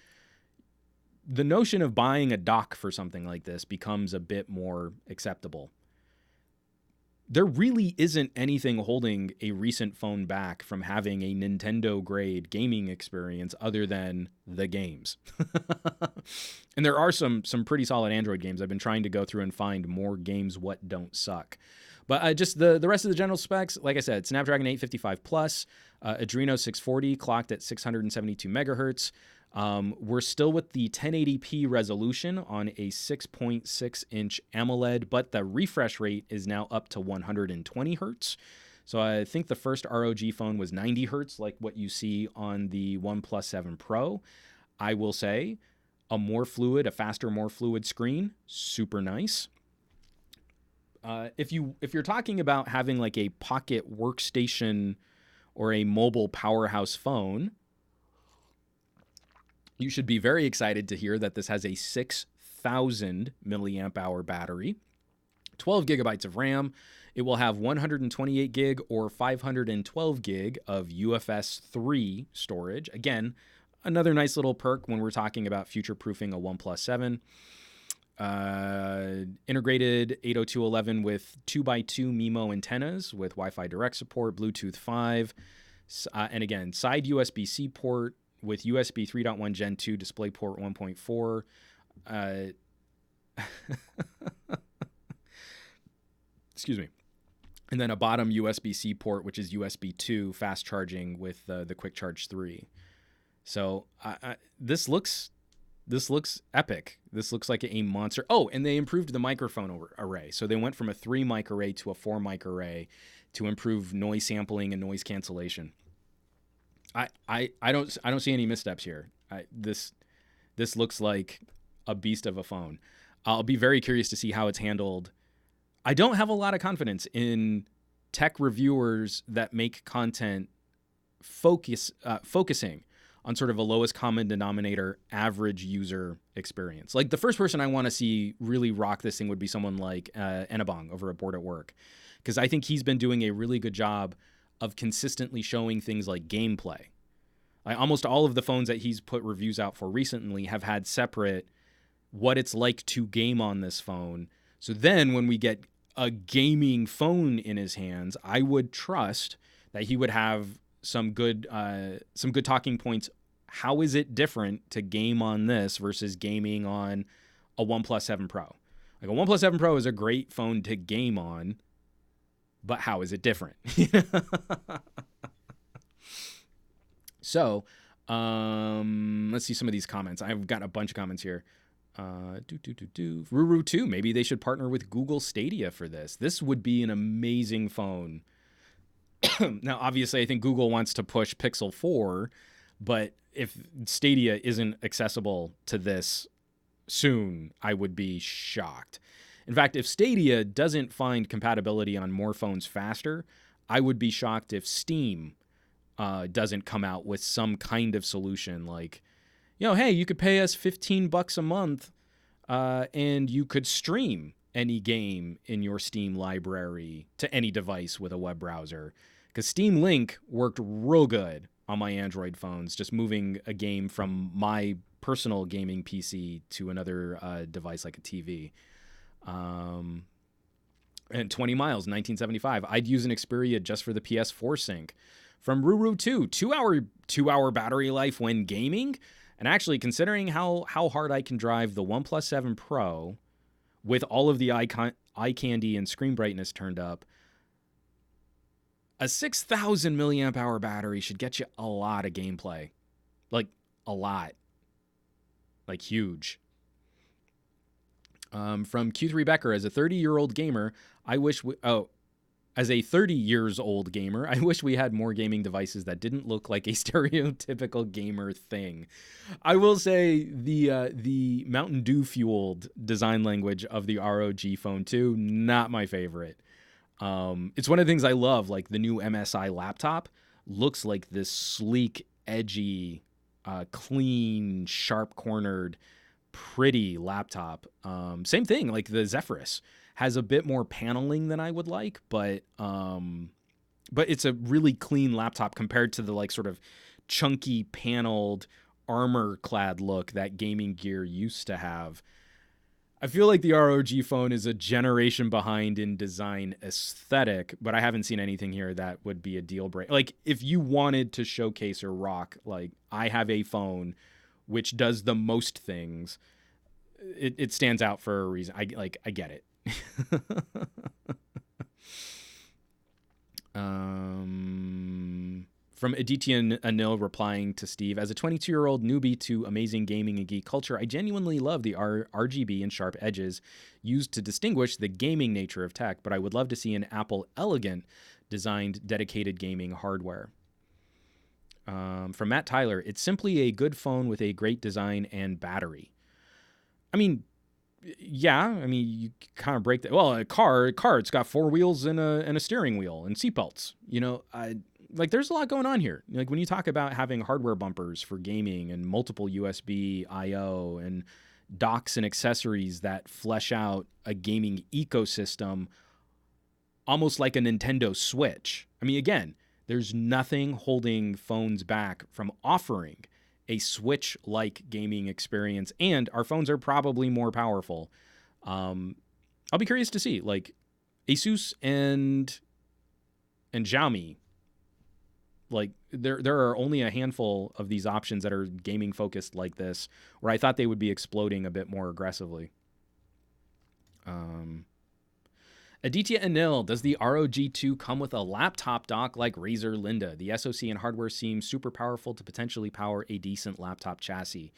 the notion of buying a dock for something like this becomes a bit more acceptable. There really isn't anything holding a recent phone back from having a Nintendo-grade gaming experience other than the games. And there are some pretty solid Android games. I've been trying to go through and find more games what don't suck. But just the rest of the general specs, like I said, Snapdragon 855 Plus, Adreno 640 clocked at 672 megahertz. We're still with the 1080p resolution on a 6.6-inch AMOLED, but the refresh rate is now up to 120 hertz. So I think the first ROG phone was 90 hertz, like what you see on the OnePlus 7 Pro. I will say a faster, more fluid screen, super nice. If you're talking about having like a pocket workstation or a mobile powerhouse phone, you should be very excited to hear that this has a 6,000 milliamp hour battery, 12 gigabytes of RAM. It will have 128 gig or 512 gig of UFS 3 storage. Again, another nice little perk when we're talking about future-proofing a OnePlus 7. Integrated 802.11 with 2x2 MIMO antennas with Wi-Fi Direct support, Bluetooth 5, and again, side USB-C port with USB 3.1 Gen 2 DisplayPort 1.4. Excuse me. And then a bottom USB-C port, which is USB 2 fast charging with the Quick Charge 3. So this looks epic. This looks like a monster. Oh, and they improved the microphone array. So they went from a 3 mic array to a 4 mic array to improve noise sampling and noise cancellation. I don't see any missteps here. This looks like a beast of a phone. I'll be very curious to see how it's handled. I don't have a lot of confidence in tech reviewers that make content focusing on sort of a lowest common denominator average user experience. Like the first person I want to see really rock this thing would be someone like Enabong over at Board at Work, because I think he's been doing a really good job of consistently showing things like gameplay. Almost all of the phones that he's put reviews out for recently have had separate what it's like to game on this phone. So then when we get a gaming phone in his hands, I would trust that he would have some good talking points. How is it different to game on this versus gaming on a OnePlus 7 Pro? Like a OnePlus 7 Pro is a great phone to game on, but how is it different? So, let's see some of these comments. I've got a bunch of comments here. Ruru 2, maybe they should partner with Google Stadia for this. This would be an amazing phone. Now, obviously, I think Google wants to push Pixel 4, but if Stadia isn't accessible to this soon, I would be shocked. In fact, if Stadia doesn't find compatibility on more phones faster, I would be shocked if Steam doesn't come out with some kind of solution like, hey, you could pay us $15 a month and you could stream any game in your Steam library to any device with a web browser. Because Steam Link worked real good on my Android phones, just moving a game from my personal gaming PC to another device like a TV. And 20 miles, 1975. I'd use an Xperia just for the PS4 sync. From Ruru 2, 2-hour battery life when gaming. And actually, considering how hard I can drive the OnePlus 7 Pro with all of the eye candy and screen brightness turned up, a 6,000 milliamp hour battery should get you a lot of gameplay. Like, a lot. Like, huge. From Q3 Becker, as a 30-year-old gamer, as a 30 years old gamer, I wish we had more gaming devices that didn't look like a stereotypical gamer thing. I will say the Mountain Dew fueled design language of the ROG Phone 2, not my favorite. It's one of the things I love, like the new MSI laptop looks like this sleek, edgy, clean, sharp-cornered, pretty laptop. Same thing, like the Zephyrus has a bit more paneling than I would like, but it's a really clean laptop compared to the like sort of chunky paneled armor-clad look that gaming gear used to have. I feel like the ROG Phone is a generation behind in design aesthetic, but I haven't seen anything here that would be a deal breaker. Like, if you wanted to showcase or rock, like, I have a phone which does the most things, it stands out for a reason. I get it. From Aditya Anil replying to Steve, as a 22-year-old newbie to amazing gaming and geek culture, I genuinely love the RGB and sharp edges used to distinguish the gaming nature of tech, but I would love to see an Apple elegant designed dedicated gaming hardware. From Matt Tyler, it's simply a good phone with a great design and battery. I mean, yeah, you kind of break that. Well, a car, it's got 4 wheels and a steering wheel and seatbelts. There's a lot going on here. Like, when you talk about having hardware bumpers for gaming and multiple USB I/O and docks and accessories that flesh out a gaming ecosystem, almost like a Nintendo Switch. Again, there's nothing holding phones back from offering a Switch-like gaming experience, and our phones are probably more powerful. I'll be curious to see, like, Asus and Xiaomi. Like, there are only a handful of these options that are gaming focused like this, where I thought they would be exploding a bit more aggressively. Aditya Anil, does the ROG 2 come with a laptop dock like Razer Linda? The SoC and hardware seem super powerful to potentially power a decent laptop chassis.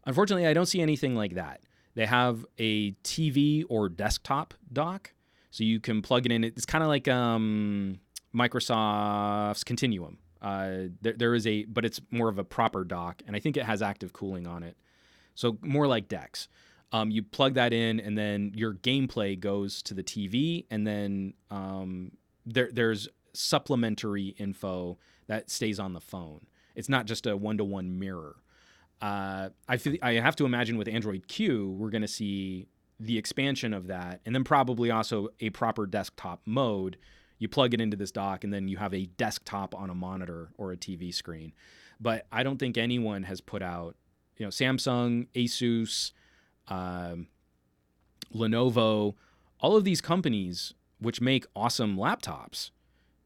Unfortunately, I don't see anything like that. They have a TV or desktop dock, so you can plug it in. It's kind of like Microsoft's Continuum. There is but it's more of a proper dock, and I think it has active cooling on it. So more like DeX. You plug that in, and then your gameplay goes to the TV, and then there's supplementary info that stays on the phone. It's not just a one-to-one mirror. I have to imagine with Android Q, we're going to see the expansion of that, and then probably also a proper desktop mode. You plug it into this dock, and then you have a desktop on a monitor or a TV screen. But I don't think anyone has put out, Samsung, Asus, Lenovo, all of these companies which make awesome laptops,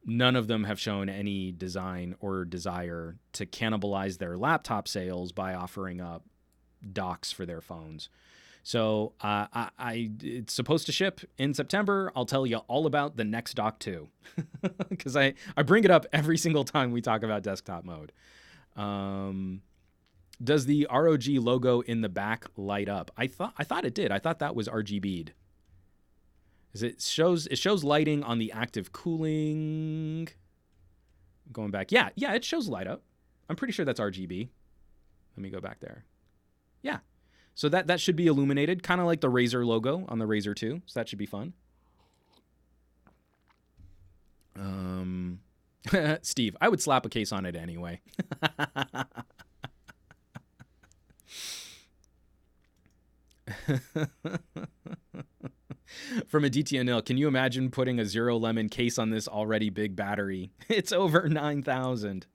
none of them have shown any design or desire to cannibalize their laptop sales by offering up docks for their phones. So it's supposed to ship in September. I'll tell you all about the next dock too, because I bring it up every single time we talk about desktop mode. Does the ROG logo in the back light up? I thought it did. I thought that was RGB'd. It shows lighting on the active cooling. Going back. Yeah, it shows light up. I'm pretty sure that's RGB. Let me go back there. Yeah. So that should be illuminated, kind of like the Razer logo on the Razer 2. So that should be fun. Steve, I would slap a case on it anyway. From a DTNL, can you imagine putting a Zero Lemon case on this already big battery? It's over 9,000.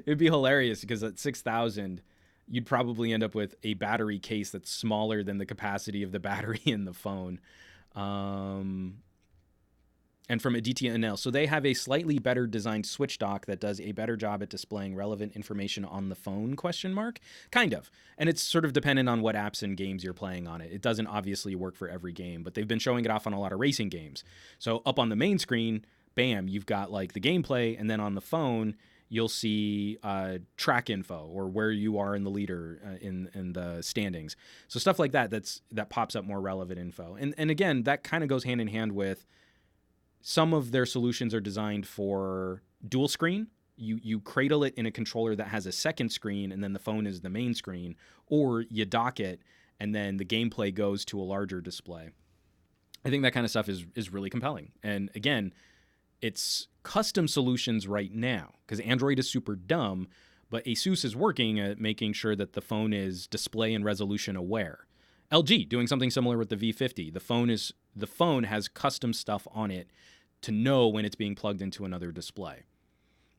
It'd be hilarious because at 6,000, you'd probably end up with a battery case that's smaller than the capacity of the battery in the phone. And from a DTNL, so they have a slightly better designed switch dock that does a better job at displaying relevant information on the phone, ? Kind of. And it's sort of dependent on what apps and games you're playing on it. It doesn't obviously work for every game, but they've been showing it off on a lot of racing games. So up on the main screen, bam, you've got like the gameplay, and then on the phone, you'll see track info or where you are in the leader in the standings. So stuff like that that pops up more relevant info. And again, that kind of goes hand in hand with some of their solutions are designed for dual screen. You cradle it in a controller that has a second screen, and then the phone is the main screen, or you dock it, and then the gameplay goes to a larger display. I think that kind of stuff is really compelling. And again, it's custom solutions right now because Android is super dumb, but Asus is working at making sure that the phone is display and resolution aware. LG doing something similar with the V50. The phone has custom stuff on it to know when it's being plugged into another display.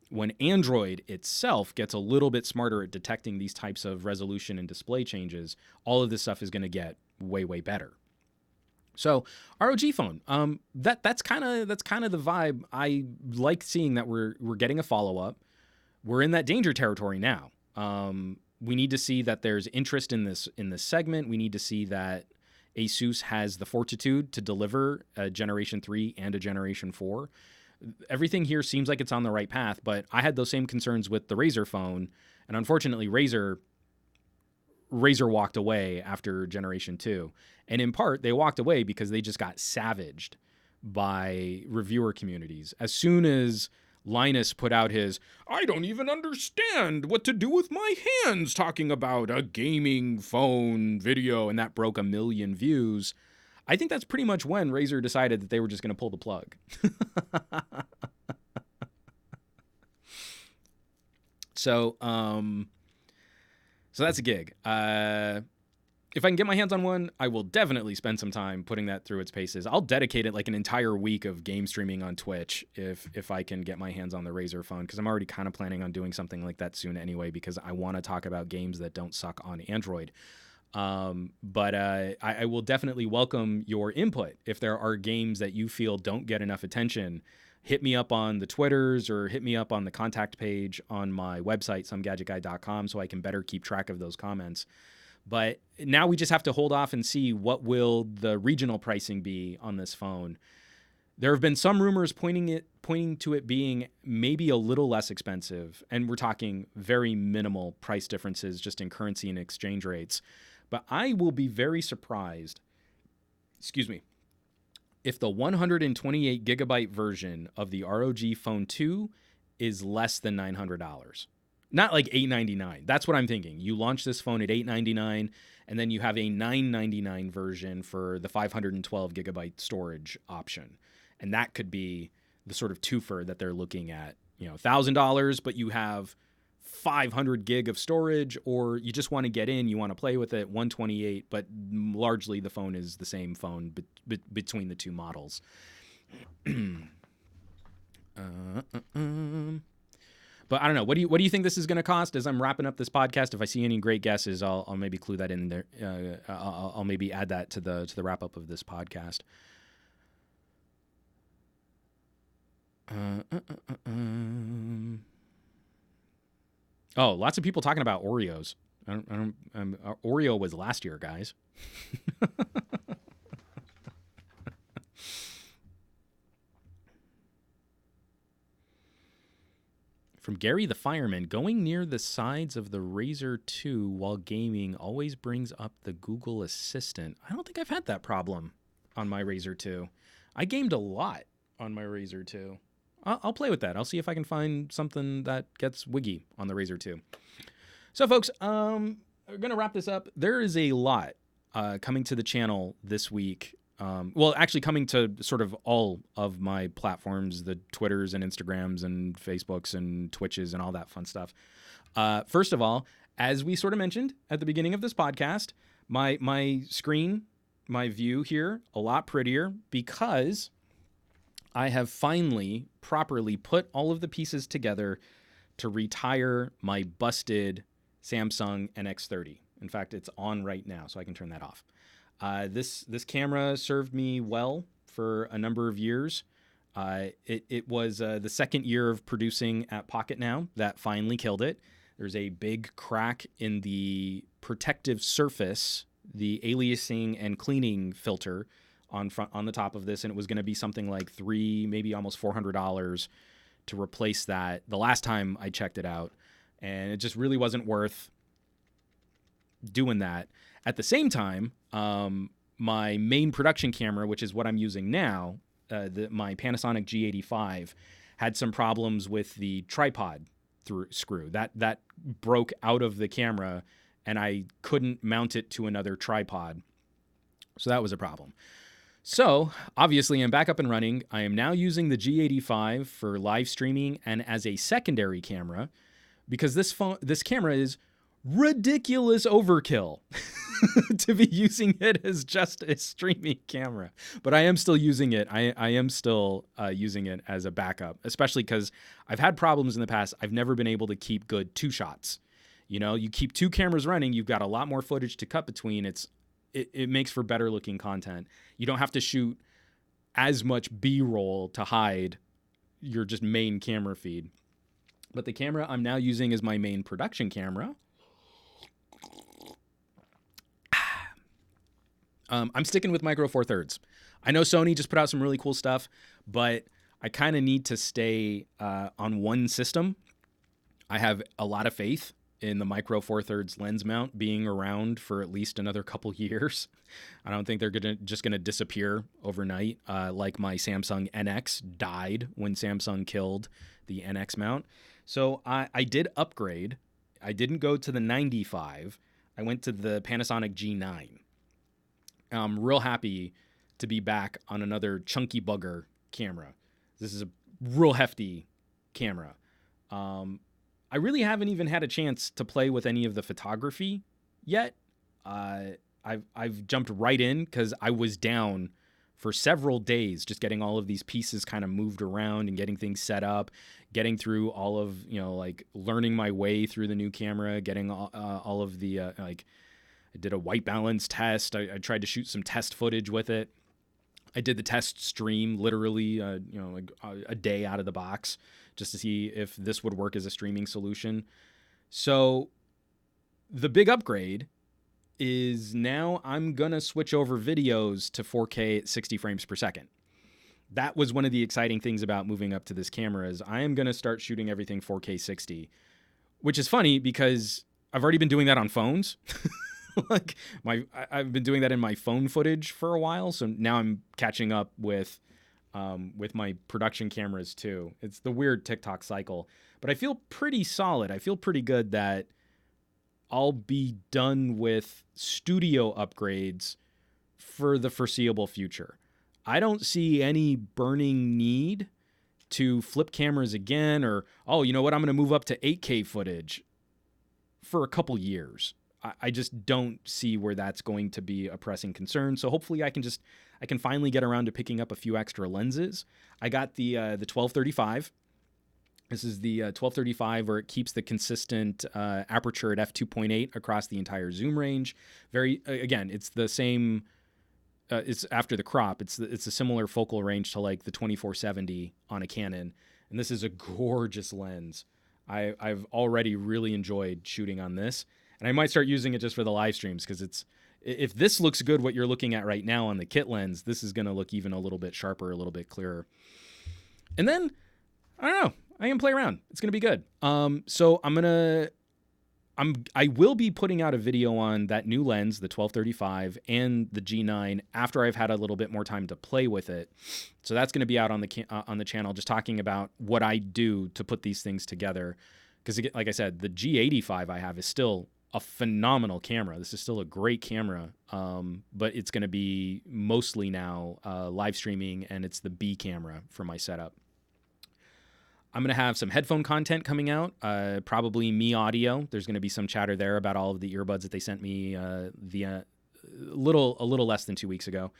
When Android itself gets a little bit smarter at detecting these types of resolution and display changes, all of this stuff is going to get way, way better. So ROG Phone, that's kind of the vibe. I like seeing that we're getting a follow-up. We're in that danger territory now. We need to see that there's interest in this segment. We need to see that Asus has the fortitude to deliver a Generation 3 and a Generation 4. Everything here seems like it's on the right path, but I had those same concerns with the Razer phone, and unfortunately Razer walked away after Generation 2. And in part, they walked away because they just got savaged by reviewer communities. As soon as Linus put out his, I don't even understand what to do with my hands talking about a gaming phone video, and that broke 1 million views. I think that's pretty much when Razer decided that they were just going to pull the plug. So that's a gig. If I can get my hands on one, I will definitely spend some time putting that through its paces. I'll dedicate it like an entire week of game streaming on Twitch if I can get my hands on the Razer phone, because I'm already kind of planning on doing something like that soon anyway, because I want to talk about games that don't suck on Android. But I will definitely welcome your input. If there are games that you feel don't get enough attention, hit me up on the Twitters or hit me up on the contact page on my website, SomeGadgetGuy.com, so I can better keep track of those comments. But now we just have to hold off and see what will the regional pricing be on this phone. There have been some rumors pointing to it being maybe a little less expensive, and we're talking very minimal price differences just in currency and exchange rates. But I will be very surprised, if the 128 gigabyte version of the ROG Phone 2 is less than $900. Not like $899. That's what I'm thinking. You launch this phone at $899, and then you have a $999 version for the 512 gigabyte storage option. And that could be the sort of twofer that they're looking at. $1,000, but you have 500 gig of storage, or you just want to get in, you want to play with it, 128, but largely the phone is the same phone between the two models. But I don't know. What do you think this is going to cost? As I'm wrapping up this podcast, if I see any great guesses, I'll maybe clue that in there. I'll maybe add that to the wrap up of this podcast. Oh, lots of people talking about Oreos. Oreo was last year, guys. From Gary the Fireman, going near the sides of the Razr 2 while gaming always brings up the Google Assistant. I don't think I've had that problem on my Razr 2. I gamed a lot on my Razr 2. I'll play with that. I'll see if I can find something that gets wiggy on the Razr 2. So, folks, we're going to wrap this up. There is a lot coming to the channel this week. Actually coming to sort of all of my platforms, the Twitters and Instagrams and Facebooks and Twitches and all that fun stuff. First of all, as we sort of mentioned at the beginning of this podcast, my screen, my view here, a lot prettier because I have finally properly put all of the pieces together to retire my busted Samsung NX30. In fact, it's on right now, so I can turn that off. This camera served me well for a number of years. It was the second year of producing at Pocket Now that finally killed it. There's a big crack in the protective surface, the aliasing and cleaning filter on the top of this, and it was going to be something like maybe almost $400 to replace that the last time I checked it out, and it just really wasn't worth doing that. At the same time, my main production camera, which is what I'm using now, my Panasonic G85, had some problems with the tripod screw. That broke out of the camera, and I couldn't mount it to another tripod. So that was a problem. So obviously I'm back up and running. I am now using the G85 for live streaming and as a secondary camera because this camera is ridiculous overkill to be using it as just a streaming camera. But I am still using it. I am still using it as a backup, especially because I've had problems in the past. I've never been able to keep good two shots. You know, you keep two cameras running, you've got a lot more footage to cut between. It makes for better looking content. You don't have to shoot as much B-roll to hide your just main camera feed. But the camera I'm now using is my main production camera. I'm sticking with Micro Four Thirds. I know Sony just put out some really cool stuff, but I kind of need to stay on one system. I have a lot of faith in the Micro Four Thirds lens mount being around for at least another couple years. I don't think they're just gonna disappear overnight, like my Samsung NX died when Samsung killed the NX mount. So I did upgrade. I didn't go to the 95. I went to the Panasonic G9. I'm real happy to be back on another chunky bugger camera. This is a real hefty camera. I really haven't even had a chance to play with any of the photography yet. I've jumped right in because I was down for several days just getting all of these pieces kind of moved around and getting things set up, getting through all of, like learning my way through the new camera, getting all of the, I did a white balance test. I tried to shoot some test footage with it. I did the test stream literally, a day out of the box just to see if this would work as a streaming solution. So the big upgrade is now I'm going to switch over videos to 4K at 60 frames per second. That was one of the exciting things about moving up to this camera is I am going to start shooting everything 4K 60, which is funny because I've already been doing that on phones. I've been doing that in my phone footage for a while, so now I'm catching up with my production cameras too. It's the weird TikTok cycle, but I feel pretty solid. I feel pretty good that I'll be done with studio upgrades for the foreseeable future. I don't see any burning need to flip cameras again or, you know what, I'm going to move up to 8K footage for a couple years. I just don't see where that's going to be a pressing concern. So hopefully I can finally get around to picking up a few extra lenses. I got the 1235. This is the 1235 where it keeps the consistent aperture at f2.8 across the entire zoom range. Again, it's the same. It's after the crop. It's a similar focal range to like the 2470 on a Canon, and this is a gorgeous lens. I've already really enjoyed shooting on this. And I might start using it just for the live streams because if this looks good, what you're looking at right now on the kit lens, this is going to look even a little bit sharper, a little bit clearer. And then, I don't know, I am play around. It's gonna be good. So I will be putting out a video on that new lens, the 1235 and the G9, after I've had a little bit more time to play with it. So that's going to be out on the channel, just talking about what I do to put these things together. Because, like I said, the G85 I have is still a phenomenal camera. This is still a great camera, but it's going to be mostly now live streaming, and it's the B camera for my setup. I'm going to have some headphone content coming out, probably me audio. There's going to be some chatter there about all of the earbuds that they sent me a little less than 2 weeks ago.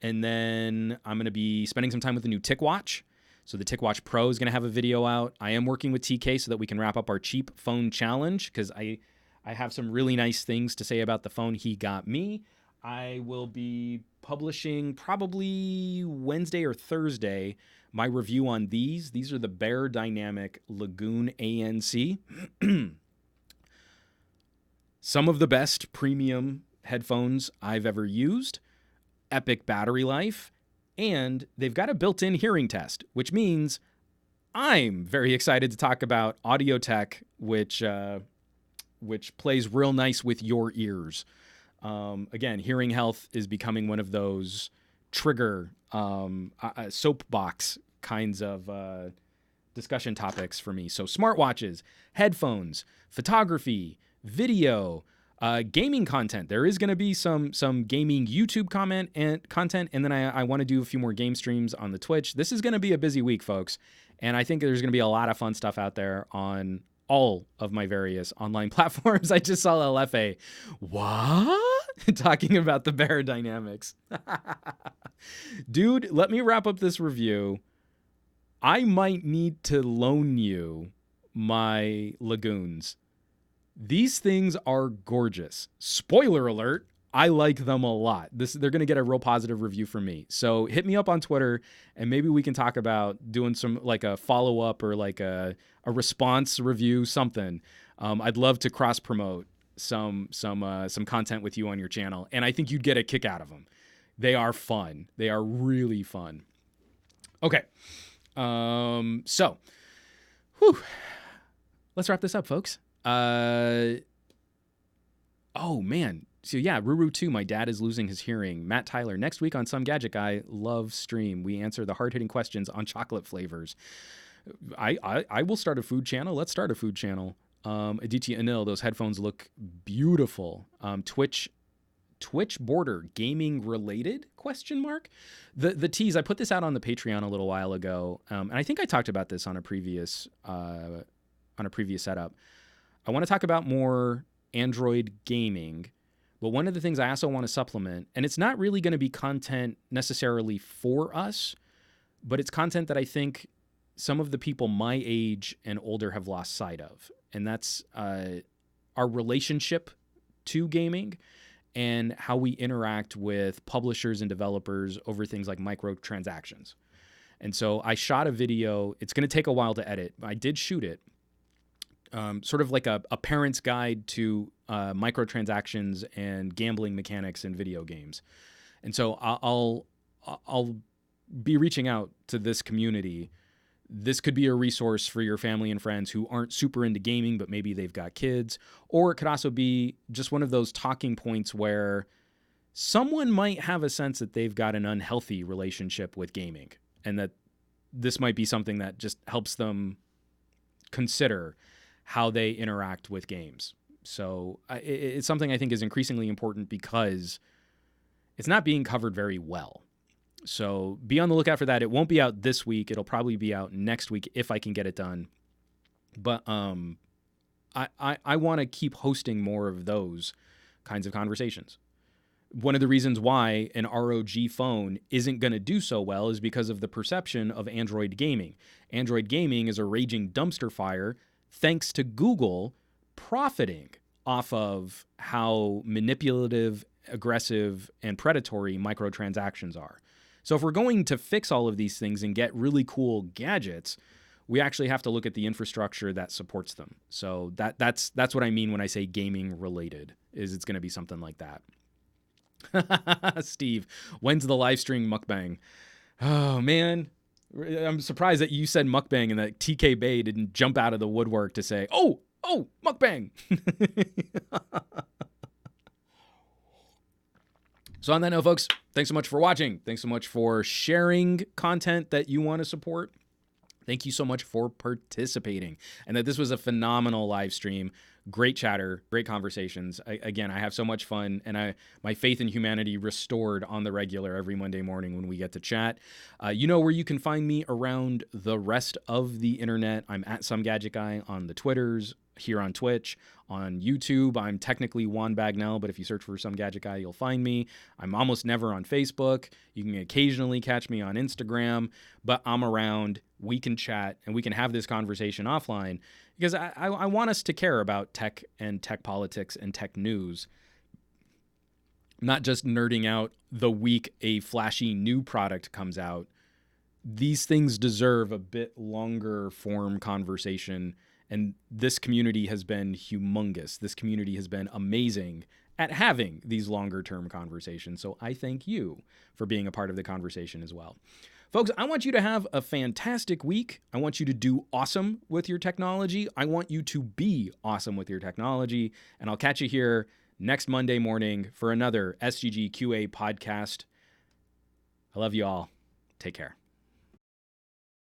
And then I'm going to be spending some time with the new TicWatch. So the TicWatch Pro is going to have a video out. I am working with TK so that we can wrap up our cheap phone challenge, because I have some really nice things to say about the phone he got me. I will be publishing probably Wednesday or Thursday my review on these. These are the Bear Dynamic Lagoon ANC. Some of the best premium headphones I've ever used. Epic battery life. And they've got a built-in hearing test, which means I'm very excited to talk about audio tech, which plays real nice with your ears. Again, hearing health is becoming one of those trigger soapbox kinds of discussion topics for me. So smartwatches, headphones, photography, video, gaming content. There is going to be some gaming YouTube content, and then I want to do a few more game streams on the Twitch. This is going to be a busy week, folks, and I think there's going to be a lot of fun stuff out there on all of my various online platforms. I just saw LFA. What? Talking about the Bear Dynamics. Dude, let me wrap up this review. I might need to loan you my Lagoons. These things are gorgeous. Spoiler alert, I like them a lot. They're going to get a real positive review from me. So hit me up on Twitter, and maybe we can talk about doing some like a follow-up or like a response review, something. I'd love to cross-promote some content with you on your channel, and I think you'd get a kick out of them. They are fun. They are really fun. Okay. So, let's wrap this up, folks. Oh man. So yeah, Ruru 2, my dad is losing his hearing. Matt Tyler, next week on Some Gadget Guy, love stream. We answer the hard-hitting questions on chocolate flavors. I will start a food channel. Let's start a food channel. Aditya Anil, those headphones look beautiful. Twitch border gaming related ? The tease, I put this out on the Patreon a little while ago. And I think I talked about this on a previous setup. I want to talk about more Android gaming, but one of the things I also want to supplement, and it's not really going to be content necessarily for us, but it's content that I think some of the people my age and older have lost sight of. And that's our relationship to gaming and how we interact with publishers and developers over things like microtransactions. And so I shot a video. It's going to take a while to edit. I did shoot it. Sort of like a parent's guide to microtransactions and gambling mechanics in video games. And so I'll be reaching out to this community. This could be a resource for your family and friends who aren't super into gaming, but maybe they've got kids. Or it could also be just one of those talking points where someone might have a sense that they've got an unhealthy relationship with gaming, and that this might be something that just helps them consider how they interact with games. So it's something I think is increasingly important because it's not being covered very well. So be on the lookout for that. It won't be out this week. It'll probably be out next week if I can get it done. But I want to keep hosting more of those kinds of conversations. One of the reasons why an ROG phone isn't going to do so well is because of the perception of Android gaming. Android gaming is a raging dumpster fire thanks to Google profiting off of how manipulative, aggressive, and predatory microtransactions are. So if we're going to fix all of these things and get really cool gadgets, we actually have to look at the infrastructure that supports them. So that's what I mean when I say gaming related, is it's going to be something like that. Steve, when's the live stream mukbang? Oh, man. I'm surprised that you said mukbang and that TK Bay didn't jump out of the woodwork to say, oh, mukbang. So on that note, folks, thanks so much for watching. Thanks so much for sharing content that you want to support. Thank you so much for participating, and that this was a phenomenal live stream. Great chatter, great conversations. Again, I have so much fun, and my faith in humanity restored on the regular every Monday morning when we get to chat. You know where you can find me around the rest of the internet. I'm at SomeGadgetGuy on the Twitters, here on Twitch, on YouTube. I'm technically Juan Bagnell, but if you search for SomeGadgetGuy, you'll find me. I'm almost never on Facebook. You can occasionally catch me on Instagram, but I'm around. We can chat, and we can have this conversation offline, because I want us to care about tech and tech politics and tech news, not just nerding out the week a flashy new product comes out. These things deserve a bit longer form conversation, and this community has been humongous. This community has been amazing at having these longer term conversations. So I thank you for being a part of the conversation as well. Folks, I want you to have a fantastic week. I want you to do awesome with your technology. I want you to be awesome with your technology. And I'll catch you here next Monday morning for another SGG QA podcast. I love you all. Take care.